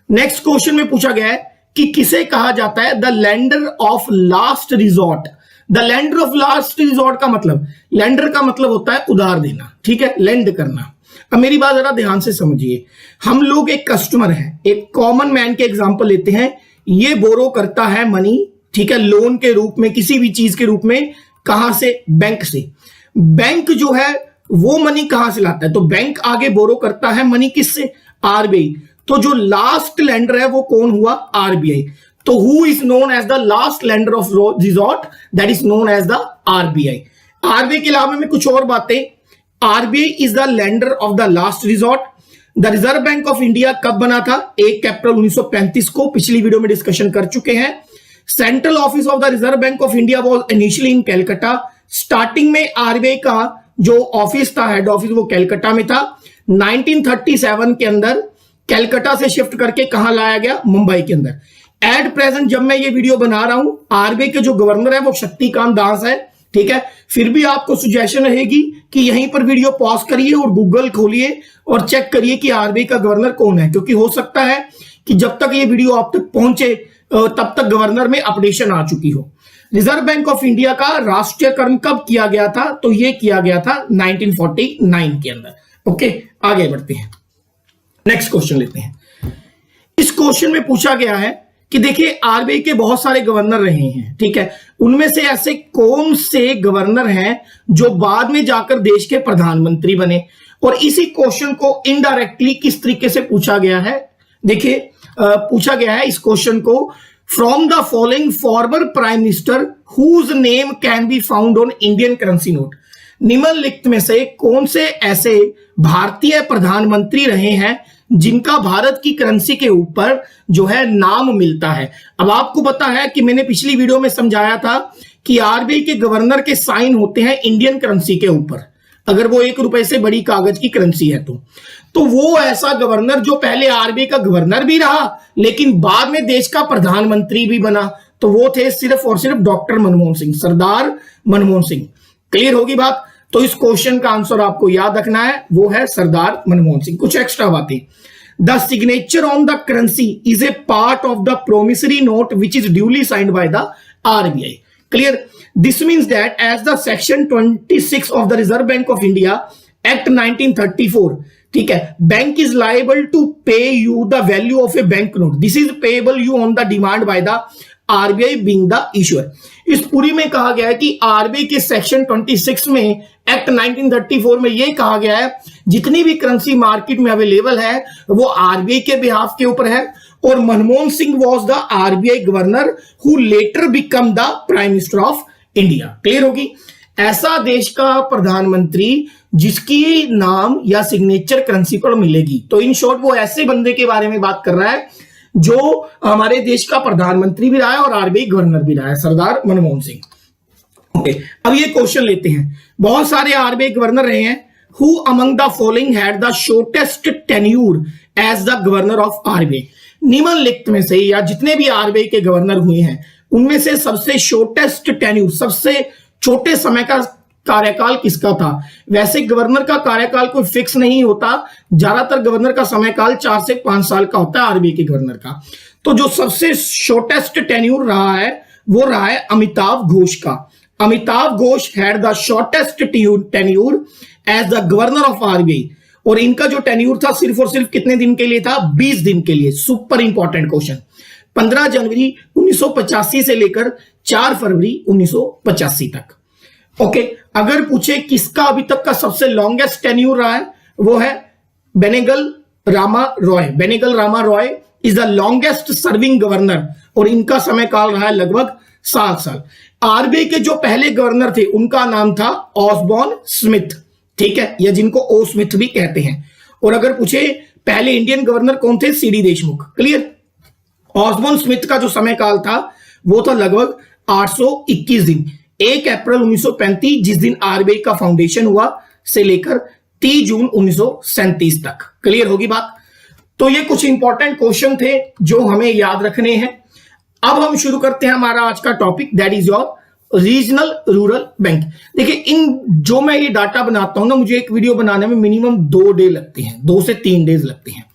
next question में पूछा गया है कि किसे कहा जाता है the lender of last resort. The lender of last resort का मतलब, लेंडर का मतलब होता है उधार देना, ठीक है, लेंड करना। अब मेरी बात जरा ध्यान से समझिए, हम लोग एक कस्टमर हैं, एक कॉमन मैन के एग्जांपल लेते हैं, ये बोरो करता है मनी, ठीक है, लोन के रूप में, किसी भी चीज के रूप में, कहां से? बैंक से। बैंक जो है वो मनी कहां से लाता है? तो बैंक आगे बोरो करता है मनी किससे? आरबीआई। तो जो लास्ट लेंडर है वो कौन हुआ? आरबीआई। तो who is known as the last lender of resort? That is known as the RBI. RBI के अलावा में कुछ और बातें, RBI is the lender of the last resort. The reserve bank of India कब बना था? 1 अप्रैल 1935 को, पिछली वीडियो में डिस्कशन कर चुके हैं। Central office of the reserve bank of India was initially in Calcutta. Starting में आरबीआई का जो ऑफिस था, हेड ऑफिस, वो कलकत्ता में था। 1937 के अंदर कलकत्ता से शिफ्ट करके कहां लाया गया? मुंबई के अंदर। एट प्रेजेंट जब मैं ये वीडियो बना रहा हूं, आरबीआई के जो गवर्नर है वो शक्तिकांत दास है, ठीक है। फिर भी आपको सुजेशन रहेगी कि यहीं पर वीडियो पॉज करिए और गूगल खोलिए और चेक करिए कि आरबीआई का गवर्नर कौन है, क्योंकि हो सकता है कि जब तक ये वीडियो आप तक पहुंचे तब तक गवर्नर में अपडेशन आ चुकी हो। रिजर्व बैंक ऑफ इंडिया का राष्ट्रीयकरण कब किया गया था? तो ये किया गया था 1949 के अंदर। ओके, आगे बढ़ते हैं, नेक्स्ट क्वेश्चन लेते हैं। इस क्वेश्चन में पूछा गया है कि देखिए आरबीआई के बहुत सारे गवर्नर रहे हैं, ठीक है, उनमें से ऐसे कौन से गवर्नर हैं जो बाद में जाकर देश के प्रधानमंत्री बने? और इसी क्वेश्चन को इनडायरेक्टली किस तरीके से पूछा गया है? देखिए पूछा गया है इस क्वेश्चन को from the following former prime minister whose name can be found on Indian currency note. निम्नलिखित में से कौन से ऐसे भारतीय प्रधानमंत्री रहे हैं जिनका भारत की करेंसी के ऊपर जो है नाम मिलता है। अब आपको पता है कि मैंने पिछली वीडियो में समझाया था कि आरबीआई के गवर्नर के साइन होते हैं इंडियन करेंसी के ऊपर, अगर वो 1 रुपए से बड़ी कागज की करेंसी है तो वो ऐसा गवर्नर जो पहले आरबीआई का गवर्नर भी रहा लेकिन बाद में देश का प्रधानमंत्री भी बना, तो वो थे सिर्फ और सिर्फ डॉक्टर मनमोहन सिंह, सरदार मनमोहन सिंह। क्लियर होगी बात? तो इस क्वेश्चन का आंसर आपको याद रखना है, वो है सरदार मनमोहन सिंह। कुछ एक्स्ट्रा बातें, the signature on the currency is a part of the promissory note which is duly signed by the RBI. Clear? This means that as the section 26 of the reserve bank of India act 1934, ठीक है, bank is liable to pay you the value of a bank note, this is payable you on the demand by the RBI being the issuer. इस पूरी में कहा गया है कि RBI के सेक्शन 26 में एक्ट 1934 में यह कहा गया है जितनी भी करेंसी मार्केट में अवेलेबल है वो आरबीआई के बिहाफ के ऊपर है, और Manmohan Singh was the RBI governor who letter become the prime minister of India. Clear होगी? ऐसा देश का प्रधानमंत्री जिसकी नाम या सिग्नेचर करेंसी पर मिलेगी, तो इन शॉर्ट वो ऐसे बंदे के बारे में बात कर रहा है जो हमारे देश का प्रधानमंत्री भी रहा है और आरबीआई गवर्नर भी रहा है, सरदार मनमोहन सिंह। ओके, अब ये क्वेश्चन लेते हैं। बहुत सारे आरबीआई गवर्नर रहे हैं। Who among the following had the shortest tenure as the governor of RBI. निम्नलिखित में से या जितने भी आरबीआई के गवर्नर हुए हैं उनमें से सबसे शॉर्टेस्ट टेन्यूर, सबसे छोटे समय का कार्यकाल किसका था? वैसे गवर्नर का कार्यकाल कोई फिक्स नहीं होता, ज्यादातर गवर्नर का समयकाल 4 से 5 साल का होता है आरबीआई के गवर्नर का। तो जो सबसे शॉर्टेस्ट टेन्यूर रहा है वो रहा है अमिताभ घोष का। Amitabh Ghosh had the shortest tenure as the governor of RBI, और इनका जो टेन्यूर था सिर्फ और सिर्फ कितने दिन के लिए था? 20 दिन के लिए। Super important question. 15 जनवरी 1985 से लेकर 4 फरवरी 1985 तक। ओके, अगर पूछे किसका अभी तक का सबसे लॉन्गेस्ट टेन्यूर रहा है, वो है Benegal Rama Roy. Benegal Rama Roy is the longest serving governor, और इनका समय काल रहा है लगभग 7 साल। आरबीआई के जो पहले गवर्नर थे उनका नाम था ऑसबॉर्न स्मिथ, ठीक है, या जिनको ओ स्मिथ भी कहते हैं। और अगर पूछे पहले इंडियन गवर्नर कौन थे? CD Deshmukh. Clear? Osborne Smith का जो समय काल था वो था लगभग 821 दिन। 1 अप्रैल 1935 जिस दिन आरबीआई का फाउंडेशन हुआ से लेकर 30 जून 1937 तक। क्लियर होगी बात? तो ये कुछ इंपॉर्टेंट क्वेश्चन थे जो हमें याद रखने हैं। अब हम शुरू करते हैं हमारा आज का topic, that is your regional rural bank. देखिए, इन जो मैं ये डाटा बनाता हूं ना, मुझे एक वीडियो बनाने में मिनिमम 2 डे लगते हैं, 2 से 3 डेज लगते हैं,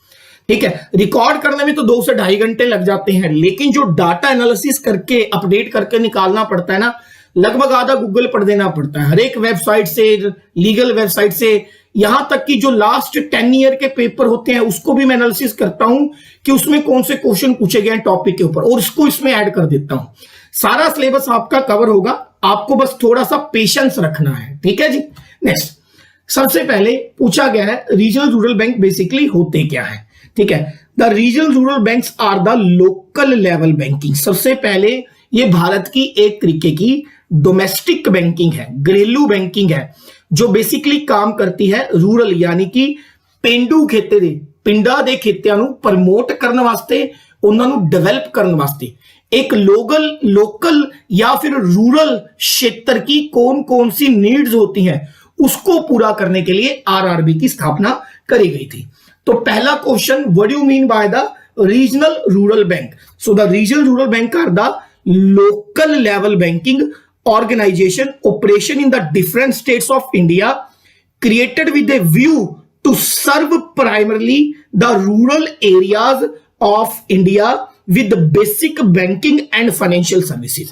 ठीक है। रिकॉर्ड करने में तो 2 से 2.5 घंटे लग जाते हैं, लेकिन जो डाटा एनालिसिस करके अपडेट करके निकालना पड़ता है ना, लगभग आधा गूगल पढ़ देना पड़ता है। हर एक वेबसाइट से, लीगल वेबसाइट से, यहां तक कि जो लास्ट 10 ईयर के पेपर होते हैं उसको भी मैं एनालिसिस करता हूं कि उसमें कौन से क्वेश्चन पूछे गए हैं टॉपिक के ऊपर, और उसको इसमें ऐड कर देता हूं। सारा सिलेबस आपका कवर होगा, आपको बस थोड़ा सा पेशेंस रखना है, ठीक है जी। नेक्स्ट, सबसे पहले पूछा गया है रीजनल रूरल बैंक बेसिकली होते क्या है, ठीक है। The regional rural banks are the local level banking. सबसे पहले ये भारत की एक तरीके की डोमेस्टिक बैंकिंग है, घरेलू बैंकिंग है, जो बेसिकली काम करती है रूरल यानी कि पेंडू खेते दे, पिंडा दे खेतियां नू प्रमोट करने वास्ते, उन्होंने डेवलप करने वास्ते। एक लोकल या फिर रूरल क्षेत्र की कौन कौन सी नीड्स होती हैं उसको पूरा करने के लिए आरआरबी की स्थापना करी गई थी। तो पहला question, what do you mean by the regional rural bank? So the regional rural bank are the local level banking organization operation in the different states of India created with a view to serve primarily the rural areas of India with the basic banking and financial services।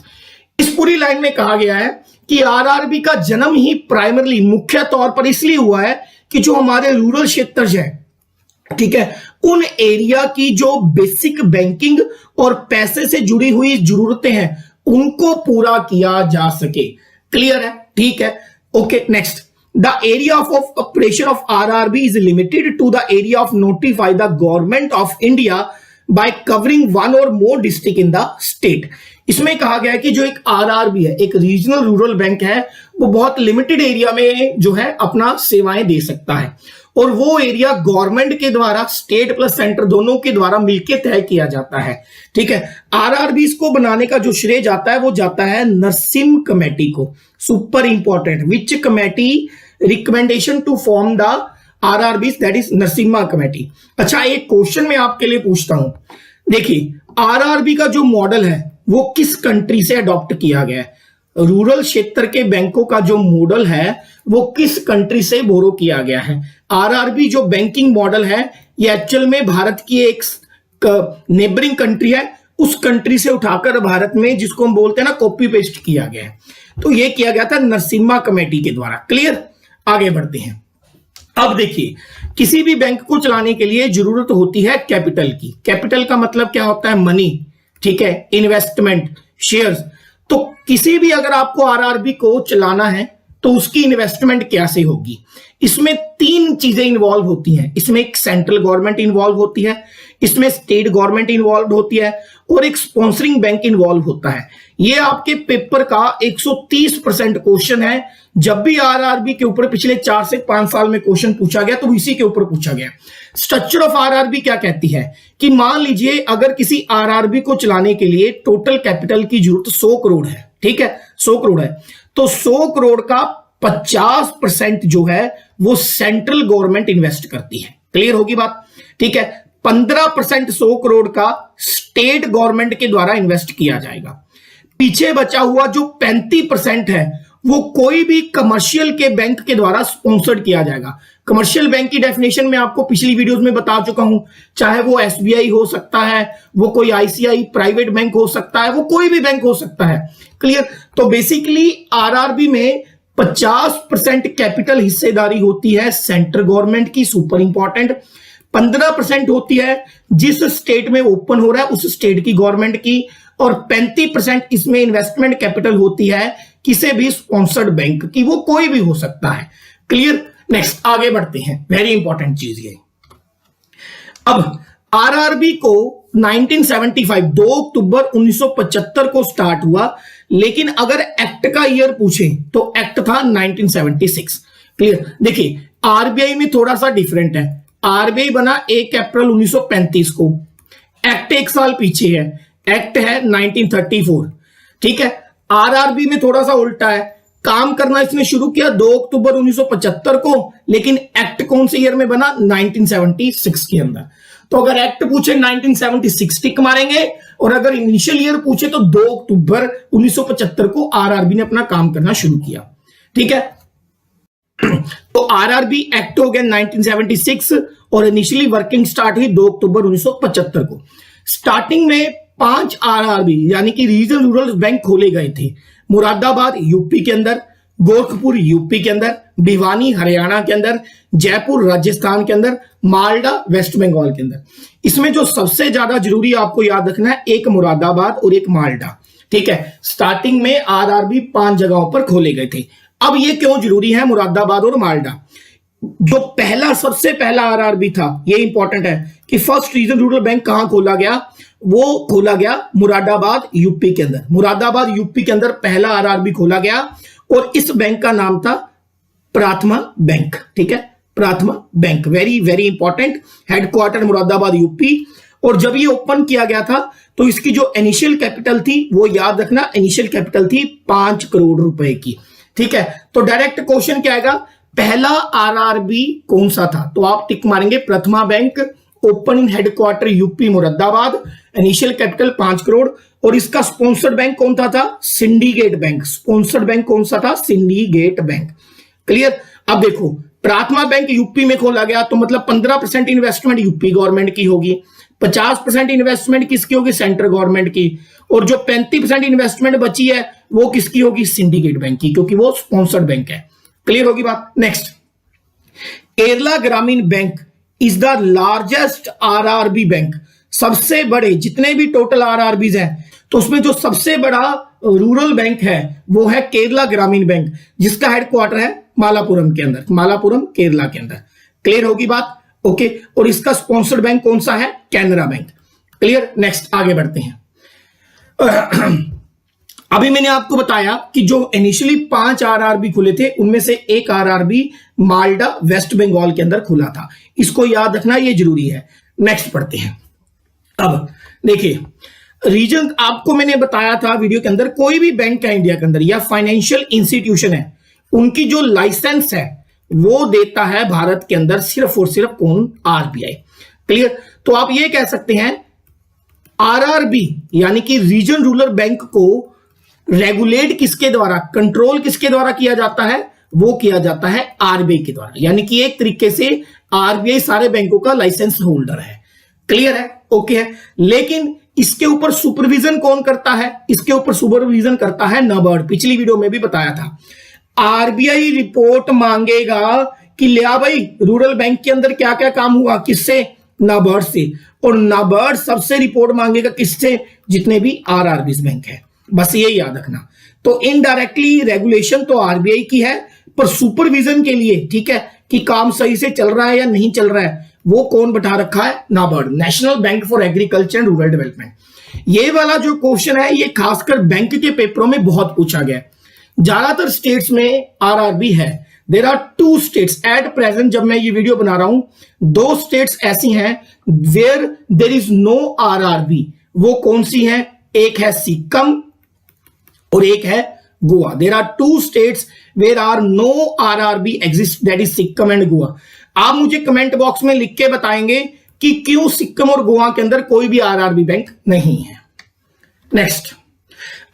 इस पूरी line में कहा गया है कि RRB का जन्म ही primarily मुख्य तौर पर इसलिए हुआ है कि जो हमारे रूरल क्षेत्र है, ठीक है, उन एरिया की जो बेसिक बैंकिंग और पैसे से जुड़ी हुई जरूरतें हैं उनको पूरा किया जा सके। क्लियर है? ठीक है। Okay, next, the area of operation of RRB is limited to the area of notify the government of India by covering one or more district in the state. इसमें कहा गया है कि जो एक आरआरबी है, एक रीजनल रूरल बैंक है, वो बहुत लिमिटेड एरिया में जो है अपना सेवाएं दे सकता है और वो एरिया गवर्नमेंट के द्वारा, स्टेट प्लस सेंटर दोनों के द्वारा मिलकर तय किया जाता है। ठीक है, आरआरबीज को बनाने का जो श्रेय जाता है वो जाता है नरसिम्हा कमेटी को। Super important, which committee recommendation to form the RRBs, that is Narasimha committee. अच्छा, एक क्वेश्चन मैं आपके लिए पूछता हूं, देखिए आरआरबी का जो मॉडल है वो किस कंट्री से अडॉप्ट किया गया है? रूरल क्षेत्र के बैंकों का जो मॉडल है वो किस कंट्री से बोरो किया गया है? आरआरबी जो बैंकिंग मॉडल है ये एक्चुअल में भारत की एक नेबरिंग कंट्री है, उस कंट्री से उठाकर भारत में, जिसको हम बोलते हैं ना, कॉपी पेस्ट किया गया है। तो ये किया गया था नरसिम्हा कमेटी के द्वारा। क्लियर, आगे बढ़ते हैं। अब देखिए, किसी भी बैंक को चलाने के लिए जरूरत होती है कैपिटल की। कैपिटल का मतलब क्या होता है? मनी। ठीक है, इन्वेस्टमेंट, शेयर्स। तो किसी भी, अगर आपको आरआरबी को चलाना है तो उसकी इन्वेस्टमेंट कैसे होगी? इसमें तीन चीजें इन्वॉल्व होती हैं। इसमें एक सेंट्रल गवर्नमेंट इन्वॉल्व होती है, इसमें स्टेट गवर्नमेंट इन्वॉल्व होती है और एक स्पॉन्सरिंग बैंक इन्वॉल्व होता है। ये आपके पेपर का 130% क्वेश्चन है। जब भी आरआरबी के ऊपर पिछले 4 से 5 साल में क्वेश्चन पूछा गया तो इसी के ऊपर पूछा गया। स्ट्रक्चर ऑफ आरआरबी क्या कहती है कि मान लीजिए अगर किसी आरआरबी को चलाने के लिए टोटल कैपिटल की जरूरत 100 करोड़ है। ठीक है, 100 करोड़ है, तो 100 करोड़ का 50% जो है वो सेंट्रल गवर्नमेंट इन्वेस्ट करती है। क्लियर होगी बात? ठीक है, 15% 100 करोड़ का स्टेट गवर्नमेंट के द्वारा इन्वेस्ट किया जाएगा। पीछे बचा हुआ जो 35% है वो कोई भी कमर्शियल के बैंक के द्वारा स्पॉन्सर्ड किया जाएगा। कमर्शियल बैंक की डेफिनेशन में आपको पिछली वीडियोस में बता चुका हूं, चाहे वो एसबीआई हो सकता है, वो कोई आईसीआई प्राइवेट बैंक हो सकता है, वो कोई भी बैंक हो सकता है। क्लियर? तो बेसिकली आरआरबी में 50% कैपिटल हिस्सेदारी होती है सेंट्रल गवर्नमेंट की, सुपर इंपॉर्टेंट। 15% होती है जिस स्टेट में ओपन हो रहा है उस स्टेट की गवर्नमेंट की, और 35% इसमें इन्वेस्टमेंट कैपिटल होती है किसी भी स्पॉन्सर्ड बैंक की, वो कोई भी हो सकता है। क्लियर? नेक्स्ट, आगे बढ़ते हैं। वेरी इंपॉर्टेंट चीज ये। अब आरआरबी को 1975 2 अक्टूबर 1975 को स्टार्ट हुआ, लेकिन अगर एक्ट का ईयर पूछे तो एक्ट था 1976। क्लियर? देखिए, आरबीआई में थोड़ा सा डिफरेंट है। आरबीआई बना 1 अप्रैल 1935 को, एक्ट 1 साल पीछे है, एक्ट है 1934। ठीक है, आरआरबी में थोड़ा सा उल्टा है, काम करना इसने शुरू किया 2 अक्टूबर 1975 को, लेकिन एक्ट कौन से ईयर में बना? 1976 के अंदर। तो अगर एक्ट पूछे 1976 टिक मारेंगे, और अगर इनिशियल ईयर पूछे तो 2 अक्टूबर 1975 को आरआरबी ने अपना काम करना शुरू किया। ठीक है, तो आरआरबी एक्ट हो गया 1976 और इनिशियली वर्किंग स्टार्ट हुई 2 अक्टूबर 1975 को। स्टार्टिंग में 5 आरआरबी यानी कि रीजनल रूरल बैंक खोले गए थे। मुरादाबाद यूपी के अंदर, गोरखपुर यूपी के अंदर, भिवानी हरियाणा के अंदर, जयपुर राजस्थान के अंदर, मालदा वेस्ट बंगाल के अंदर। इसमें जो सबसे ज्यादा जरूरी आपको याद रखना है, एक मुरादाबाद और एक मालदा। ठीक है, स्टार्टिंग में आरआरबी 5 जगहों पर खोले गए थे। अब ये क्यों जरूरी है मुरादाबाद और मालदा? जो पहला, सबसे पहला आरआरबी था, ये इंपॉर्टेंट है कि फर्स्ट रीजनल रूरल बैंक कहां खोला गया? वो खोला गया मुरादाबाद यूपी के अंदर। मुरादाबाद यूपी के अंदर पहला आरआरबी खोला गया और इस बैंक का नाम था प्राथमा बैंक। ठीक है, Prathama bank, very very important. Headquarter Moradabad UP. और जब ये ओपन किया गया था तो इसकी जो इनिशियल कैपिटल थी, वो याद रखना, इनिशियल कैपिटल थी 5 करोड़ रुपए की। ठीक है, तो डायरेक्ट क्वेश्चन क्या आएगा? पहला आरआरबी कौन सा था? तो आप टिक मारेंगे Prathama bank, open in headquarter UP Moradabad, initial capital 5 crore. और इसका स्पॉन्सर्ड बैंक कौन था? Syndicate bank. स्पॉन्सर्ड बैंक कौन सा था? Syndicate bank. क्लियर? अब देखो, प्राथमा बैंक यूपी में खोला गया तो मतलब 15% इन्वेस्टमेंट यूपी गवर्नमेंट की होगी, 50% इन्वेस्टमेंट किसकी होगी? सेंट्रल गवर्नमेंट की, और जो 35% इन्वेस्टमेंट बची है वो किसकी होगी? सिंडिकेट बैंक की, क्योंकि वो स्पॉन्सर्ड बैंक है। क्लियर होगी बात? नेक्स्ट, केरला ग्रामीण bank is the largest RRB bank. सबसे बड़े, जितने भी टोटल आरआरबीज हैं तो उसमें जो सबसे बड़ा रूरल बैंक है वो है केरला ग्रामीण बैंक, जिसका हेडक्वार्टर है मालापुरम के अंदर, मालापुरम केरला के अंदर। क्लियर होगी बात? ओके। और इसका स्पॉन्सर्ड बैंक कौन सा है? कैनरा बैंक। क्लियर। नेक्स्ट आगे बढ़ते हैं। अभी मैंने आपको बताया कि जो इनिशियली 5 आरआरबी खुले थे उनमें से एक आरआरबी मालडा वेस्ट बंगाल के अंदर खुला था, इसको याद रखना, ये जरूरी है। नेक्स्ट पढ़ते हैं। अब देखिए रीजन आपको मैंने बताया था वीडियो के अंदर, कोई भी बैंक है इंडिया के अंदर या फाइनेंशियल इंस्टीट्यूशन है, उनकी जो लाइसेंस है वो देता है भारत के अंदर सिर्फ और सिर्फ कौन? आरबीआई। क्लियर। तो आप ये कह सकते हैं आरआरबी यानी कि रीजन रूरल बैंक को रेगुलेट किसके द्वारा, कंट्रोल किसके द्वारा किया जाता है? वो किया जाता है आरबीआई के द्वारा। यानी कि एक तरीके से आरबीआई सारे बैंकों का लाइसेंस होल्डर है। क्लियर है? ओके है। लेकिन इसके ऊपर सुपरविजन कौन करता है? इसके ऊपर सुपरविजन करता है नाबार्ड। पिछली वीडियो में भी बताया था, आरबीआई रिपोर्ट मांगेगा कि लिया भाई रूरल बैंक के अंदर क्या क्या काम हुआ, किससे? नाबार्ड से। और नाबार्ड सबसे रिपोर्ट मांगेगा किससे? जितने भी आरआरबी बैंक है। बस ये याद रखना। तो इनडायरेक्टली रेगुलेशन तो आरबीआई की है, पर सुपरविजन के लिए, ठीक है, कि काम सही से चल रहा है या नहीं चल रहा है, वो कौन बैठा रखा है? NABARD, national bank for agriculture and rural development. ये वाला जो क्वेश्चन है ये खासकर बैंक के पेपरों में बहुत पूछा गया है। ज्यादातर स्टेट्स में आरआरबी है। There are 2 states at present, जब मैं ये वीडियो बना रहा हूं 2 स्टेट्स ऐसी हैं where there is no RRB. वो कौन सी हैं? एक है सिक्किम और एक है Goa. There are 2 states where are no RRB exist, that is Sikkim and Goa. आप मुझे कमेंट बॉक्स में लिख के बताएंगे कि क्यों सिक्किम और गोवा के अंदर कोई भी आरआरबी बैंक नहीं है। नेक्स्ट,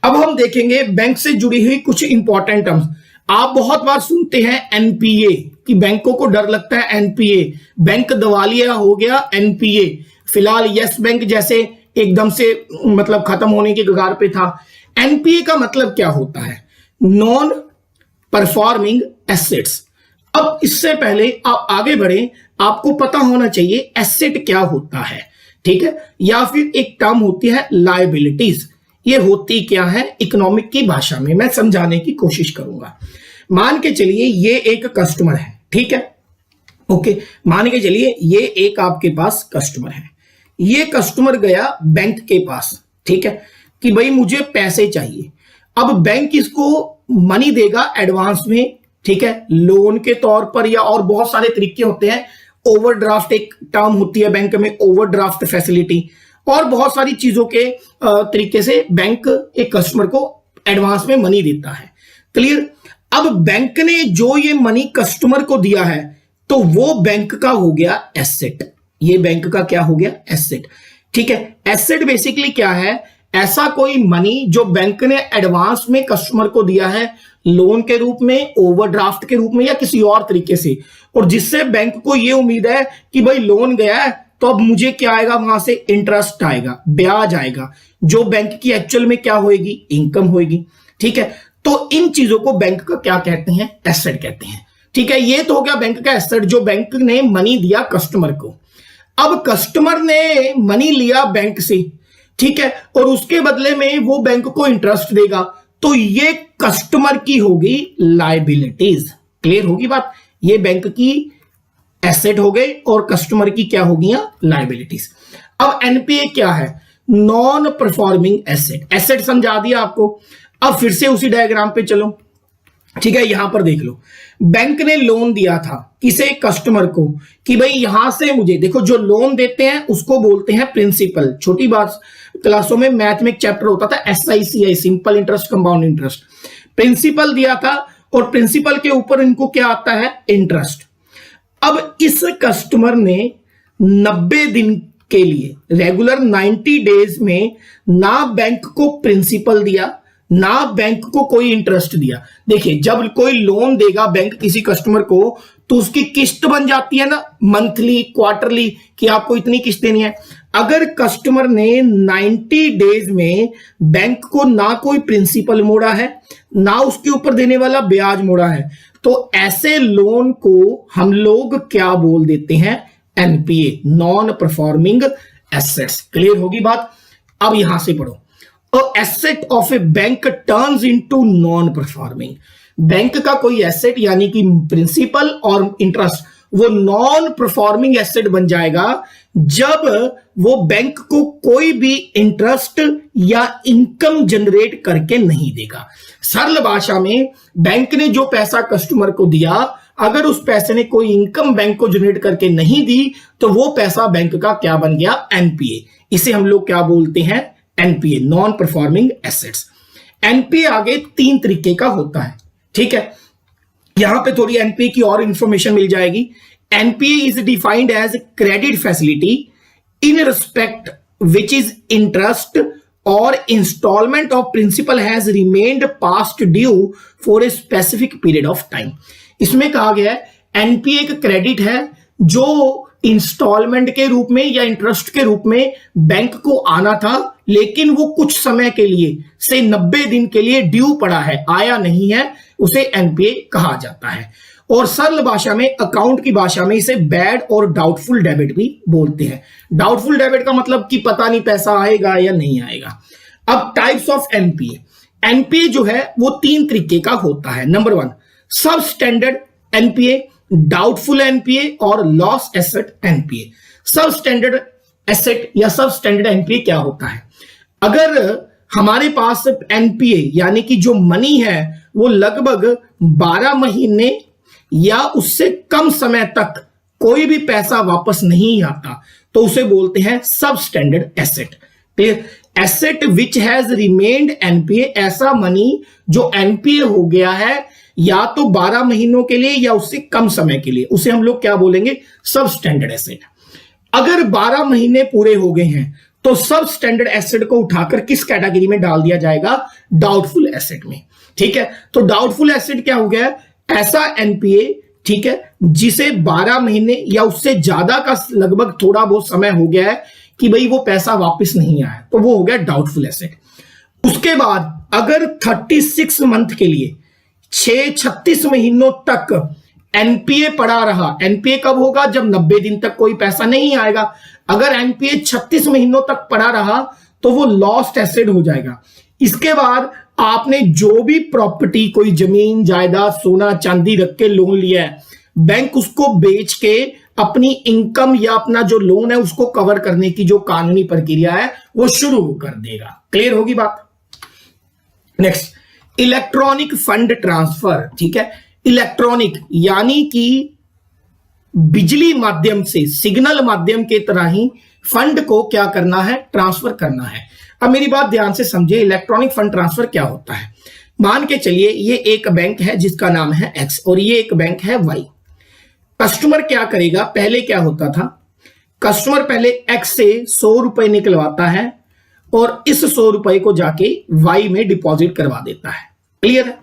अब हम देखेंगे बैंक से जुड़ी हुई कुछ इंपॉर्टेंट टर्म्स। आप बहुत बार सुनते हैं एनपीए, कि बैंकों को डर लगता है एनपीए, बैंक दिवालिया हो गया एनपीए। फिलहाल यस बैंक जैसे एकदम से मतलब खत्म होने के कगार पे था। एनपीए का मतलब क्या होता है? Non performing assets. अब इससे पहले आप आगे बढ़े, आपको पता होना चाहिए एसेट क्या होता है, ठीक है, या फिर एक टर्म होती है लायबिलिटीज। ये होती क्या है इकोनॉमिक की भाषा में, मैं समझाने की कोशिश करूंगा। मान के चलिए ये एक कस्टमर है, ठीक है, ओके, मान के चलिए ये एक आपके पास कस्टमर है। ये कस्टमर गया बैंक के पास, ठीक है, कि भाई मुझे पैसे चाहिए। अब बैंक इसको मनी देगा एडवांस में, ठीक है, लोन के तौर पर, या और बहुत सारे तरीके होते हैं। ओवरड्राफ्ट एक टर्म होती है बैंक में, ओवरड्राफ्ट फैसिलिटी, और बहुत सारी चीजों के तरीके से बैंक एक कस्टमर को एडवांस में मनी देता है। क्लियर। अब बैंक ने जो ये मनी कस्टमर को दिया है तो वो बैंक का हो गया एसेट। ये बैंक का क्या हो गया? एसेट। ठीक है। एसेट बेसिकली क्या है? ऐसा कोई मनी जो बैंक ने एडवांस में कस्टमर को दिया है, लोन के रूप में, ओवरड्राफ्ट के रूप में, या किसी और तरीके से, और जिससे बैंक को यह उम्मीद है कि भाई लोन गया है तो अब मुझे क्या आएगा? वहां से इंटरेस्ट आएगा, ब्याज आएगा, जो बैंक की एक्चुअल में क्या होएगी? इनकम होएगी। ठीक है। तो इन चीजों को बैंक का क्या कहते हैं? एसेट कहते हैं। ठीक है। ये तो हो गया बैंक का एसेट, जो बैंक ने मनी दिया कस्टमर को। अब कस्टमर ने मनी लिया बैंक से, ठीक है, और उसके बदले में वो बैंक को इंटरेस्ट देगा, तो ये कस्टमर की होगी लायबिलिटीज। क्लियर होगी बात? ये बैंक की एसेट हो गई और कस्टमर की क्या होगी? लायबिलिटीज। अब एनपीए क्या है? Non performing asset. एसेट समझा दिया आपको। अब फिर से उसी डायग्राम पे चलो। ठीक है। यहां पर देख लो, बैंक ने लोन दिया था किसे? कस्टमर को, कि भाई यहां से मुझे देखो, जो लोन देते हैं उसको बोलते हैं प्रिंसिपल। छोटी बात, क्लासों में मैथ में एक चैप्टर होता था SICI, simple interest compound interest. Principal दिया था और प्रिंसिपल के ऊपर इनको क्या आता है? इंटरेस्ट। अब इस कस्टमर ने 90 दिन के लिए, रेगुलर 90 डेज में, ना बैंक को प्रिंसिपल दिया, ना बैंक को कोई इंटरेस्ट दिया। देखिए, जब कोई लोन देगा बैंक किसी कस्टमर को, तो उसकी किस्त बन जाती है ना, मंथली, क्वार्टरली, कि आपको इतनी किस्त देनी है। अगर कस्टमर ने 90 डेज में बैंक को ना कोई प्रिंसिपल मोड़ा है, ना उसके ऊपर देने वाला ब्याज मोड़ा है, तो ऐसे लोन को हम लोग क्या बोल देते हैं? NPA, non performing assets. Clear होगी बात? अब यहां से पढ़ो। Asset of a bank turns into non performing. Bank का कोई एसेट यानी कि प्रिंसिपल और इंटरेस्ट, वो नॉन परफॉर्मिंग एसेट बन जाएगा जब वो बैंक को कोई भी इंटरेस्ट या इनकम जनरेट करके नहीं देगा। सरल भाषा में बैंक ने जो पैसा कस्टमर को दिया, अगर उस पैसे ने कोई इनकम बैंक को जनरेट करके नहीं दी तो वो पैसा बैंक का क्या बन गया? एनपीए। इसे हम लोग क्या बोलते हैं? NPA, non performing assets. NPA आगे 3 तरीके का होता है, ठीक है। यहां पे थोड़ी एनपीए की और इंफॉर्मेशन मिल जाएगी। NPA is defined as credit facility in respect which is interest और installment of principal has remained past due for a specific period of time. इसमें कहा गया है एनपीए एक क्रेडिट है जो इंस्टॉलमेंट के रूप में या इंटरेस्ट के रूप में बैंक को आना था, लेकिन वो कुछ समय के लिए से 90 दिन के लिए ड्यू पड़ा है, आया नहीं है, उसे एनपीए कहा जाता है। और सरल भाषा में, अकाउंट की भाषा में इसे बैड और डाउटफुल डेबिट भी बोलते हैं। डाउटफुल डेबिट का मतलब कि पता नहीं पैसा आएगा या नहीं आएगा। अब टाइप्स ऑफ एनपीए। एनपीए जो है वो 3 तरीके का होता है। नंबर 1 सब स्टैंडर्ड एनपीए, डाउटफुल एनपीए और लॉस एसेट एनपीए। सब स्टैंडर्ड एसेट या सब स्टैंडर्ड एनपीए क्या होता है? अगर हमारे पास एनपीए यानी कि जो मनी है वो लगभग 12 महीने या उससे कम समय तक कोई भी पैसा वापस नहीं आता तो उसे बोलते हैं सब standard asset. Clear? Asset which has remained NPA, ऐसा मनी जो एनपीए हो गया है या तो 12 महीनों के लिए या उससे कम समय के लिए, उसे हम लोग क्या बोलेंगे? सब स्टैंडर्ड एसेट। अगर 12 महीने पूरे हो गए हैं तो सब स्टैंडर्ड एसेट को उठाकर किस कैटेगरी में डाल दिया जाएगा? डाउटफुल एसेट में। ठीक है, तो डाउटफुल एसेट क्या हो गया? ऐसा एनपीए, ठीक है, जिसे 12 महीने या उससे ज्यादा का लगभग थोड़ा बहुत समय हो गया है कि भाई वो पैसा वापस नहीं आया, तो वो हो गया डाउटफुल एसेट। उसके बाद अगर 36 मंथ के लिए 36 महीनों तक एनपीए पड़ा रहा, एनपीए कब होगा? जब 90 दिन तक कोई पैसा नहीं आएगा। अगर एनपीए 36 महीनों तक पड़ा रहा तो वो लॉस्ट एसेट हो जाएगा। इसके बाद आपने जो भी प्रॉपर्टी, कोई जमीन जायदाद, सोना चांदी रख के लोन लिया है, बैंक उसको बेच के अपनी इनकम या अपना जो लोन है उसको कवर करने की जो कानूनी प्रक्रिया है वो शुरू कर देगा। क्लियर होगी बात? Next, electronic fund transfer. ठीक है, इलेक्ट्रॉनिक यानी कि बिजली माध्यम से, सिग्नल माध्यम के तरह ही फंड को क्या करना है? ट्रांसफर करना है। अब मेरी बात ध्यान से समझे, इलेक्ट्रॉनिक फंड ट्रांसफर क्या होता है? मान के चलिए ये एक बैंक है जिसका नाम है एक्स और ये एक बैंक है वाई। कस्टमर क्या करेगा? पहले क्या होता था? कस्टमर पहले एक्स से 100 रुपए निकलवाता है और इस 100 रुपए को जाके वाई में डिपॉजिट करवा देता है। क्लियर है?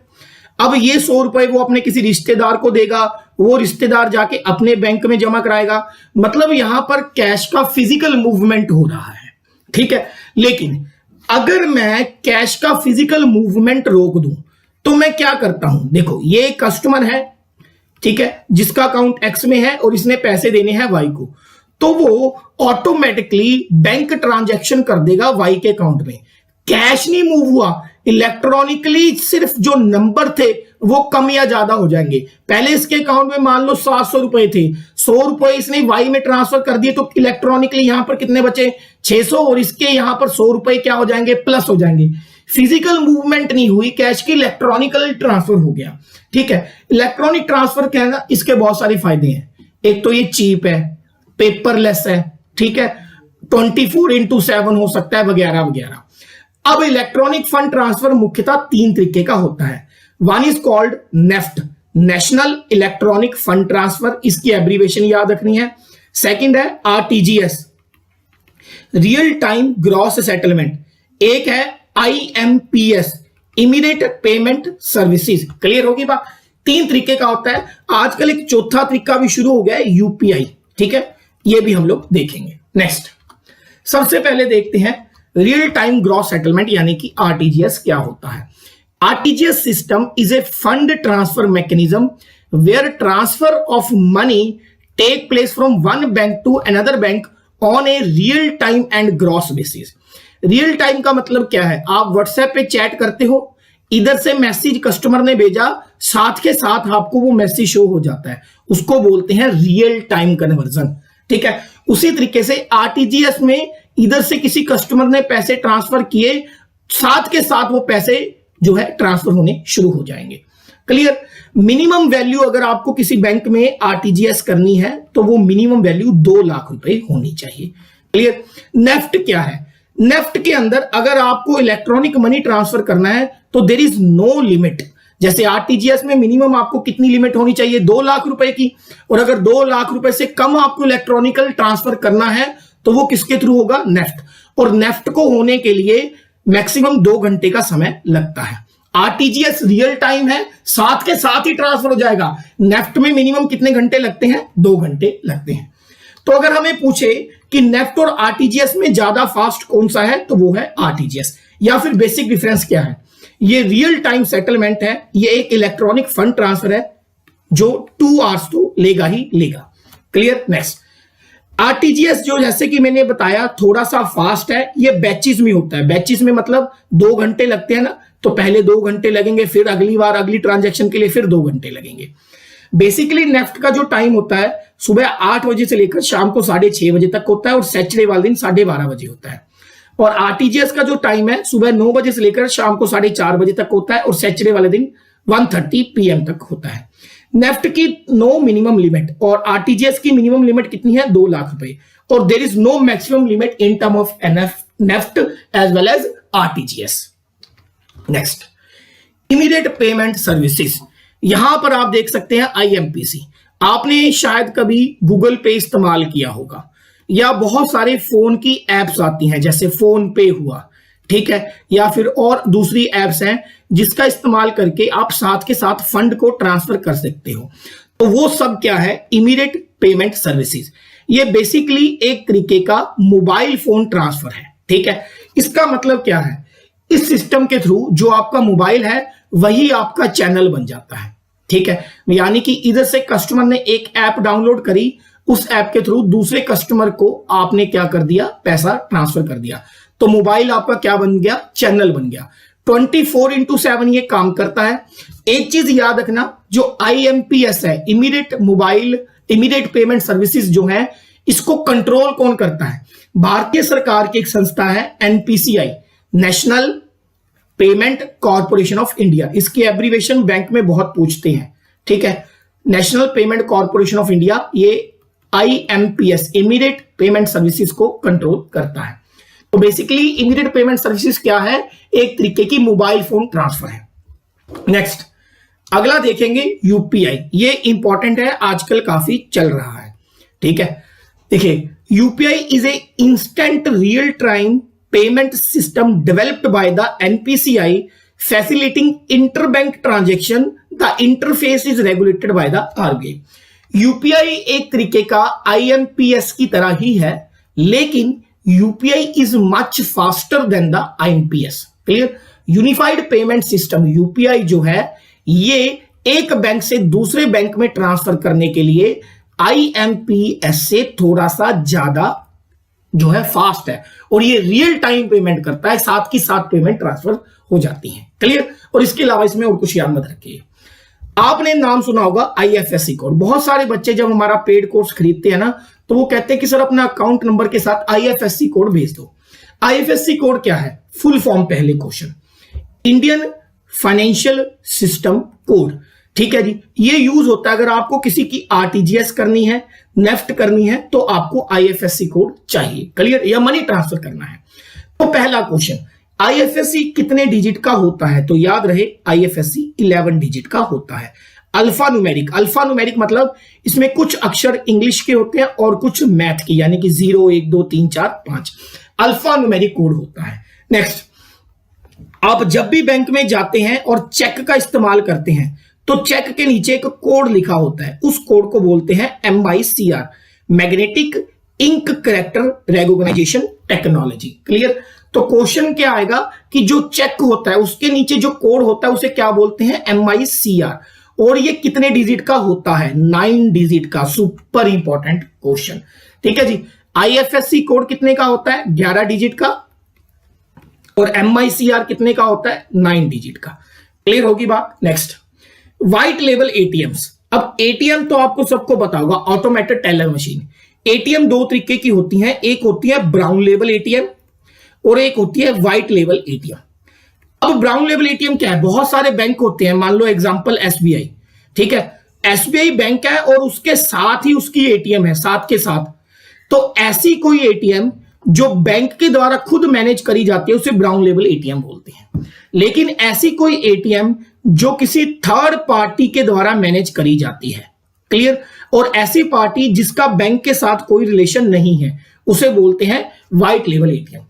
अब ये 100 रुपए वो अपने किसी रिश्तेदार को देगा, वो रिश्तेदार जाके अपने बैंक में जमा कराएगा। मतलब यहां पर कैश का फिजिकल मूवमेंट हो रहा है। ठीक है, लेकिन अगर मैं कैश का फिजिकल मूवमेंट रोक दूं तो मैं क्या करता हूं? देखो, ये कस्टमर है, ठीक है, जिसका अकाउंट एक्स में है और इसने पैसे देने हैं वाई को, तो वो ऑटोमेटिकली बैंक ट्रांजैक्शन कर देगा वाई के अकाउंट में। कैश नहीं मूव हुआ, इलेक्ट्रॉनिकली सिर्फ जो नंबर थे वो कम या ज्यादा हो जाएंगे। पहले इसके अकाउंट में मान लो 700 रुपए थे, 100 रुपए इसने वाई में ट्रांसफर कर दिए तो इलेक्ट्रॉनिकली यहां पर कितने बचे? 600, और इसके यहां पर 100 रुपए क्या हो जाएंगे? प्लस हो जाएंगे। फिजिकल मूवमेंट नहीं हुई कैश की, इलेक्ट्रॉनिकल ट्रांसफर हो गया। ठीक है, इलेक्ट्रॉनिक ट्रांसफर क्या है ना, इसके बहुत सारे फायदे हैं। एक तो ये चीप है, पेपरलेस है, ठीक है, 24/7 हो सकता है, वगैरह वगैरह। अब इलेक्ट्रॉनिक फंड ट्रांसफर मुख्यतः 3 तरीके का होता है। One is called NEFT, national electronic fund transfer, इसकी एब्रीवेशन याद रखनी है। सेकंड है RTGS, real time gross settlement. एक है IMPS, immediate payment services. Clear होगी बात? 3 तरीके का होता है। आजकल एक चौथा तरीका भी शुरू हो गया है, यूपीआई। ठीक है, ये भी हम लोग देखेंगे। नेक्स्ट, सबसे पहले देखते हैं रियल टाइम ग्रॉस सेटलमेंट यानी कि आरटीजीएस क्या होता है। RTGS system is a fund transfer mechanism where transfer of money take place from one bank to another bank on a real time and gross basis. Real time का मतलब क्या है? आप व्हाट्सएप पे चैट करते हो, इधर से मैसेज कस्टमर ने भेजा, साथ के साथ आपको वो मैसेज शो हो जाता है, उसको बोलते हैं रियल टाइम कन्वर्जन। ठीक है, उसी तरीके से आरटीजीएस में इधर से किसी कस्टमर ने पैसे ट्रांसफर किए, साथ के साथ वो पैसे जो है ट्रांसफर होने शुरू हो जाएंगे। क्लियर। मिनिमम वैल्यू अगर आपको किसी बैंक में आरटीजीएस करनी है तो वो मिनिमम वैल्यू 2 लाख रुपए होनी चाहिए। क्लियर। नेफ्ट क्या है? नेफ्ट के अंदर अगर आपको इलेक्ट्रॉनिक मनी ट्रांसफर करना है तो देयर इज नो लिमिट। जैसे आरटीजीएस में मिनिमम आपको कितनी लिमिट होनी चाहिए? 2 लाख रुपए की। और अगर 2 लाख रुपए से कम आपको इलेक्ट्रॉनिकल ट्रांसफर करना है तो वो किसके थ्रू होगा? नेफ्ट। और नेफ्ट को होने के लिए मैक्सिमम 2 घंटे का समय लगता है। आरटीजीएस रियल टाइम है, साथ के साथ ही ट्रांसफर हो जाएगा। नेफ्ट में मिनिमम कितने घंटे लगते हैं? 2 घंटे लगते हैं। तो अगर हमें पूछे कि नेफ्ट और आरटीजीएस में ज्यादा फास्ट कौन सा है तो वो है आरटीजीएस। या फिर बेसिक डिफरेंस क्या है? ये रियल टाइम सेटलमेंट है, ये एक इलेक्ट्रॉनिक फंड ट्रांसफर है जो 2 आवर्स तो लेगा ही लेगा। क्लियर। नेक्स्ट, आरटीजीएस जो जैसे कि मैंने बताया थोड़ा सा फास्ट है, ये बैचेस में होता है। बैचेस में मतलब 2 घंटे लगते हैं ना, तो पहले 2 घंटे लगेंगे, फिर अगली बार अगली ट्रांजैक्शन के लिए फिर 2 घंटे लगेंगे। बेसिकली नेफ्ट का जो टाइम होता है सुबह 8 बजे से लेकर शाम को 6:30 बजे तक होता है और सैटरडे वाले दिन 12:30 बजे होता है। और आरटीजीएस का जो टाइम है सुबह 9 बजे से लेकर शाम को 4:30 बजे तक होता है और सैटरडे वाले दिन 1:30 PM तक होता है। नेफ्ट की नो मिनिमम लिमिट और आरटीजीएस की मिनिमम लिमिट कितनी है? 2 लाख रुपए। और there is no maximum limit in term of NEFT as well as RTGS. Next, immediate payment services. यहां पर आप देख सकते हैं आईएमपीसी। आपने शायद कभी गूगल पे इस्तेमाल किया होगा या बहुत सारे फोन की एप्स आती हैं जैसे फोन पे हुआ, ठीक है, या फिर और दूसरी एप्स हैं जिसका इस्तेमाल करके आप साथ के साथ फंड को ट्रांसफर कर सकते हो। तो वो सब क्या है? Immediate payment services. ये बेसिकली एक तरीके का मोबाइल फोन ट्रांसफर है। ठीक है, इसका मतलब क्या है? इस सिस्टम के थ्रू जो आपका मोबाइल है वही आपका चैनल बन जाता है। ठीक है, यानी कि इधर से कस्टमर ने एक ऐप डाउनलोड करी, उस ऐप के थ्रू दूसरे कस्टमर को आपने क्या कर दिया? पैसा ट्रांसफर कर दिया। तो मोबाइल आपका क्या बन गया? चैनल बन गया। 24/7 ये काम करता है। एक चीज याद रखना, जो आईएमपीएस है, इमीडिएट पेमेंट सर्विसेज जो है, इसको कंट्रोल कौन करता है? भारतीय सरकार की एक संस्था है NPCI, national payment corporation of India. इसकी एब्रीवेशन बैंक में बहुत पूछते हैं। ठीक है, national payment corporation of India ये आईएमपीएस इमीडिएट पेमेंट सर्विसेज को कंट्रोल करता है। तो बेसिकली इमीडिएट पेमेंट सर्विसेज क्या है? एक तरीके की मोबाइल फोन ट्रांसफर है। नेक्स्ट, अगला देखेंगे यूपीआई। ये इंपॉर्टेंट है, आजकल काफी चल रहा है। ठीक है, देखिए UPI is a instant real time payment system developed by the NPCI facilitating interbank transaction. The interface is regulated by the RBI. UPI एक तरीके का आईएमपीएस की तरह ही है, लेकिन UPI is much faster than the IMPS. Clear. Unified payment system UPI जो है ये एक बैंक से दूसरे बैंक में ट्रांसफर करने के लिए आईएमपीएस से थोड़ा सा ज्यादा जो है फास्ट है और ये रियल टाइम पेमेंट करता है, साथ की साथ पेमेंट ट्रांसफर हो जाती है। क्लियर। और इसके अलावा इसमें और कुछ याद मत रखिए। आपने नाम सुना होगा आईएफएससी कोड। बहुत सारे बच्चे जब हमारा पेड कोर्स खरीदते हैं ना तो वो कहते हैं कि सर अपना अकाउंट नंबर के साथ आईएफएससी कोड भेज दो। आईएफएससी कोड क्या है? फुल फॉर्म पहले question, Indian financial system code. ठीक है जी, ये यूज होता है अगर आपको किसी की आरटीजीएस करनी है, नेफ्ट करनी है, तो आपको आईएफएससी कोड चाहिए। क्लियर, या मनी ट्रांसफर करना है। तो पहला क्वेश्चन, आईएफएससी कितने डिजिट का होता है? तो याद रहे आईएफएससी 11 डिजिट का होता है। अल्फा न्यूमेरिक मतलब इसमें कुछ अक्षर इंग्लिश के होते हैं और कुछ मैथ के, यानी कि 0 1 2 3 4 5 अल्फा न्यूमेरिक कोड होता है। नेक्स्ट, आप जब भी बैंक में जाते हैं और चेक का इस्तेमाल करते हैं तो चेक के नीचे एक कोड लिखा होता है, उस कोड को बोलते हैं MICR, magnetic ink character recognition technology. Clear. तो क्वेश्चन क्या आएगा कि जो चेक होता है उसके नीचे जो कोड होता है उसे क्या बोलते हैं? MICR। और ये कितने डिजिट का होता है? 9 डिजिट का। Super important question. ठीक है जी, आईएफएससी कोड कितने का होता है? 11 डिजिट का। और MICR कितने का होता है? 9 डिजिट का। क्लियर होगी बात। Next, white label ATMs. अब एटीएम तो आपको सबको पता होगा, ऑटोमेटेड टेलर मशीन। एटीएम दो तरीके की होती हैं, एक होती है ब्राउन लेबल एटीएम और एक होती है व्हाइट लेबल एटीएम। अब ब्राउन लेबल एटीएम क्या है? बहुत सारे बैंक होते हैं, मान लो एग्जांपल एसबीआई, ठीक है, एसबीआई बैंक है और उसके साथ ही उसकी एटीएम है, साथ के साथ। तो ऐसी कोई एटीएम जो बैंक के द्वारा खुद मैनेज करी जाती है उसे ब्राउन लेबल एटीएम बोलते हैं। लेकिन ऐसी कोई एटीएम जो किसी थर्ड पार्टी के द्वारा मैनेज करी जाती है, क्लियर, और ऐसी पार्टी जिसका बैंक के साथ कोई रिलेशन नहीं है, उसे बोलते हैं white label ATM.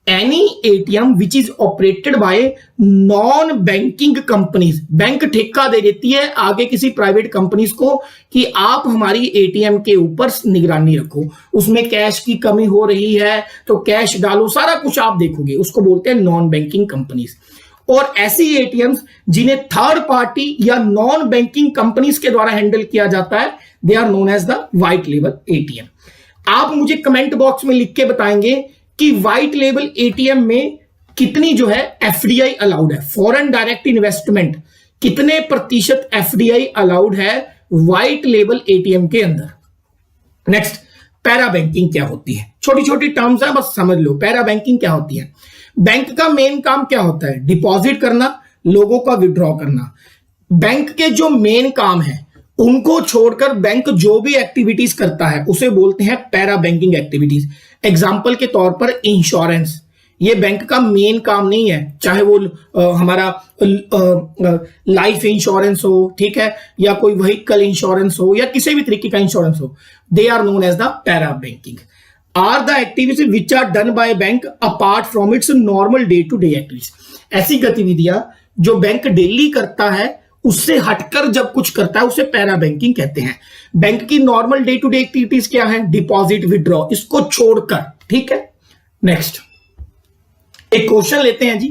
Any ATM which is operated by non banking companies, bank ठेका दे देती है आगे किसी प्राइवेट कंपनीज को कि आप हमारी एटीएम के ऊपर निगरानी रखो, उसमें कैश की कमी हो रही है तो कैश डालो, सारा कुछ आप देखोगे, उसको बोलते हैं नॉन बैंकिंग कंपनीज। और ऐसी एटीएम्स जिन्हें थर्ड पार्टी या नॉन बैंकिंग कंपनीज के द्वारा हैंडल किया जाता है, they are known as the white label ATM. आप मुझे कमेंट बॉक्स में लिख के बताएंगे कि व्हाइट लेबल एटीएम में कितनी जो है एफडीआई अलाउड है, फॉरेन डायरेक्ट इन्वेस्टमेंट, कितने प्रतिशत एफडीआई अलाउड है व्हाइट लेबल एटीएम के अंदर। नेक्स्ट, पैरा बैंकिंग क्या होती है? छोटी छोटी टर्म्स है, बस समझ लो। पैरा बैंकिंग क्या होती है? बैंक का मेन काम क्या होता है? डिपॉजिट करना, लोगों का विड्रॉ करना। बैंक के जो मेन काम है उनको छोड़कर बैंक जो भी एक्टिविटीज करता है उसे बोलते हैं पैरा बैंकिंग एक्टिविटीज। एग्जाम्पल के तौर पर इंश्योरेंस, ये बैंक का मेन काम नहीं है, चाहे वो हमारा लाइफ इंश्योरेंस हो, ठीक है, या कोई व्हीकल इंश्योरेंस हो, या किसी भी तरीके का इंश्योरेंस हो, they are known as the para banking. Are the activities which are done by bank apart from its normal day to day activities. ऐसी गतिविधियां जो बैंक डेली करता है उससे हटकर जब कुछ करता है उसे पैरा बैंकिंग कहते हैं। बैंक की normal day to day activities क्या है? डिपॉजिट, विड्रॉ, इसको छोड़कर, ठीक है। नेक्स्ट, एक क्वेश्चन लेते हैं जी।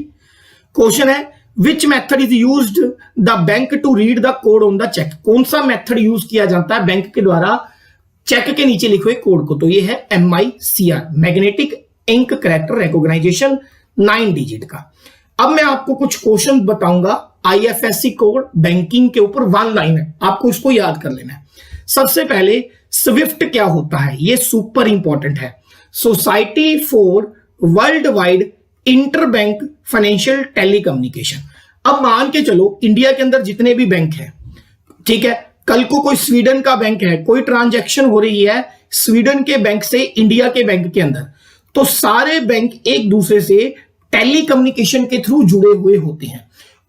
क्वेश्चन है, which method is used the bank to read the code on the cheque? कौन सा मेथड यूज किया जाता है बैंक के द्वारा चेक के नीचे लिखे हुए कोड को? तो ये है MICR, magnetic ink character recognisation, 9 digit का। अब मैं आपको कुछ क्वेश्चन बताऊंगा IFSC कोड बैंकिंग के ऊपर, 1 लाइन है, आपको इसको याद कर लेना है। सबसे पहले स्विफ्ट क्या होता है? ये सुपर इंपॉर्टेंट है। Society for world wide interbank financial telecommunication. अब मान के चलो इंडिया के अंदर जितने भी बैंक हैं, ठीक है, कल को कोई स्वीडन का बैंक है, कोई ट्रांजैक्शन हो रही है स्वीडन के बैंक से इंडिया के बैंक के अंदर, तो सारे बैंक एक दूसरे से टेलीकम्युनिकेशन के थ्रू जुड़े हुए होते हैं।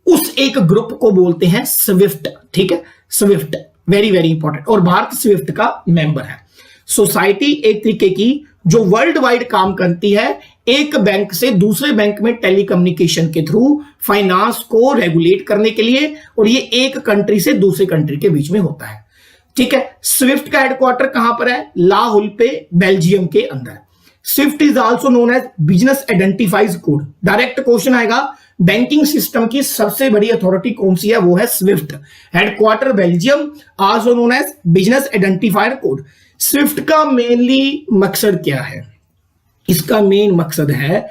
उस एक ग्रुप को बोलते हैं स्विफ्ट, ठीक है, स्विफ्ट, वेरी वेरी इंपॉर्टेंट। और भारत स्विफ्ट का मेंबर है। सोसाइटी एक तरीके की जो वर्ल्ड वाइड काम करती है, एक बैंक से दूसरे बैंक में टेलीकम्युनिकेशन के थ्रू फाइनेंस को रेगुलेट करने के लिए, और ये एक कंट्री से दूसरे कंट्री के बीच में होता है, ठीक है। स्विफ्ट का हेडक्वार्टर कहां पर है? ला हुल पे, बेल्जियम के अंदर। SWIFT is also known as business identifies code. Direct question आएगा, बैंकिंग सिस्टम की सबसे बड़ी अथॉरिटी कौन सी है? वो है SWIFT, headquarter Belgium, also known as business identifier code. SWIFT का मेनली मकसद क्या है? इसका मेन मकसद है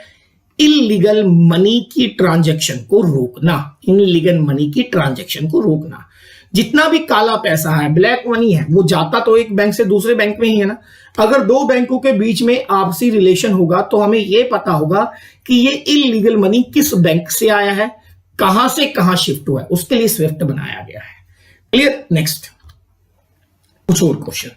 इलीगल मनी की ट्रांजैक्शन को रोकना, इलीगल मनी की ट्रांजैक्शन को रोकना। जितना भी काला पैसा है, ब्लैक मनी है, वो जाता तो एक बैंक से दूसरे बैंक में ही है ना। अगर दो बैंकों के बीच में आपसी रिलेशन होगा तो हमें यह पता होगा कि ये इलीगल मनी किस बैंक से आया है, कहां से कहां शिफ्ट हुआ है, उसके लिए स्विफ्ट बनाया गया है। क्लियर। नेक्स्ट, कुछ और क्वेश्चन।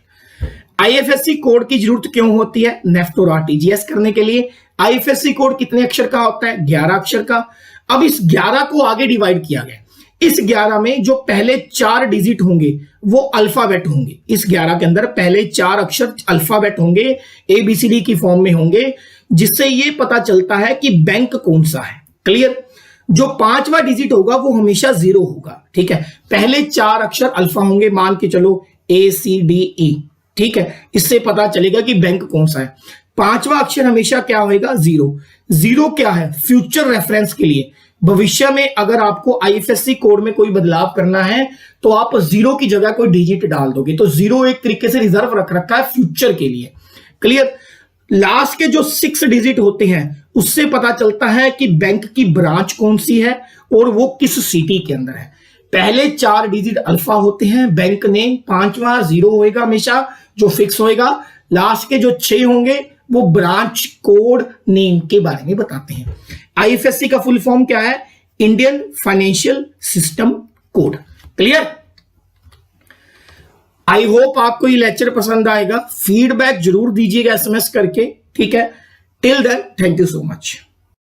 IFSC कोड की जरूरत क्यों होती है? नेफ्ट और RTGS करने के लिए। IFSC कोड कितने अक्षर का होता है? 11 अक्षर का। अब इस 11 को आगे डिवाइड किया गया। इस 11 में जो पहले 4 डिजिट होंगे वो अल्फाबेट होंगे। इस 11 के अंदर पहले 4 अक्षर अल्फाबेट होंगे, ABCD की फॉर्म में होंगे, जिससे ये पता चलता है कि बैंक कौन सा है। क्लियर। जो 5वां डिजिट होगा वो हमेशा 0 होगा, ठीक है। पहले 4 अक्षर अल्फा होंगे, मान के चलो ACDE, ठीक है। इससे पता चलेगा कि बैंक कौन सा है। 5वां अक्षर हमेशा क्या होगा? 0। 0 क्या है? फ्यूचर रेफरेंस के लिए। भविष्य में अगर आपको IFSC कोड में कोई बदलाव करना है तो आप 0 की जगह कोई डिजिट डाल दोगे, तो 0 एक तरीके से रिजर्व रख रखा है फ्यूचर के लिए। क्लियर। लास्ट के जो 6 डिजिट होते हैं उससे पता चलता है कि बैंक की ब्रांच कौन सी है और वो किस सिटी के अंदर है। पहले 4 डिजिट अल्फा होते हैं, बैंक नेम, 5वां 0 होएगा हमेशा जो फिक्स होएगा। लास्ट के जो 6 होंगे वो ब्रांच कोड नेम के बारे में बताते हैं। आईएफएससी का फुल फॉर्म क्या है? Indian financial system code. Clear? I hope आपको ये लेक्चर पसंद आएगा। फीडबैक जरूर दीजिएगा एसएमएस करके, ठीक है। Till then thank you so much.